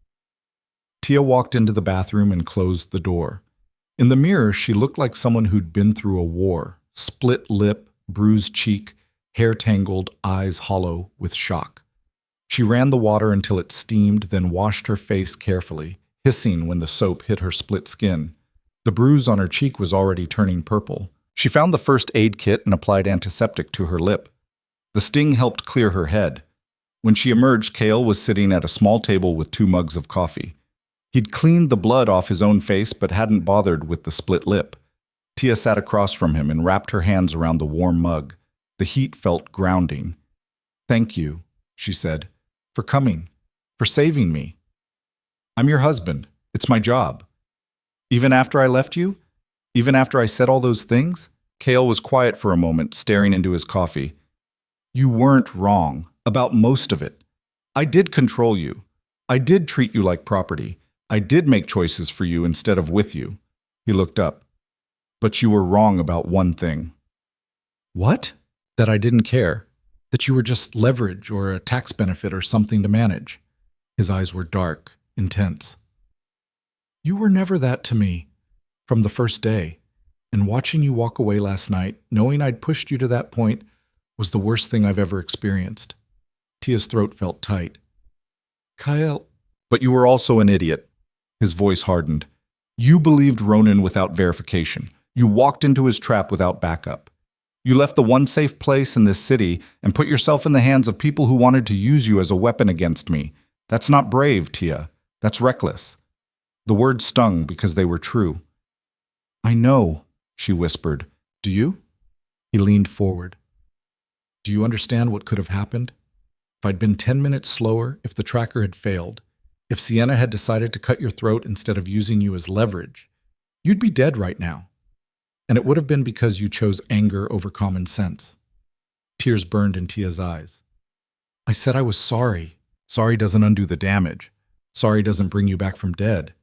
Tia walked into the bathroom and closed the door. In the mirror, she looked like someone who'd been through a war. Split lip, bruised cheek, hair tangled, eyes hollow with shock. She ran the water until it steamed, then washed her face carefully, hissing when the soap hit her split skin. The bruise on her cheek was already turning purple. She found the first aid kit and applied antiseptic to her lip. The sting helped clear her head. When she emerged, Kale was sitting at a small table with 2 mugs of coffee. He'd cleaned the blood off his own face but hadn't bothered with the split lip. Tia sat across from him and wrapped her hands around the warm mug. The heat felt grounding. "Thank you," she said, "for coming, for saving me. I'm your husband. It's my job." "Even after I left you? Even after I said all those things?" Kale was quiet for a moment, staring into his coffee. "You weren't wrong about most of it. I did control you. I did treat you like property. I did make choices for you instead of with you." He looked up. "But you were wrong about one thing." "What?" "That I didn't care. That you were just leverage or a tax benefit or something to manage." His eyes were dark, intense. "You were never that to me. From the first day. And watching you walk away last night, knowing I'd pushed you to that point, was the worst thing I've ever experienced." Tia's throat felt tight. "Kyle..." "But you were also an idiot." His voice hardened. "You believed Ronan without verification. You walked into his trap without backup. You left the one safe place in this city and put yourself in the hands of people who wanted to use you as a weapon against me. That's not brave, Tia. That's reckless." The words stung because they were true. "I know," she whispered. "Do you?" He leaned forward. "Do you understand what could have happened? If I'd been 10 minutes slower, if the tracker had failed, if Sienna had decided to cut your throat instead of using you as leverage, you'd be dead right now. And it would have been because you chose anger over common sense." Tears burned in Tia's eyes. "I said I was sorry. Sorry doesn't undo the damage. Sorry doesn't bring you back from dead."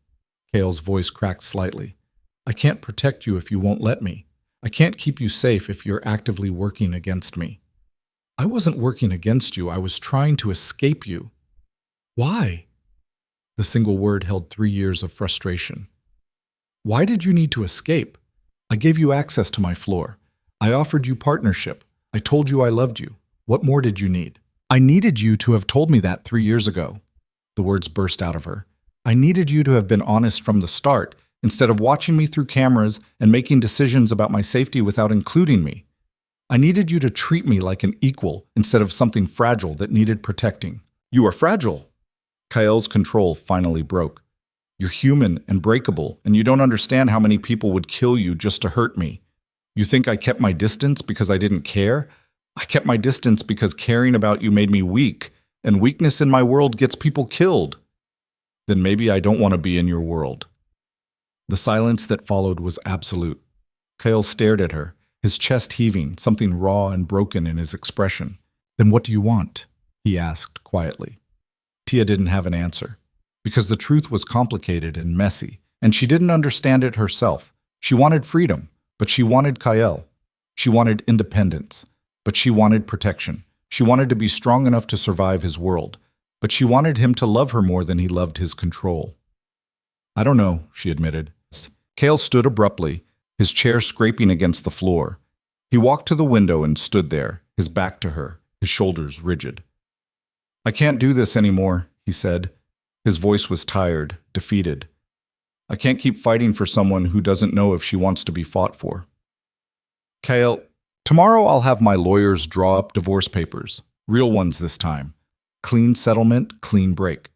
Kale's voice cracked slightly. "I can't protect you if you won't let me. I can't keep you safe if you're actively working against me." "I wasn't working against you. I was trying to escape you." "Why?" The single word held 3 years of frustration. "Why did you need to escape? I gave you access to my floor. I offered you partnership. I told you I loved you. What more did you need?" "I needed you to have told me that 3 years ago." The words burst out of her. "I needed you to have been honest from the start, instead of watching me through cameras and making decisions about my safety without including me. I needed you to treat me like an equal instead of something fragile that needed protecting." "You are fragile." Kale's control finally broke. "You're human and breakable, and you don't understand how many people would kill you just to hurt me. You think I kept my distance because I didn't care? I kept my distance because caring about you made me weak, and weakness in my world gets people killed. Then maybe I don't want to be in your world." The silence that followed was absolute. Kale stared at her, his chest heaving, something raw and broken in his expression. "Then what do you want?" he asked quietly. Tia didn't have an answer, because the truth was complicated and messy, and she didn't understand it herself. She wanted freedom, but she wanted Kyle. She wanted independence, but she wanted protection. She wanted to be strong enough to survive his world, but she wanted him to love her more than he loved his control. "I don't know," she admitted. Kale stood abruptly, his chair scraping against the floor. He walked to the window and stood there, his back to her, his shoulders rigid. "I can't do this anymore," he said. His voice was tired, defeated. "I can't keep fighting for someone who doesn't know if she wants to be fought for." "Kale, tomorrow I'll have my lawyers draw up divorce papers. Real ones this time. Clean settlement, clean break.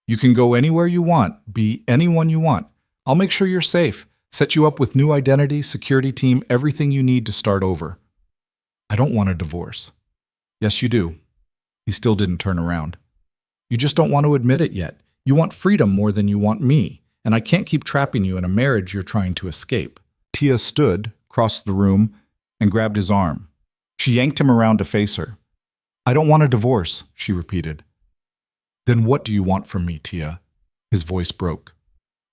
You can go anywhere you want, be anyone you want. I'll make sure you're safe, set you up with new identity, security team, everything you need to start over." "I don't want a divorce." "Yes, you do." He still didn't turn around. "You just don't want to admit it yet. You want freedom more than you want me, and I can't keep trapping you in a marriage you're trying to escape." Tia stood, crossed the room, and grabbed his arm. She yanked him around to face her. "I don't want a divorce," she repeated. "Then what do you want from me, Tia?" His voice broke.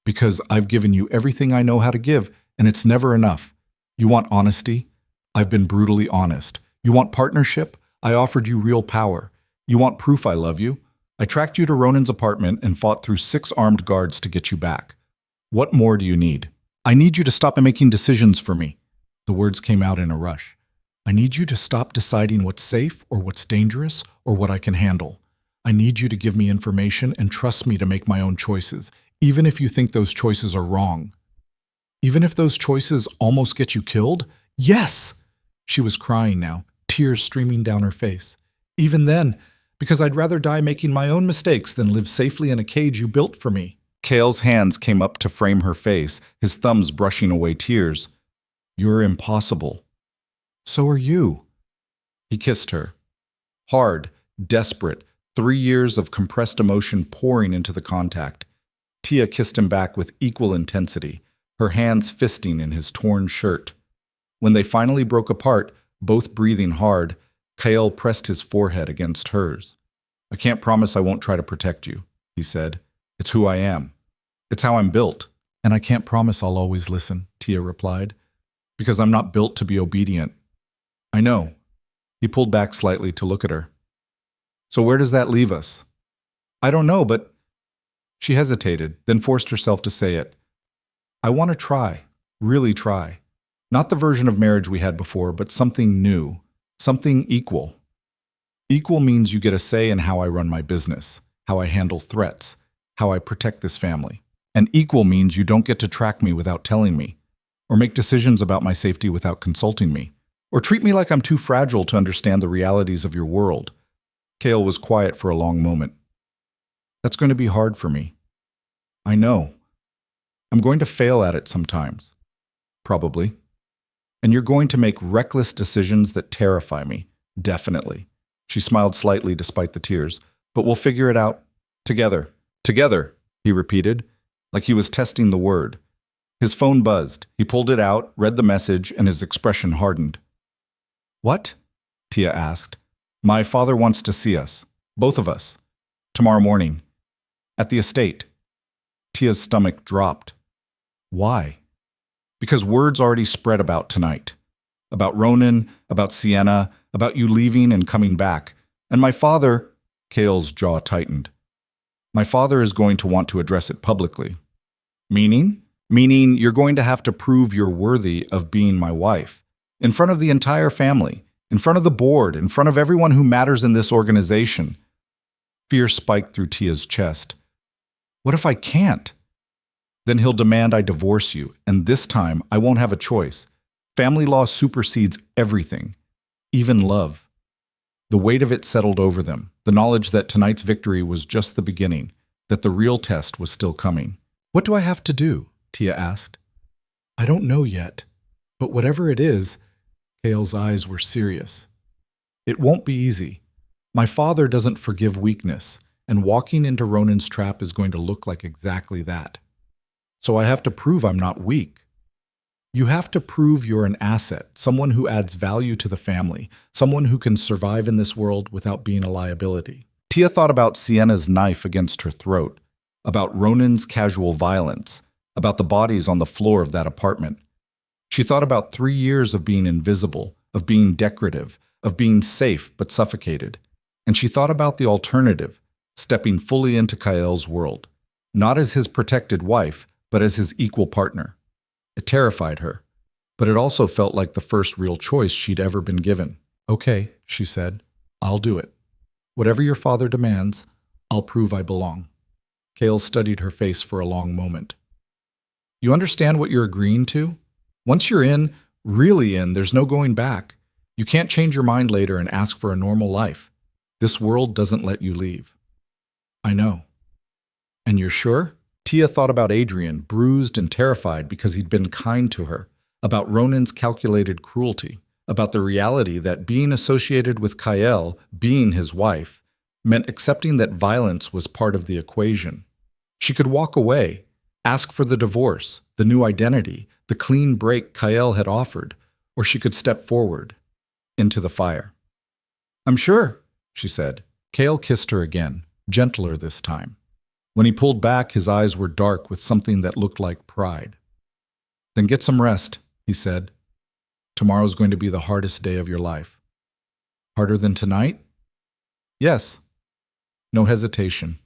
"Because I've given you everything I know how to give, and it's never enough. You want honesty? I've been brutally honest. You want partnership? I offered you real power. You want proof I love you? I tracked you to Ronan's apartment and fought through 6 armed guards to get you back. What more do you need? I need you to stop making decisions for me. The words came out in a rush. I need you to stop deciding what's safe or what's dangerous or what I can handle. I need you to give me information and trust me to make my own choices, even if you think those choices are wrong. Even if those choices almost get you killed? Yes! She was crying now, tears streaming down her face. Even then, because I'd rather die making my own mistakes than live safely in a cage you built for me. Kale's hands came up to frame her face, his thumbs brushing away tears. You're impossible. So are you. He kissed her. Hard, desperate, 3 years of compressed emotion pouring into the contact. Tia kissed him back with equal intensity, her hands fisting in his torn shirt. When they finally broke apart, both breathing hard, Kale pressed his forehead against hers. I can't promise I won't try to protect you, he said. It's who I am. It's how I'm built. And I can't promise I'll always listen, Tia replied, because I'm not built to be obedient. I know. He pulled back slightly to look at her. So where does that leave us? I don't know, but... She hesitated, then forced herself to say it. I want to try, really try. Not the version of marriage we had before, but something new, something equal. Equal means you get a say in how I run my business, how I handle threats, how I protect this family. And equal means you don't get to track me without telling me, or make decisions about my safety without consulting me, or treat me like I'm too fragile to understand the realities of your world. Kale was quiet for a long moment. That's going to be hard for me. I know. I'm going to fail at it sometimes. Probably. And you're going to make reckless decisions that terrify me. Definitely. She smiled slightly despite the tears. But we'll figure it out. Together. Together, he repeated, like he was testing the word. His phone buzzed. He pulled it out, read the message, and his expression hardened. What? Tia asked. My father wants to see us. Both of us. Tomorrow morning. At the estate. Tia's stomach dropped. Why? Because word's already spread about tonight. About Ronan, about Sienna, about you leaving and coming back. And my father... Kale's jaw tightened. My father is going to want to address it publicly. Meaning? Meaning you're going to have to prove you're worthy of being my wife. In front of the entire family. In front of the board. In front of everyone who matters in this organization. Fear spiked through Tia's chest. What if I can't? Then he'll demand I divorce you, and this time I won't have a choice. Family law supersedes everything, even love. The weight of it settled over them, the knowledge that tonight's victory was just the beginning, that the real test was still coming. What do I have to do? Tia asked. I don't know yet, but whatever it is, Kale's eyes were serious. It won't be easy. My father doesn't forgive weakness, and walking into Ronan's trap is going to look like exactly that. So I have to prove I'm not weak. You have to prove you're an asset, someone who adds value to the family, someone who can survive in this world without being a liability. Tia thought about Sienna's knife against her throat, about Ronan's casual violence, about the bodies on the floor of that apartment. She thought about 3 years of being invisible, of being decorative, of being safe but suffocated. And she thought about the alternative, stepping fully into Kael's world, not as his protected wife, but as his equal partner. It terrified her, but it also felt like the first real choice she'd ever been given. Okay, she said, I'll do it. Whatever your father demands, I'll prove I belong. Kale studied her face for a long moment. You understand what you're agreeing to? Once you're in, really in, there's no going back. You can't change your mind later and ask for a normal life. This world doesn't let you leave. I know. And you're sure? Tia thought about Adrian, bruised and terrified because he'd been kind to her, about Ronan's calculated cruelty, about the reality that being associated with Kael, being his wife, meant accepting that violence was part of the equation. She could walk away, ask for the divorce, the new identity, the clean break Kael had offered, or she could step forward, into the fire. I'm sure, she said. Kale kissed her again, gentler this time. When he pulled back, his eyes were dark with something that looked like pride. Then get some rest, he said. Tomorrow's going to be the hardest day of your life. Harder than tonight? Yes. No hesitation.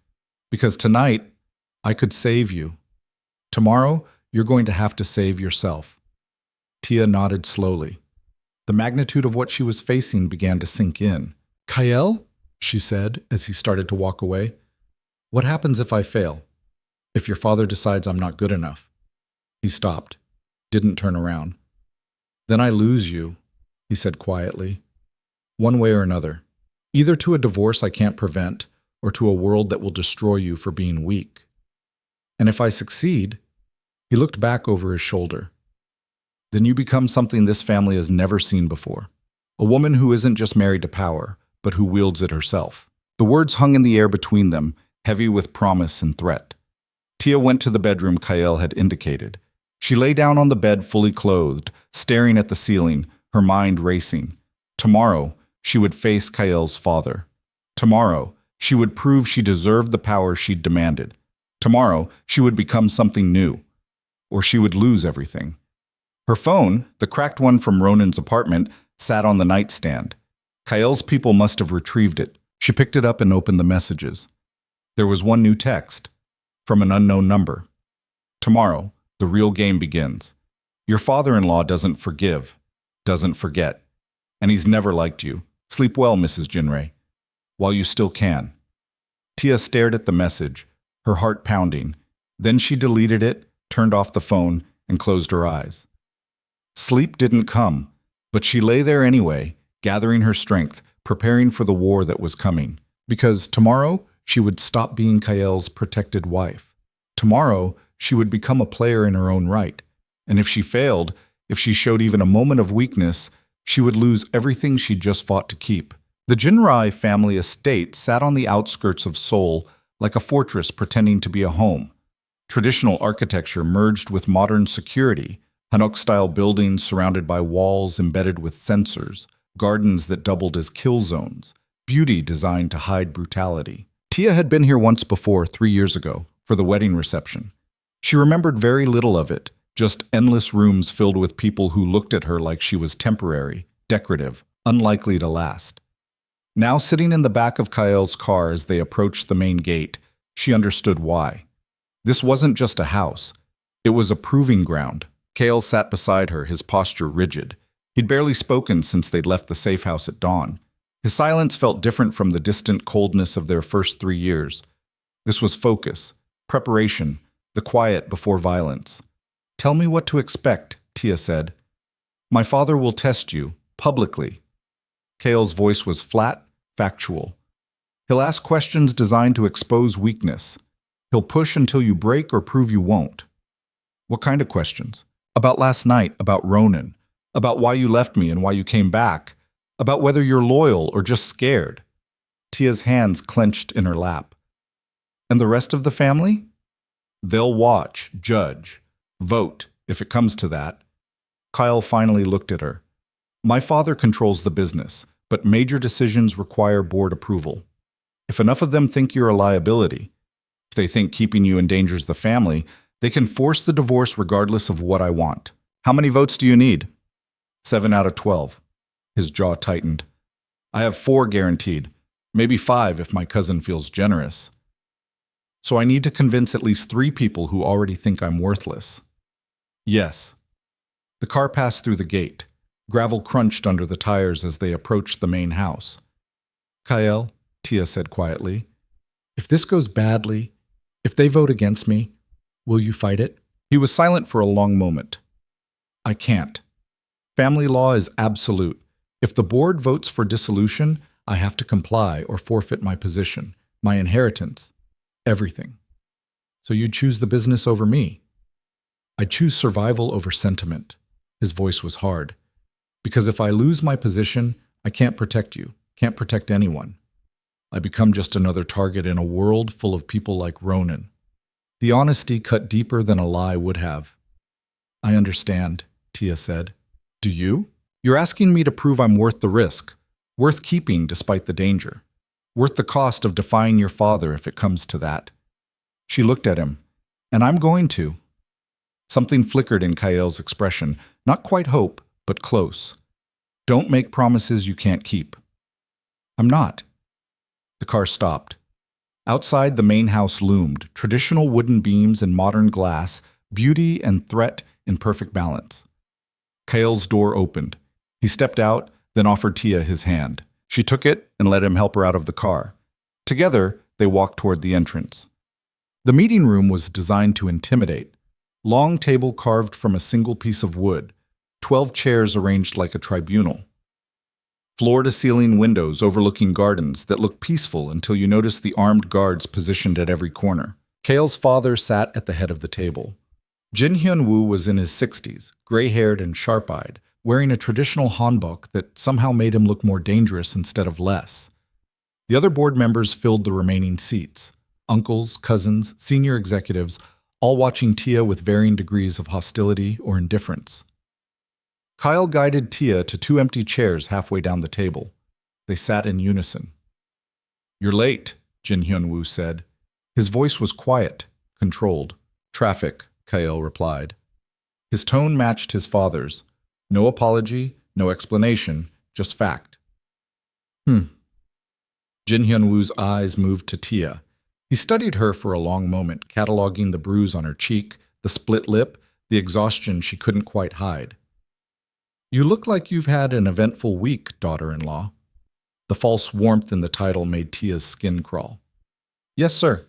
Because tonight, I could save you. Tomorrow, you're going to have to save yourself. Tia nodded slowly. The magnitude of what she was facing began to sink in. Kyle, she said as he started to walk away, what happens if I fail? If your father decides I'm not good enough? He stopped, didn't turn around. Then I lose you, he said quietly. One way or another. Either to a divorce I can't prevent, or to a world that will destroy you for being weak. And if I succeed, he looked back over his shoulder. Then you become something this family has never seen before. A woman who isn't just married to power, but who wields it herself. The words hung in the air between them, heavy with promise and threat. Tia went to the bedroom Kyle had indicated. She lay down on the bed fully clothed, staring at the ceiling, her mind racing. Tomorrow, she would face Kyle's father. Tomorrow, she would prove she deserved the power she'd demanded. Tomorrow, she would become something new. Or she would lose everything. Her phone, the cracked one from Ronan's apartment, sat on the nightstand. Kyle's people must have retrieved it. She picked it up and opened the messages. There was one new text, from an unknown number. Tomorrow, the real game begins. Your father-in-law doesn't forgive, doesn't forget. And he's never liked you. Sleep well, Mrs. Jinrei. While you still can. Tia stared at the message, her heart pounding. Then she deleted it, turned off the phone, and closed her eyes. Sleep didn't come, but she lay there anyway, gathering her strength, preparing for the war that was coming. Because tomorrow, she would stop being Kyle's protected wife. Tomorrow, she would become a player in her own right. And if she failed, if she showed even a moment of weakness, she would lose everything she'd just fought to keep. The Jinrai family estate sat on the outskirts of Seoul like a fortress pretending to be a home. Traditional architecture merged with modern security, Hanok-style buildings surrounded by walls embedded with sensors, gardens that doubled as kill zones, beauty designed to hide brutality. Tia had been here once before, 3 years ago, for the wedding reception. She remembered very little of it, just endless rooms filled with people who looked at her like she was temporary, decorative, unlikely to last. Now sitting in the back of Kyle's car as they approached the main gate, she understood why. This wasn't just a house. It was a proving ground. Kyle sat beside her, his posture rigid. He'd barely spoken since they'd left the safe house at dawn. His silence felt different from the distant coldness of their first 3 years. This was focus, preparation, the quiet before violence. Tell me what to expect, Tia said. My father will test you, publicly. Kyle's voice was flat, factual. He'll ask questions designed to expose weakness. He'll push until you break or prove you won't. What kind of questions? About last night, about Ronan, about why you left me and why you came back, about whether you're loyal or just scared. Tia's hands clenched in her lap. And the rest of the family? They'll watch, judge, vote, if it comes to that. Kyle finally looked at her. My father controls the business, but major decisions require board approval. If enough of them think you're a liability, if they think keeping you endangers the family, they can force the divorce regardless of what I want. How many votes do you need? 7 out of 12. His jaw tightened. I have 4 guaranteed, maybe 5 if my cousin feels generous. So I need to convince at least 3 people who already think I'm worthless. Yes. The car passed through the gate. Gravel crunched under the tires as they approached the main house. Kyle, Tia said quietly, if this goes badly, if they vote against me, will you fight it? He was silent for a long moment. I can't. Family law is absolute. If the board votes for dissolution, I have to comply or forfeit my position, my inheritance, everything. So you choose the business over me. I choose survival over sentiment. His voice was hard. Because if I lose my position, I can't protect you, can't protect anyone. I become just another target in a world full of people like Ronan. The honesty cut deeper than a lie would have. I understand, Tia said. Do you? You're asking me to prove I'm worth the risk, worth keeping despite the danger, worth the cost of defying your father if it comes to that. She looked at him. And I'm going to. Something flickered in Kyle's expression, not quite hope, but close. Don't make promises you can't keep. I'm not. The car stopped. Outside, the main house loomed, traditional wooden beams and modern glass, beauty and threat in perfect balance. Kael's door opened. He stepped out, then offered Tia his hand. She took it and let him help her out of the car. Together, they walked toward the entrance. The meeting room was designed to intimidate. Long table carved from a single piece of wood, 12 chairs arranged like a tribunal. Floor-to-ceiling windows overlooking gardens that looked peaceful until you noticed the armed guards positioned at every corner. Kael's father sat at the head of the table. Jin Hyun-woo was in his 60s, gray-haired and sharp-eyed, wearing a traditional hanbok that somehow made him look more dangerous instead of less. The other board members filled the remaining seats. Uncles, cousins, senior executives, all watching Tia with varying degrees of hostility or indifference. Kyle guided Tia to 2 empty chairs halfway down the table. They sat in unison. "You're late," Jin Hyun-woo said. His voice was quiet, controlled. "Traffic," Kyle replied. His tone matched his father's. No apology, no explanation, just fact. Jin Hyun-woo's eyes moved to Tia. He studied her for a long moment, cataloging the bruise on her cheek, the split lip, the exhaustion she couldn't quite hide. "You look like you've had an eventful week, daughter-in-law." The false warmth in the title made Tia's skin crawl. "Yes, sir."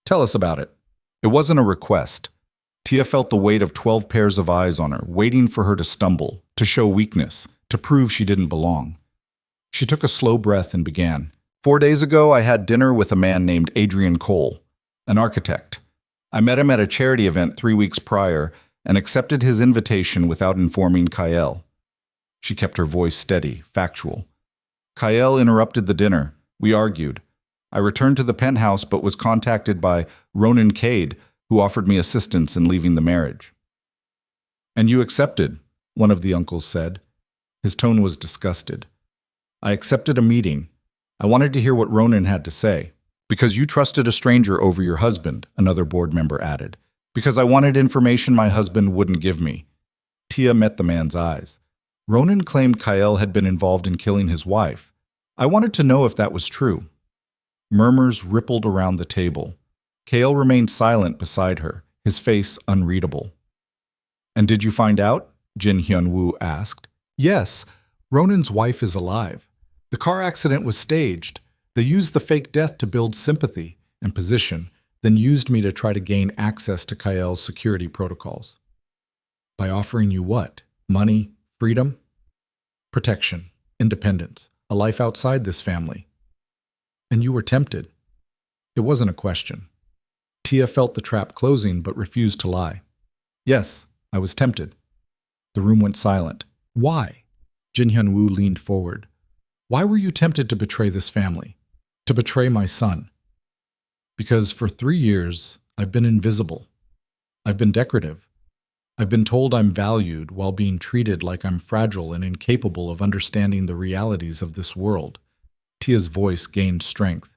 "Tell us about it." It wasn't a request. Tia felt the weight of 12 pairs of eyes on her, waiting for her to stumble, to show weakness, to prove she didn't belong. She took a slow breath and began. 4 days ago, I had dinner with a man named Adrian Cole, an architect. I met him at a charity event 3 weeks prior and accepted his invitation without informing Kyle. She kept her voice steady, factual. Kyle interrupted the dinner. We argued. I returned to the penthouse but was contacted by Ronan Cade, who offered me assistance in leaving the marriage. "And you accepted," one of the uncles said. His tone was disgusted. "I accepted a meeting. I wanted to hear what Ronan had to say. Because you trusted a stranger over your husband," another board member added. "Because I wanted information my husband wouldn't give me." Tia met the man's eyes. Ronan claimed Kyle had been involved in killing his wife. I wanted to know if that was true. Murmurs rippled around the table. Kyle remained silent beside her, his face unreadable. "And did you find out?" Jin Hyun-woo asked. "Yes. Ronan's wife is alive. The car accident was staged. They used the fake death to build sympathy and position, then used me to try to gain access to Kyle's security protocols." "By offering you what? Money? Freedom?" "Protection, independence, a life outside this family." "And you were tempted?" It wasn't a question. Tia felt the trap closing but refused to lie. "Yes, I was tempted." The room went silent. "Why?" Jin Hyun-woo leaned forward. "Why were you tempted to betray this family? To betray my son?" "Because for 3 years, I've been invisible. I've been decorative. I've been told I'm valued while being treated like I'm fragile and incapable of understanding the realities of this world." Tia's voice gained strength.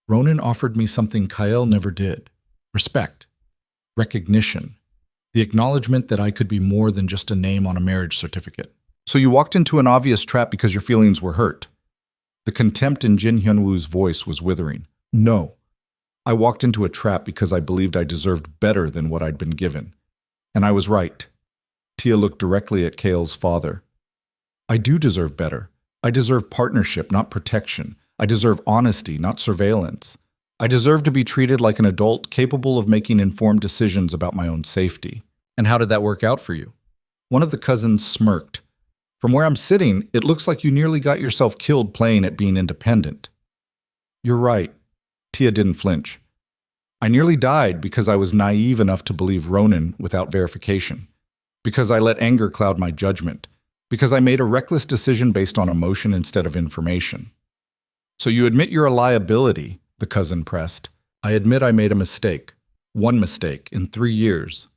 "Ronan offered me something Kyle never did. Respect. Recognition. The acknowledgement that I could be more than just a name on a marriage certificate." "So you walked into an obvious trap because your feelings were hurt." The contempt in Jin Hyun-woo's voice was withering. "No. I walked into a trap because I believed I deserved better than what I'd been given. And I was right." Tia looked directly at Kyle's father. "I do deserve better. I deserve partnership, not protection. I deserve honesty, not surveillance. I deserve to be treated like an adult capable of making informed decisions about my own safety." "And how did that work out for you?" One of the cousins smirked. "From where I'm sitting, it looks like you nearly got yourself killed playing at being independent." "You're right." Tia didn't flinch. "I nearly died because I was naive enough to believe Ronan without verification. Because I let anger cloud my judgment. Because I made a reckless decision based on emotion instead of information." "So you admit you're a liability," the cousin pressed. "I admit I made a mistake. One mistake in 3 years."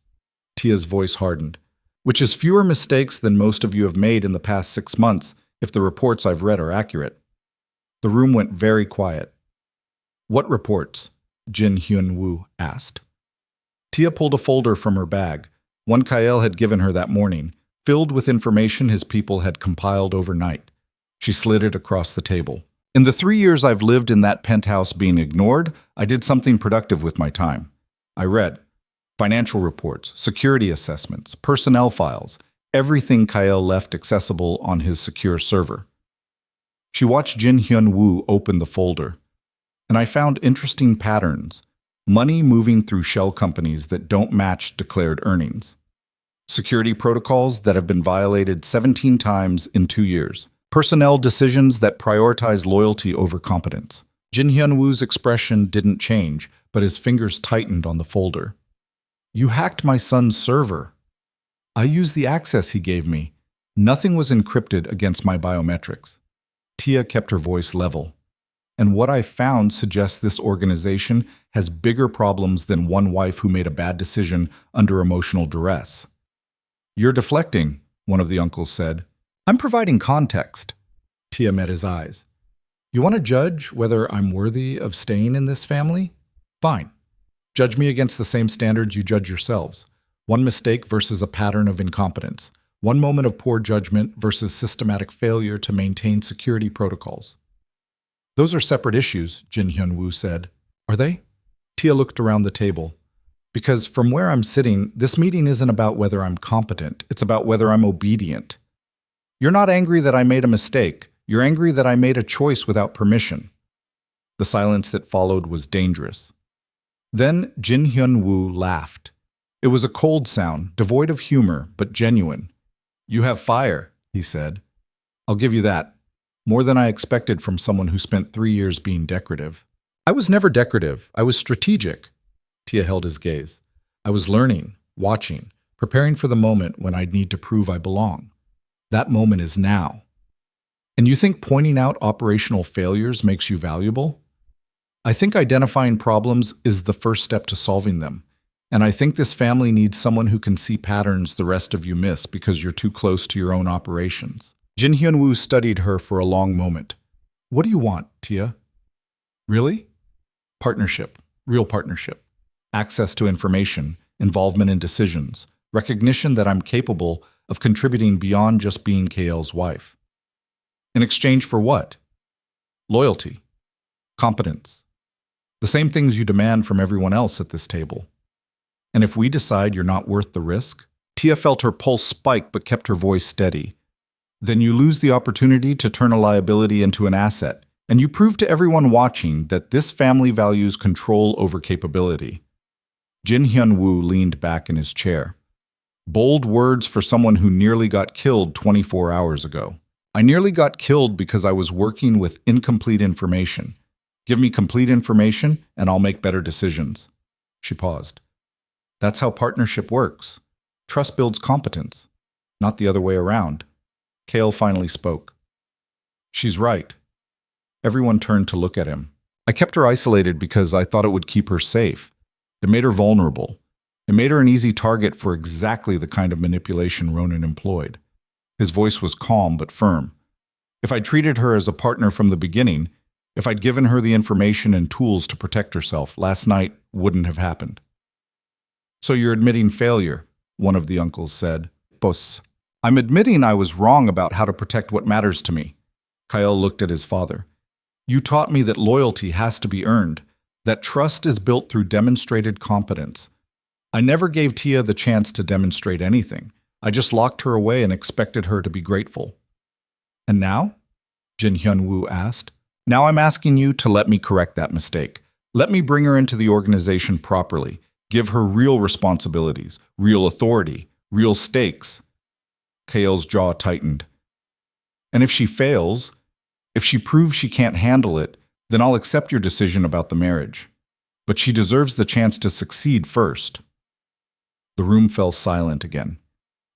Tia's voice hardened. "Which is fewer mistakes than most of you have made in the past 6 months, if the reports I've read are accurate." The room went very quiet. "What reports?" Jin Hyun-woo asked. Tia pulled a folder from her bag, one Kyle had given her that morning, filled with information his people had compiled overnight. She slid it across the table. In the 3 years I've lived in that penthouse being ignored, I did something productive with my time. I read financial reports, security assessments, personnel files, everything Kyle left accessible on his secure server. She watched Jin Hyun Woo open the folder, and I found interesting patterns. Money moving through shell companies that don't match declared earnings. Security protocols that have been violated 17 times in 2 years. Personnel decisions that prioritize loyalty over competence. Jin Hyun Woo's expression didn't change, but his fingers tightened on the folder. You hacked my son's server. I used the access he gave me. Nothing was encrypted against my biometrics. Tia kept her voice level. And what I found suggests this organization has bigger problems than one wife who made a bad decision under emotional duress. You're deflecting, one of the uncles said. I'm providing context. Tia met his eyes. You want to judge whether I'm worthy of staying in this family? Fine. Judge me against the same standards you judge yourselves. One mistake versus a pattern of incompetence. One moment of poor judgment versus systematic failure to maintain security protocols. Those are separate issues, Jin Hyun Woo said. Are they? Tia looked around the table. Because from where I'm sitting, this meeting isn't about whether I'm competent. It's about whether I'm obedient. You're not angry that I made a mistake. You're angry that I made a choice without permission. The silence that followed was dangerous. Then Jin Hyun Woo laughed. It was a cold sound, devoid of humor, but genuine. You have fire, he said. I'll give you that. More than I expected from someone who spent 3 years being decorative. I was never decorative. I was strategic. Tia held his gaze. I was learning, watching, preparing for the moment when I'd need to prove I belong. That moment is now. And you think pointing out operational failures makes you valuable? I think identifying problems is the first step to solving them. And I think this family needs someone who can see patterns the rest of you miss because you're too close to your own operations. Jin Hyun Woo studied her for a long moment. What do you want, Tia? Really? Partnership, real partnership. Access to information, involvement in decisions, recognition that I'm capable of contributing beyond just being KL's wife. In exchange for what? Loyalty, competence. The same things you demand from everyone else at this table. And if we decide you're not worth the risk, Tia felt her pulse spike but kept her voice steady. Then you lose the opportunity to turn a liability into an asset, and you prove to everyone watching that this family values control over capability. Jin Hyun Woo leaned back in his chair. Bold words for someone who nearly got killed 24 hours ago. I nearly got killed because I was working with incomplete information. Give me complete information, and I'll make better decisions. She paused. That's how partnership works. Trust builds competence, not the other way around. Kale finally spoke. She's right. Everyone turned to look at him. I kept her isolated because I thought it would keep her safe. It made her vulnerable. It made her an easy target for exactly the kind of manipulation Ronan employed. His voice was calm but firm. If I'd treated her as a partner from the beginning, if I'd given her the information and tools to protect herself, last night wouldn't have happened. So you're admitting failure, one of the uncles said. Boss. I'm admitting I was wrong about how to protect what matters to me. Kyle looked at his father. You taught me that loyalty has to be earned, that trust is built through demonstrated competence. I never gave Tia the chance to demonstrate anything. I just locked her away and expected her to be grateful. And now? Jin Hyun Woo asked. Now I'm asking you to let me correct that mistake. Let me bring her into the organization properly. Give her real responsibilities, real authority, real stakes. Kale's jaw tightened. And if she fails, if she proves she can't handle it, then I'll accept your decision about the marriage. But she deserves the chance to succeed first. The room fell silent again.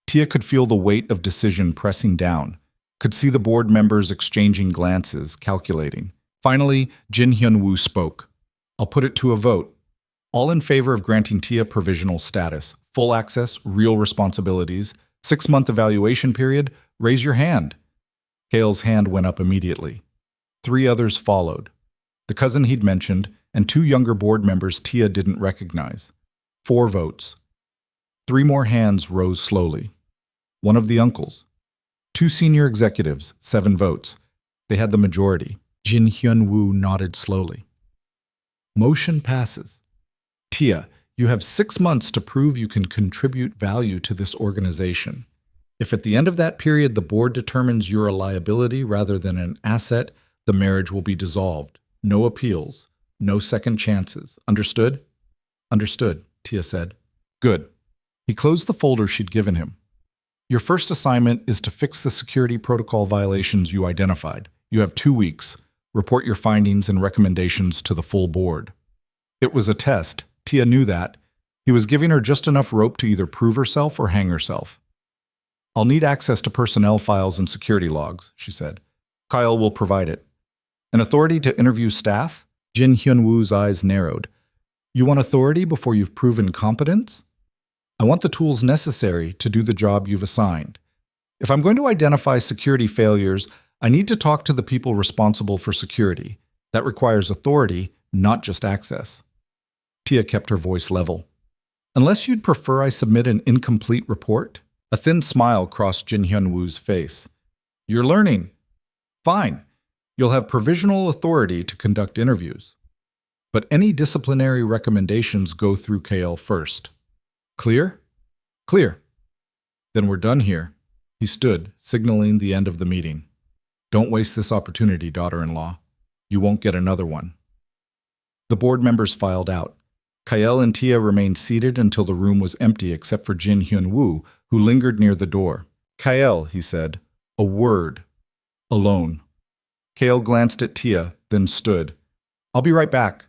Tia could feel the weight of decision pressing down, could see the board members exchanging glances, calculating. Finally, Jin Hyun Woo spoke. I'll put it to a vote. All in favor of granting Tia provisional status, full access, real responsibilities, 6-month evaluation period, raise your hand. Kale's hand went up immediately. 3 others followed. The cousin he'd mentioned, and 2 younger board members Tia didn't recognize. 4 votes. 3 more hands rose slowly. One of the uncles. 2 senior executives, 7 votes. They had the majority. Jin Hyun-woo nodded slowly. Motion passes. Tia, you have 6 months to prove you can contribute value to this organization. If at the end of that period the board determines you're a liability rather than an asset, the marriage will be dissolved. No appeals. No second chances. Understood? Understood, Tia said. Good. He closed the folder she'd given him. Your first assignment is to fix the security protocol violations you identified. You have 2 weeks. Report your findings and recommendations to the full board. It was a test. Tia knew that. He was giving her just enough rope to either prove herself or hang herself. I'll need access to personnel files and security logs, she said. Kyle will provide it. An authority to interview staff? Jin Hyun-woo's eyes narrowed. You want authority before you've proven competence? I want the tools necessary to do the job you've assigned. If I'm going to identify security failures, I need to talk to the people responsible for security. That requires authority, not just access. Tia kept her voice level. Unless you'd prefer I submit an incomplete report? A thin smile crossed Jin Hyun-woo's face. You're learning. Fine. You'll have provisional authority to conduct interviews. But any disciplinary recommendations go through KL first. Clear? Clear. Then we're done here. He stood, signaling the end of the meeting. Don't waste this opportunity, daughter-in-law. You won't get another one. The board members filed out. Kael and Tia remained seated until the room was empty except for Jin Hyun-woo, who lingered near the door. Kael, he said, a word. Alone. Kael glanced at Tia, then stood. I'll be right back.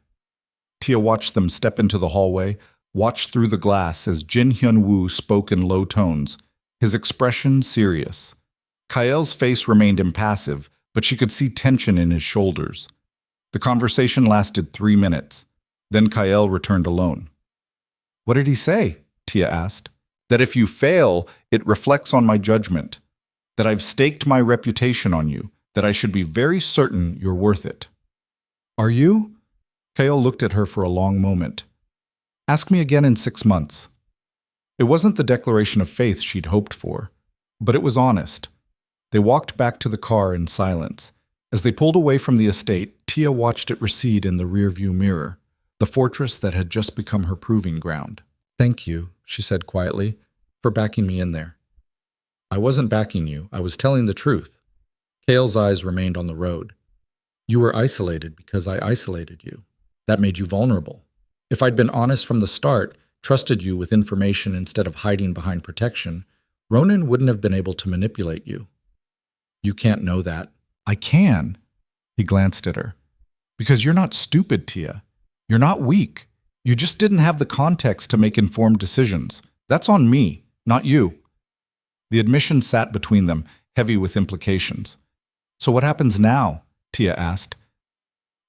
Tia watched them step into the hallway, watched through the glass as Jin Hyun-woo spoke in low tones, his expression serious. Kael's face remained impassive, but she could see tension in his shoulders. The conversation lasted 3 minutes. Then Kael returned alone. What did he say? Tia asked. That if you fail, it reflects on my judgment. That I've staked my reputation on you. That I should be very certain you're worth it. Are you? Kael looked at her for a long moment. Ask me again in 6 months. It wasn't the declaration of faith she'd hoped for, but it was honest. They walked back to the car in silence. As they pulled away from the estate, Tia watched it recede in the rearview mirror, the fortress that had just become her proving ground. Thank you, she said quietly, for backing me in there. I wasn't backing you, I was telling the truth. Kael's eyes remained on the road. You were isolated because I isolated you. That made you vulnerable. If I'd been honest from the start, trusted you with information instead of hiding behind protection, Ronan wouldn't have been able to manipulate you. You can't know that. I can. He glanced at her. Because you're not stupid, Tia. You're not weak. You just didn't have the context to make informed decisions. That's on me, not you. The admission sat between them, heavy with implications. So what happens now? Tia asked.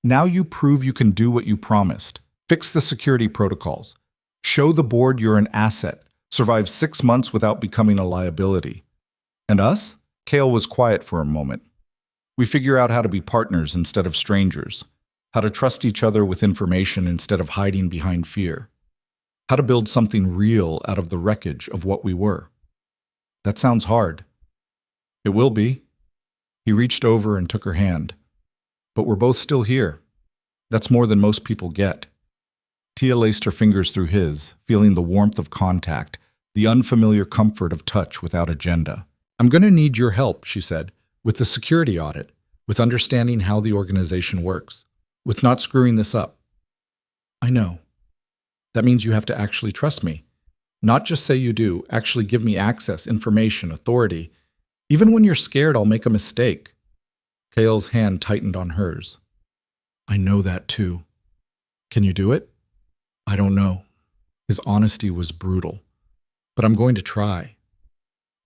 Now you prove you can do what you promised. Fix the security protocols. Show the board you're an asset. Survive 6 months without becoming a liability. And us? Kael was quiet for a moment. We figure out how to be partners instead of strangers. How to trust each other with information instead of hiding behind fear. How to build something real out of the wreckage of what we were. That sounds hard. It will be. He reached over and took her hand. But we're both still here. That's more than most people get. Tia laced her fingers through his, feeling the warmth of contact, the unfamiliar comfort of touch without agenda. I'm going to need your help, she said, with the security audit, with understanding how the organization works, with not screwing this up. I know. That means you have to actually trust me. Not just say you do, actually give me access, information, authority. Even when you're scared I'll make a mistake. Kael's hand tightened on hers. I know that too. Can you do it? I don't know. His honesty was brutal. But I'm going to try.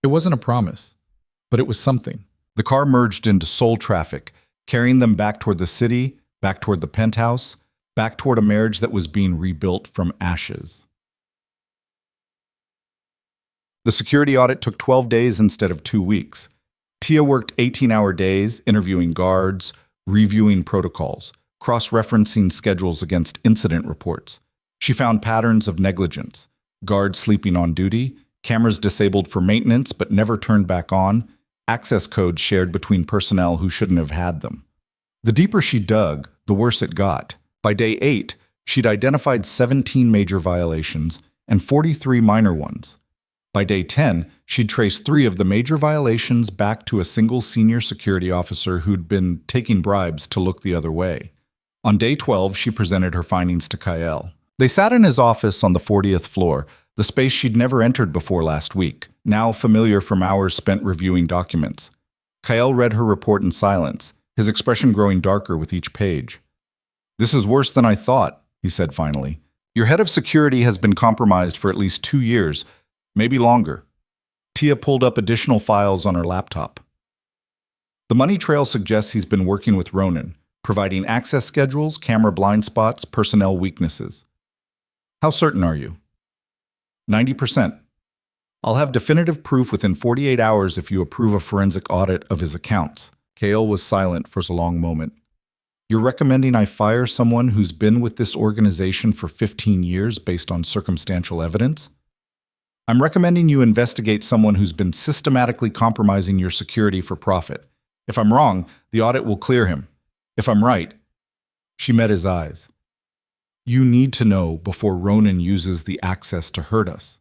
It wasn't a promise, but it was something. The car merged into Seoul traffic, carrying them back toward the city, back toward the penthouse, back toward a marriage that was being rebuilt from ashes. The security audit took 12 days instead of 2 weeks. Tia worked 18-hour days, interviewing guards, reviewing protocols, cross-referencing schedules against incident reports. She found patterns of negligence, guards sleeping on duty, cameras disabled for maintenance but never turned back on, access codes shared between personnel who shouldn't have had them. The deeper she dug, the worse it got. By day 8, she'd identified 17 major violations and 43 minor ones. By day 10, she'd traced 3 of the major violations back to a single senior security officer who'd been taking bribes to look the other way. On day 12, she presented her findings to Kyle. They sat in his office on the 40th floor, the space she'd never entered before last week, now familiar from hours spent reviewing documents. Kyle read her report in silence, his expression growing darker with each page. "This is worse than I thought," he said finally. "Your head of security has been compromised for at least 2 years, maybe longer." Tia pulled up additional files on her laptop. The money trail suggests he's been working with Ronan, providing access schedules, camera blind spots, personnel weaknesses. "How certain are you?" 90%. "I'll have definitive proof within 48 hours if you approve a forensic audit of his accounts." Kale was silent for a long moment. "You're recommending I fire someone who's been with this organization for 15 years based on circumstantial evidence?" "I'm recommending you investigate someone who's been systematically compromising your security for profit. If I'm wrong, the audit will clear him. If I'm right..." She met his eyes. "You need to know before Ronan uses the access to hurt us."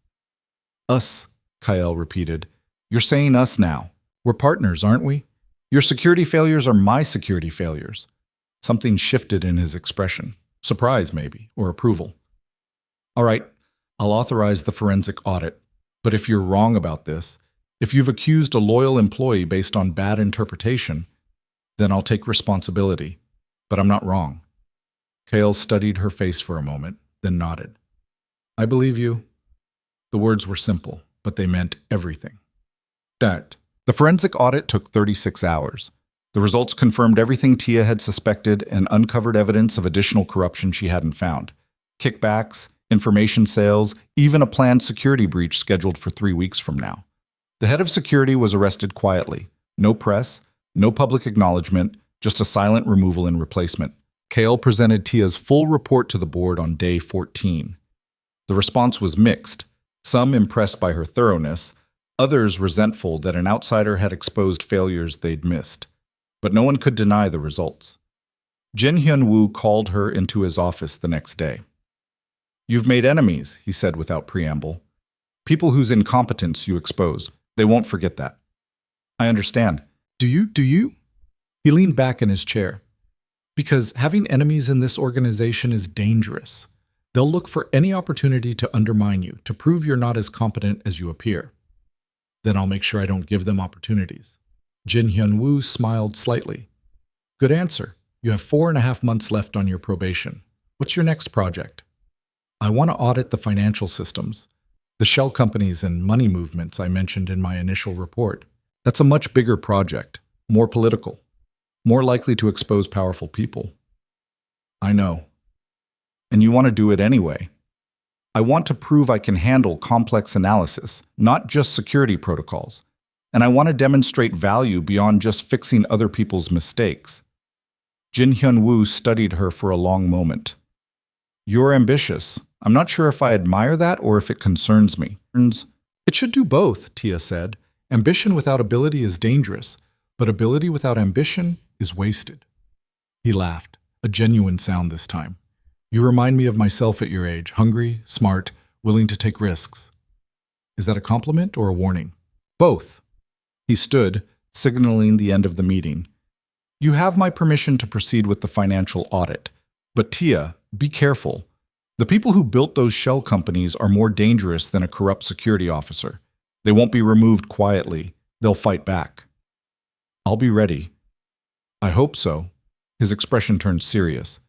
"Us," Kyle repeated. "You're saying us now. We're partners, aren't we? Your security failures are my security failures." Something shifted in his expression. Surprise, maybe, or approval. "All right, I'll authorize the forensic audit. But if you're wrong about this, if you've accused a loyal employee based on bad interpretation, then I'll take responsibility. But I'm not wrong." Kale studied her face for a moment, then nodded. "I believe you." The words were simple, but they meant everything. That. The forensic audit took 36 hours. The results confirmed everything Tia had suspected and uncovered evidence of additional corruption she hadn't found. Kickbacks, information sales, even a planned security breach scheduled for 3 weeks from now. The head of security was arrested quietly. No press, no public acknowledgement, just a silent removal and replacement. Kale presented Tia's full report to the board on day 14. The response was mixed, some impressed by her thoroughness, others resentful that an outsider had exposed failures they'd missed. But no one could deny the results. Jin Hyun-woo called her into his office the next day. "You've made enemies," he said without preamble. "People whose incompetence you expose. They won't forget that." "I understand." Do you? He leaned back in his chair. "Because having enemies in this organization is dangerous. They'll look for any opportunity to undermine you, to prove you're not as competent as you appear. Then I'll make sure I don't give them opportunities." Jin Hyun-woo smiled slightly. "Good answer. You have 4.5 months left on your probation. What's your next project?" "I want to audit the financial systems, the shell companies and money movements I mentioned in my initial report. That's a much bigger project, more political, more likely to expose powerful people." "I know. And you want to do it anyway." "I want to prove I can handle complex analysis, not just security protocols. And I want to demonstrate value beyond just fixing other people's mistakes." Jin Hyun-woo studied her for a long moment. "You're ambitious. I'm not sure if I admire that or if it concerns me." "It should do both," Tia said. "Ambition without ability is dangerous, but ability without ambition is wasted." He laughed, a genuine sound this time. "You remind me of myself at your age, hungry, smart, willing to take risks." Is that a compliment or a warning? "Both." He stood, signaling the end of the meeting. "You have my permission to proceed with the financial audit. But Tia, be careful. The people who built those shell companies are more dangerous than a corrupt security officer. They won't be removed quietly. They'll fight back." "I'll be ready." "I hope so." His expression turned serious.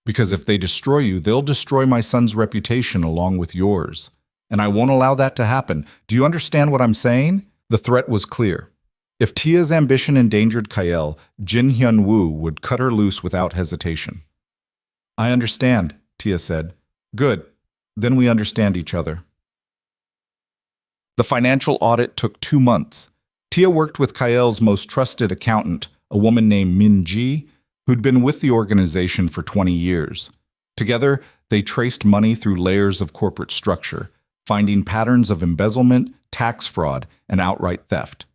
"Because if they destroy you, they'll destroy my son's reputation along with yours. And I won't allow that to happen. Do you understand what I'm saying?" The threat was clear. If Tia's ambition endangered Kyle, Jin Hyun-woo would cut her loose without hesitation. "I understand," Tia said. "Good. Then we understand each other." The financial audit took 2 months. Tia worked with Kyle's most trusted accountant, a woman named Min Ji, who'd been with the organization for 20 years. Together, they traced money through layers of corporate structure, finding patterns of embezzlement, tax fraud, and outright theft.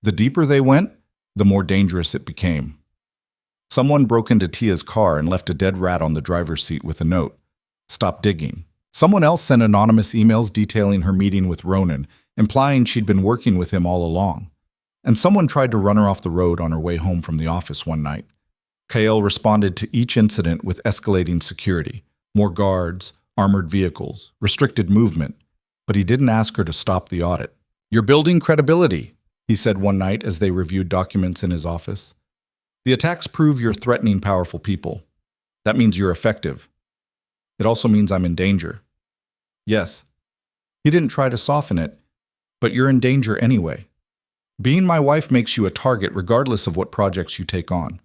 The deeper they went, the more dangerous it became. Someone broke into Tia's car and left a dead rat on the driver's seat with a note. Stop digging. Someone else sent anonymous emails detailing her meeting with Ronan, implying she'd been working with him all along. And someone tried to run her off the road on her way home from the office one night. Kael responded to each incident with escalating security, more guards, armored vehicles, restricted movement, but he didn't ask her to stop the audit. "You're building credibility," he said one night as they reviewed documents in his office. "The attacks prove you're threatening powerful people. That means you're effective. It also means I'm in danger." Yes, he didn't try to soften it, but you're in danger anyway. Being my wife makes you a target regardless of what projects you take on.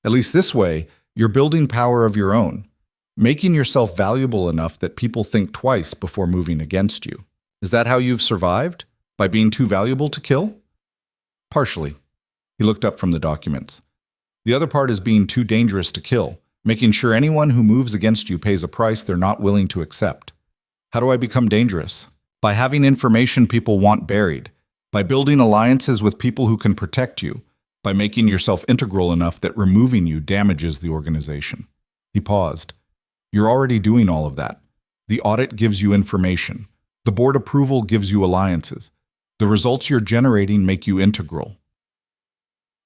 At least this way, you're building power of your own, making yourself valuable enough that people think twice before moving against you. Is that how you've survived? By being too valuable to kill? Partially. He looked up from the documents. The other part is being too dangerous to kill, making sure anyone who moves against you pays a price they're not willing to accept. How do I become dangerous? By having information people want buried, by building alliances with people who can protect you, by making yourself integral enough that removing you damages the organization. He paused. You're already doing all of that. The audit gives you information. The board approval gives you alliances. The results you're generating make you integral.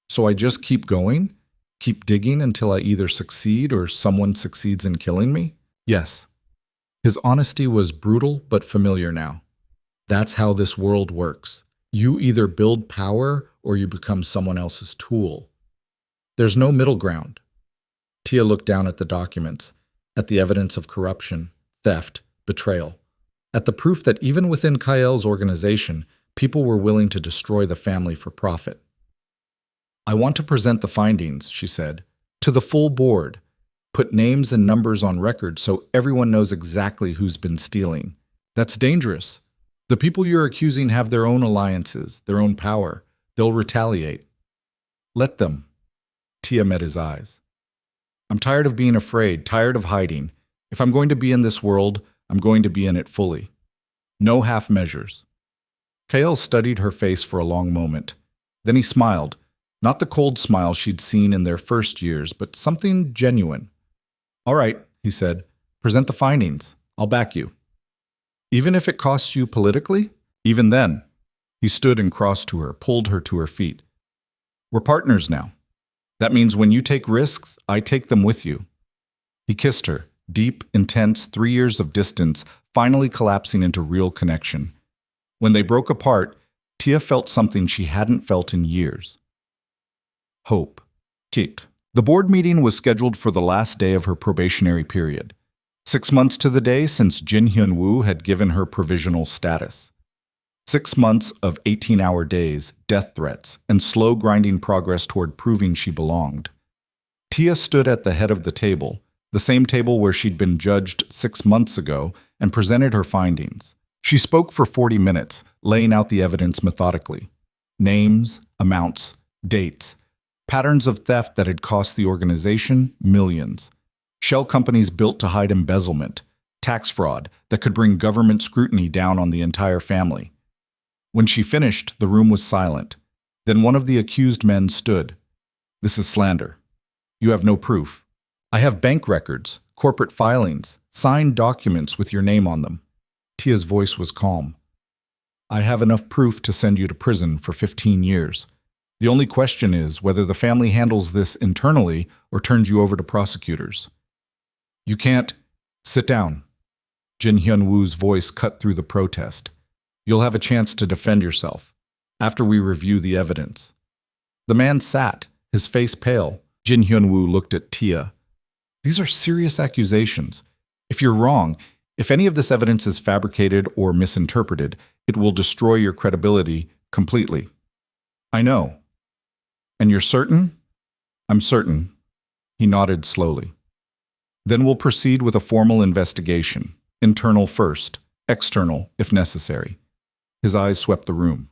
So I just keep going? Keep digging until I either succeed or someone succeeds in killing me? Yes. His honesty was brutal but familiar now. That's how this world works. You either build power or you become someone else's tool. There's no middle ground. Tia looked down at the documents, at the evidence of corruption, theft, betrayal, at the proof that even within Kael's organization, people were willing to destroy the family for profit. I want to present the findings, she said, to the full board. Put names and numbers on record so everyone knows exactly who's been stealing. That's dangerous. The people you're accusing have their own alliances, their own power. They'll retaliate. Let them. Tia met his eyes. I'm tired of being afraid, tired of hiding. If I'm going to be in this world, I'm going to be in it fully. No half measures. Kael studied her face for a long moment. Then he smiled. Not the cold smile she'd seen in their first years, but something genuine. All right, he said. Present the findings. I'll back you. Even if it costs you politically? Even then. He stood and crossed to her, pulled her to her feet. We're partners now. That means when you take risks, I take them with you. He kissed her, deep, intense 3 years of distance, finally collapsing into real connection. When they broke apart, Tia felt something she hadn't felt in years. Hope. Cheat. The board meeting was scheduled for the last day of her probationary period. 6 months to the day since Jin Hyun-woo had given her provisional status. 6 months of 18-hour days, death threats, and slow grinding progress toward proving she belonged. Tia stood at the head of the table, the same table where she'd been judged 6 months ago, and presented her findings. She spoke for 40 minutes, laying out the evidence methodically. Names, amounts, dates, patterns of theft that had cost the organization millions. Shell companies built to hide embezzlement, tax fraud that could bring government scrutiny down on the entire family. When she finished, the room was silent. Then one of the accused men stood. This is slander. You have no proof. I have bank records, corporate filings, signed documents with your name on them. Tia's voice was calm. I have enough proof to send you to prison for 15 years. The only question is whether the family handles this internally or turns you over to prosecutors. You can't. Sit down. Jin Hyun-woo's voice cut through the protest. You'll have a chance to defend yourself after we review the evidence. The man sat, his face pale. Jin Hyun-woo looked at Tia. These are serious accusations. If you're wrong, if any of this evidence is fabricated or misinterpreted, it will destroy your credibility completely. I know. And you're certain? I'm certain. He nodded slowly. Then we'll proceed with a formal investigation. Internal first, external if necessary. His eyes swept the room.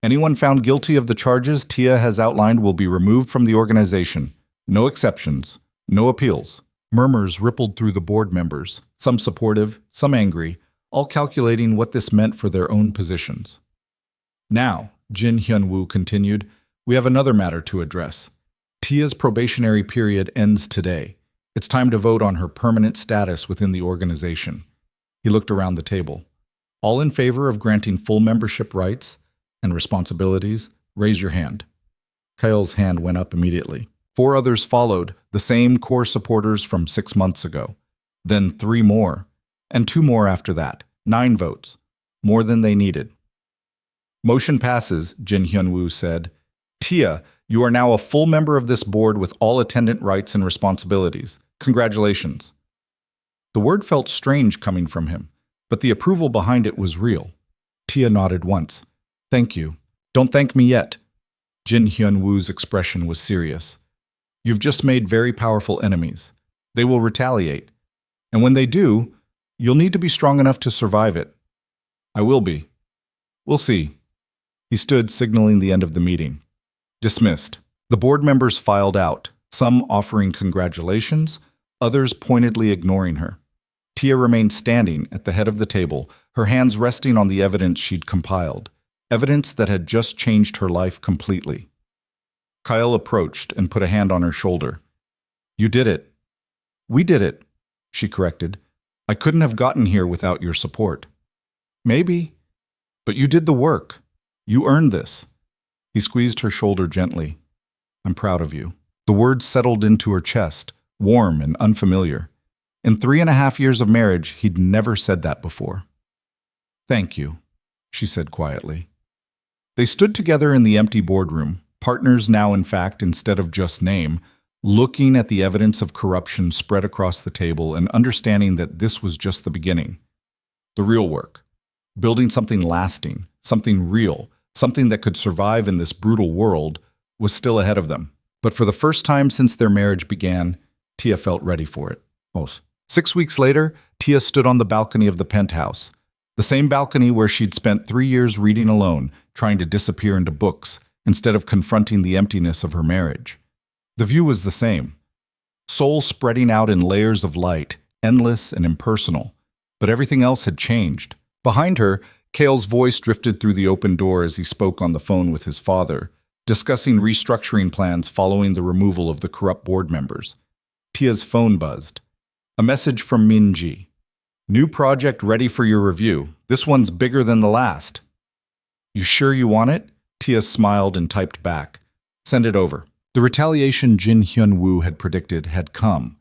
Anyone found guilty of the charges Tia has outlined will be removed from the organization. No exceptions, no appeals. Murmurs rippled through the board members, some supportive, some angry, all calculating what this meant for their own positions. Now, Jin Hyun-woo continued, we have another matter to address. Tia's probationary period ends today. It's time to vote on her permanent status within the organization. He looked around the table. All in favor of granting full membership rights and responsibilities, raise your hand. Kyle's hand went up immediately. 4 others followed, the same core supporters from 6 months ago. Then 3 more, and 2 more after that. 9 votes, more than they needed. Motion passes, Jin Hyun-woo said. Tia, you are now a full member of this board with all attendant rights and responsibilities. Congratulations. The word felt strange coming from him, but the approval behind it was real. Tia nodded once. Thank you. Don't thank me yet. Jin Hyun-woo's expression was serious. You've just made very powerful enemies. They will retaliate. And when they do, you'll need to be strong enough to survive it. I will be. We'll see. He stood, signaling the end of the meeting. Dismissed. The board members filed out, some offering congratulations, others pointedly ignoring her. Tia remained standing at the head of the table, her hands resting on the evidence she'd compiled, evidence that had just changed her life completely. Kyle approached and put a hand on her shoulder. You did it. We did it, she corrected. I couldn't have gotten here without your support. Maybe, but you did the work. You earned this. He squeezed her shoulder gently. I'm proud of you. The words settled into her chest, warm and unfamiliar. In 3.5 years of marriage, he'd never said that before. Thank you, she said quietly. They stood together in the empty boardroom, partners now in fact instead of just name, looking at the evidence of corruption spread across the table and understanding that this was just the beginning. The real work. Building something lasting, something real, something that could survive in this brutal world, was still ahead of them. But for the first time since their marriage began, Tia felt ready for it. 6 weeks later, Tia stood on the balcony of the penthouse. The same balcony where she'd spent 3 years reading alone, trying to disappear into books, instead of confronting the emptiness of her marriage. The view was the same. Seoul spreading out in layers of light, endless and impersonal. But everything else had changed. Behind her, Kale's voice drifted through the open door as he spoke on the phone with his father, discussing restructuring plans following the removal of the corrupt board members. Tia's phone buzzed. A message from Minji. New project ready for your review. This one's bigger than the last. You sure you want it? Tia smiled and typed back. Send it over. The retaliation Jin Hyun-woo had predicted had come.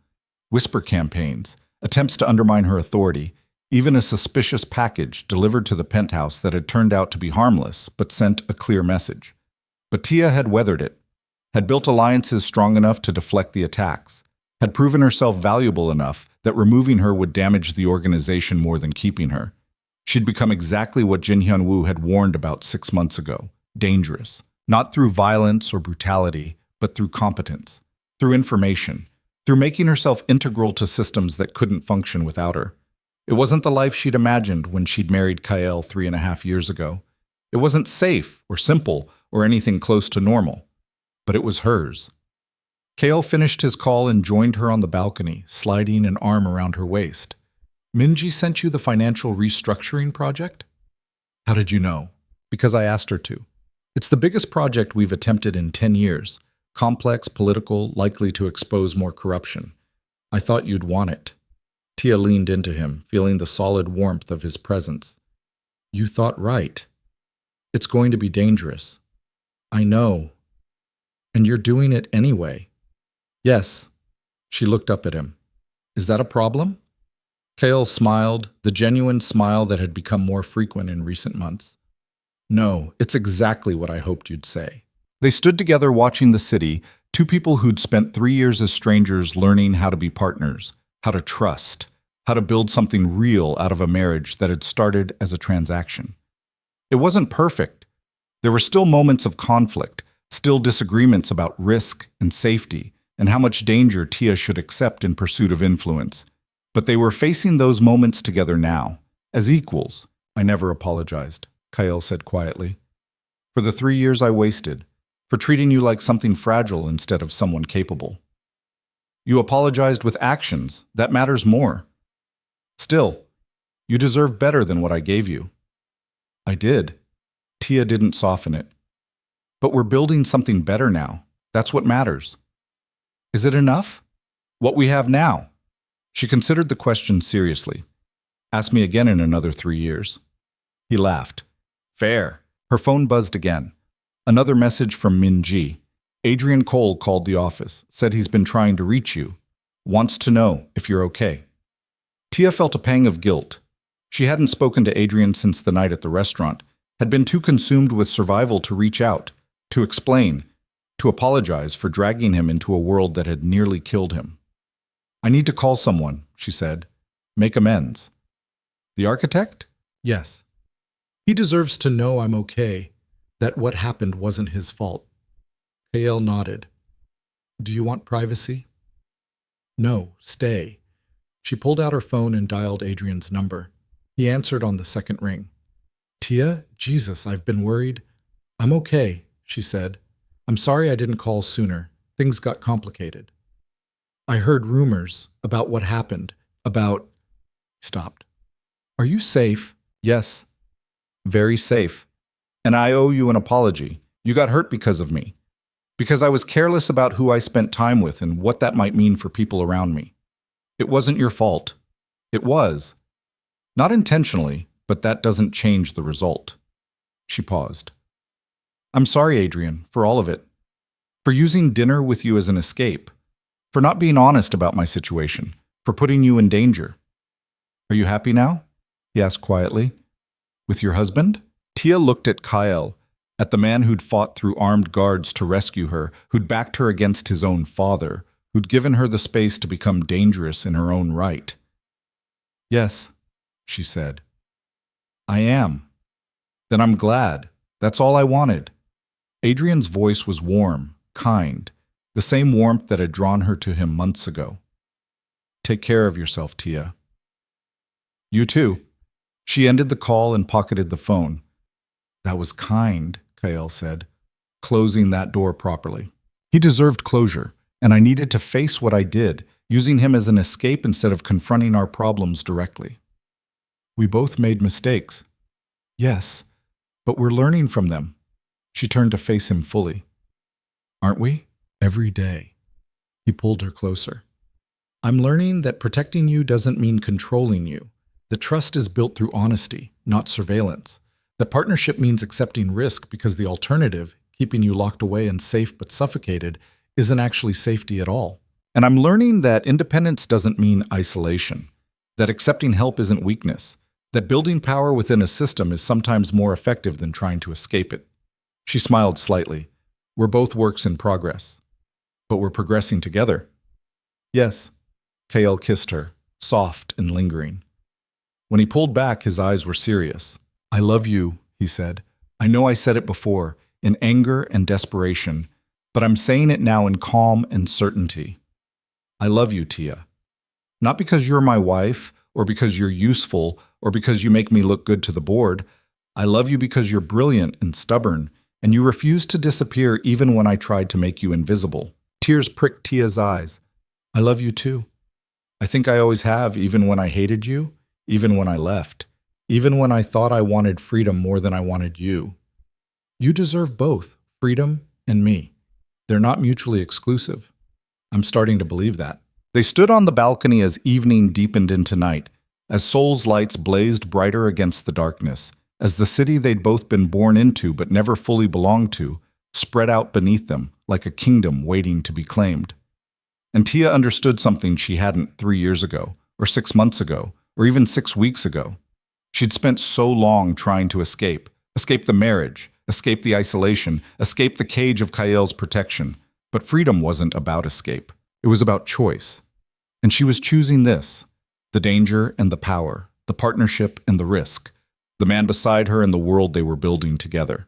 Whisper campaigns, attempts to undermine her authority, even a suspicious package delivered to the penthouse that had turned out to be harmless but sent a clear message. But Tia had weathered it, had built alliances strong enough to deflect the attacks, had proven herself valuable enough that removing her would damage the organization more than keeping her. She'd become exactly what Jin Hyun-woo had warned about 6 months ago, dangerous, not through violence or brutality, but through competence, through information, through making herself integral to systems that couldn't function without her. It wasn't the life she'd imagined when she'd married Kyle 3.5 years ago. It wasn't safe or simple or anything close to normal, but it was hers. Kale finished his call and joined her on the balcony, sliding an arm around her waist. Minji sent you the financial restructuring project? How did you know? Because I asked her to. It's the biggest project we've attempted in 10 years. Complex, political, likely to expose more corruption. I thought you'd want it. Tia leaned into him, feeling the solid warmth of his presence. You thought right. It's going to be dangerous. I know. And you're doing it anyway. Yes. She looked up at him. Is that a problem? Kale smiled, the genuine smile that had become more frequent in recent months. No, it's exactly what I hoped you'd say. They stood together watching the city, 2 people who'd spent 3 years as strangers learning how to be partners, how to trust, how to build something real out of a marriage that had started as a transaction. It wasn't perfect. There were still moments of conflict, still disagreements about risk and safety, and how much danger Tia should accept in pursuit of influence. But they were facing those moments together now, as equals. I never apologized, Kyle said quietly. For the 3 years I wasted, for treating you like something fragile instead of someone capable. You apologized with actions. That matters more. Still, you deserve better than what I gave you. I did. Tia didn't soften it. But we're building something better now. That's what matters. Is it enough? What we have now? She considered the question seriously. Ask me again in another 3 years. He laughed. Fair. Her phone buzzed again. Another message from Min Ji. Adrian Cole called the office, said he's been trying to reach you. Wants to know if you're okay. Tia felt a pang of guilt. She hadn't spoken to Adrian since the night at the restaurant, had been too consumed with survival to reach out, to explain, to apologize for dragging him into a world that had nearly killed him. I need to call someone, she said. Make amends. The architect? Yes. He deserves to know I'm okay, that what happened wasn't his fault. Kael nodded. Do you want privacy? No, stay. She pulled out her phone and dialed Adrian's number. He answered on the second ring. Tia, Jesus, I've been worried. I'm okay, she said. I'm sorry I didn't call sooner. Things got complicated. I heard rumors about what happened, about... Stopped. Are you safe? Yes. Very safe. And I owe you an apology. You got hurt because of me. Because I was careless about who I spent time with and what that might mean for people around me. It wasn't your fault. It was. Not intentionally, but that doesn't change the result. She paused. I'm sorry, Adrian, for all of it. For using dinner with you as an escape. For not being honest about my situation. For putting you in danger. Are you happy now? He asked quietly. With your husband? Tia looked at Kael, at the man who'd fought through armed guards to rescue her, who'd backed her against his own father, who'd given her the space to become dangerous in her own right. Yes, she said. I am. Then I'm glad. That's all I wanted. Adrian's voice was warm, kind, the same warmth that had drawn her to him months ago. Take care of yourself, Tia. You too. She ended the call and pocketed the phone. That was kind, Kael said, closing that door properly. He deserved closure, and I needed to face what I did, using him as an escape instead of confronting our problems directly. We both made mistakes. Yes, but we're learning from them. She turned to face him fully. Aren't we? Every day. He pulled her closer. I'm learning that protecting you doesn't mean controlling you. The trust is built through honesty, not surveillance. The partnership means accepting risk because the alternative, keeping you locked away and safe but suffocated, isn't actually safety at all. And I'm learning that independence doesn't mean isolation, that accepting help isn't weakness, that building power within a system is sometimes more effective than trying to escape it. She smiled slightly. We're both works in progress. But we're progressing together. Yes. Kael kissed her, soft and lingering. When he pulled back, his eyes were serious. I love you, he said. I know I said it before, in anger and desperation, but I'm saying it now in calm and certainty. I love you, Tia. Not because you're my wife, or because you're useful, or because you make me look good to the board. I love you because you're brilliant and stubborn, and you refuse to disappear even when I tried to make you invisible. Tears pricked Tia's eyes. I love you too. I think I always have, even when I hated you, even when I left, even when I thought I wanted freedom more than I wanted you. You deserve both, freedom and me. They're not mutually exclusive. I'm starting to believe that. They stood on the balcony as evening deepened into night, as Seoul's lights blazed brighter against the darkness, as the city they'd both been born into but never fully belonged to spread out beneath them like a kingdom waiting to be claimed. And Tia understood something she hadn't 3 years ago, or 6 months ago, or even 6 weeks ago. She'd spent so long trying to escape the marriage, escape the isolation, escape the cage of Kael's protection. But freedom wasn't about escape. It was about choice. And she was choosing this, the danger and the power, the partnership and the risk, the man beside her and the world they were building together.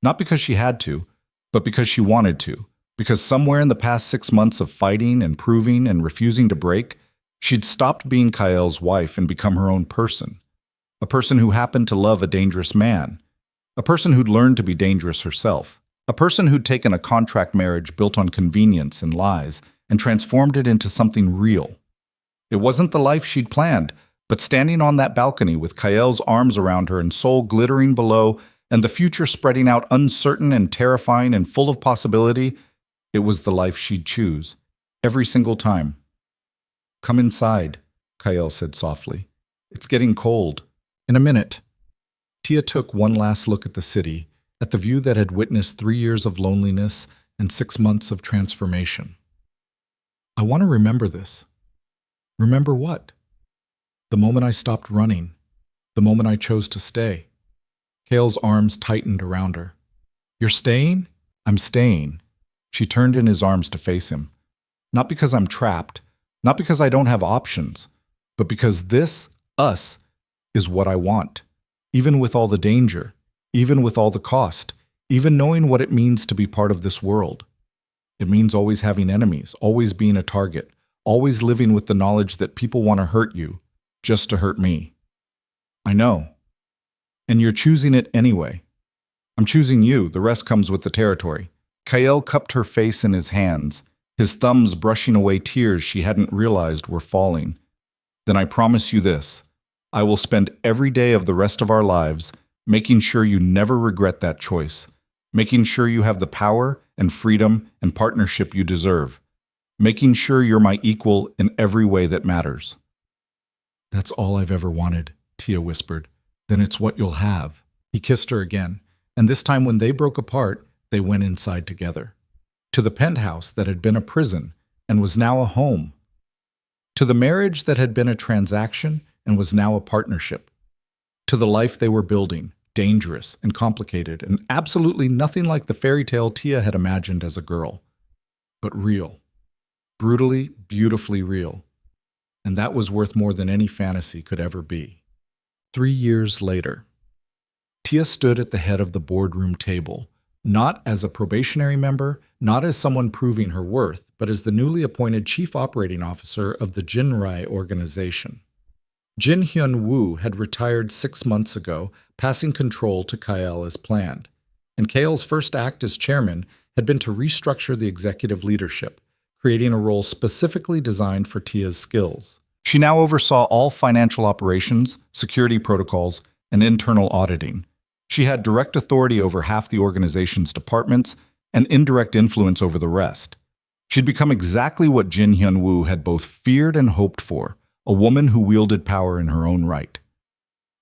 Not because she had to, but because she wanted to. Because somewhere in the past 6 months of fighting and proving and refusing to break, she'd stopped being Kael's wife and become her own person. A person who happened to love a dangerous man. A person who'd learned to be dangerous herself. A person who'd taken a contract marriage built on convenience and lies and transformed it into something real. It wasn't the life she'd planned, but standing on that balcony with Kael's arms around her and Seoul glittering below and the future spreading out uncertain and terrifying and full of possibility, it was the life she'd choose. Every single time. Come inside, Kael said softly. It's getting cold. In a minute. Tia took one last look at the city, at the view that had witnessed 3 years of loneliness and 6 months of transformation. I want to remember this. Remember what? The moment I stopped running. The moment I chose to stay. Kael's arms tightened around her. You're staying? I'm staying. She turned in his arms to face him. Not because I'm trapped, not because I don't have options, but because this, us, is what I want. Even with all the danger, even with all the cost, even knowing what it means to be part of this world. It means always having enemies, always being a target, always living with the knowledge that people want to hurt you, just to hurt me. I know. And you're choosing it anyway. I'm choosing you, the rest comes with the territory. Kael cupped her face in his hands, his thumbs brushing away tears she hadn't realized were falling. Then I promise you this. I will spend every day of the rest of our lives making sure you never regret that choice, making sure you have the power and freedom and partnership you deserve, making sure you're my equal in every way that matters. That's all I've ever wanted, Tia whispered. Then it's what you'll have. He kissed her again, and this time when they broke apart, they went inside together. To the penthouse that had been a prison and was now a home. To the marriage that had been a transaction and was now a partnership. To the life they were building, dangerous and complicated and absolutely nothing like the fairy tale Tia had imagined as a girl. But real. Brutally, beautifully real. And that was worth more than any fantasy could ever be. 3 years later, Tia stood at the head of the boardroom table, not as a probationary member, not as someone proving her worth, but as the newly appointed chief operating officer of the Jinrai organization. Jin Hyun-woo had retired 6 months ago, passing control to Kael as planned, and Kael's first act as chairman had been to restructure the executive leadership, creating a role specifically designed for Tia's skills. She now oversaw all financial operations, security protocols, and internal auditing. She had direct authority over half the organization's departments and indirect influence over the rest. She'd become exactly what Jin Hyun-woo had both feared and hoped for, a woman who wielded power in her own right.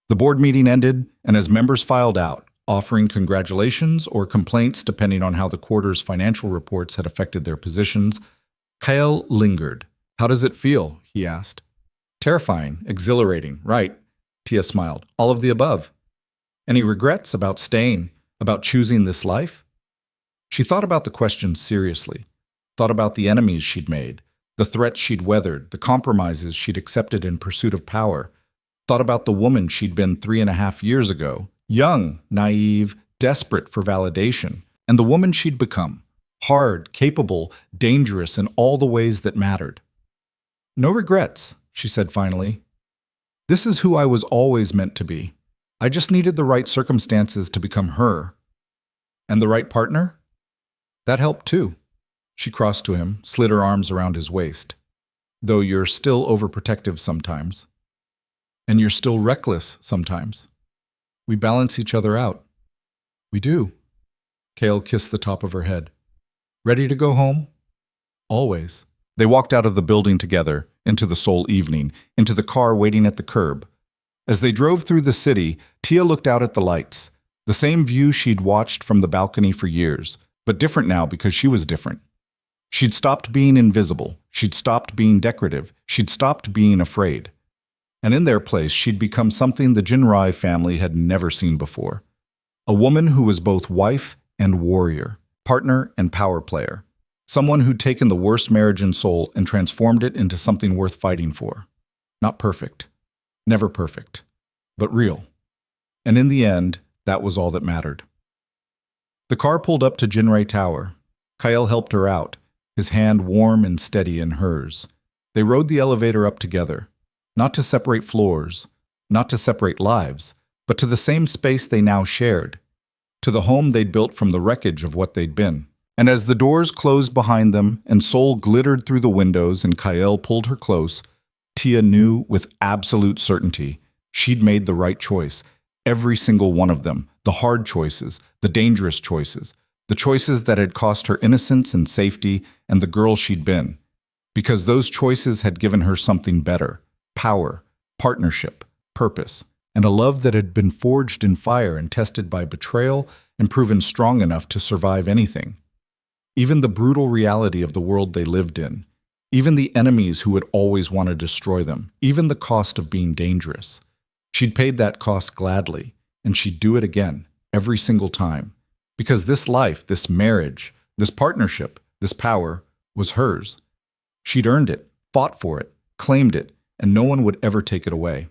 The board meeting ended, and as members filed out, offering congratulations or complaints depending on how the quarter's financial reports had affected their positions, Kael lingered. How does it feel? He asked. Terrifying, exhilarating, right? Tia smiled. All of the above. Any regrets about staying, about choosing this life? She thought about the question seriously, thought about the enemies she'd made, the threats she'd weathered, the compromises she'd accepted in pursuit of power, thought about the woman she'd been 3.5 years ago, young, naive, desperate for validation, and the woman she'd become, hard, capable, dangerous in all the ways that mattered. No regrets, she said finally. This is who I was always meant to be. I just needed the right circumstances to become her. And the right partner? That helped too. She crossed to him, slid her arms around his waist. Though you're still overprotective sometimes. And you're still reckless sometimes. We balance each other out. We do. Kael kissed the top of her head. Ready to go home? Always. They walked out of the building together, into the Seoul evening, into the car waiting at the curb. As they drove through the city, Tia looked out at the lights, the same view she'd watched from the balcony for years, but different now because she was different. She'd stopped being invisible, she'd stopped being decorative, she'd stopped being afraid. And in their place, she'd become something the Jinrai family had never seen before. A woman who was both wife and warrior, partner and power player. Someone who'd taken the worst marriage in Seoul and transformed it into something worth fighting for. Not perfect. Never perfect. But real. And in the end, that was all that mattered. The car pulled up to Jinrai Tower. Kael helped her out, his hand warm and steady in hers. They rode the elevator up together. Not to separate floors, not to separate lives, but to the same space they now shared. To the home they'd built from the wreckage of what they'd been. And as the doors closed behind them and Seoul glittered through the windows and Kael pulled her close, Tia knew with absolute certainty she'd made the right choice. Every single one of them. The hard choices, the dangerous choices, the choices that had cost her innocence and safety and the girl she'd been. because those choices had given her something better: power, partnership, purpose, and a love that had been forged in fire and tested by betrayal and proven strong enough to survive anything. Even the brutal reality of the world they lived in, even the enemies who would always want to destroy them, even the cost of being dangerous. She'd paid that cost gladly, and she'd do it again, every single time. Because this life, this marriage, this partnership, this power was hers. She'd earned it, fought for it, claimed it, and no one would ever take it away.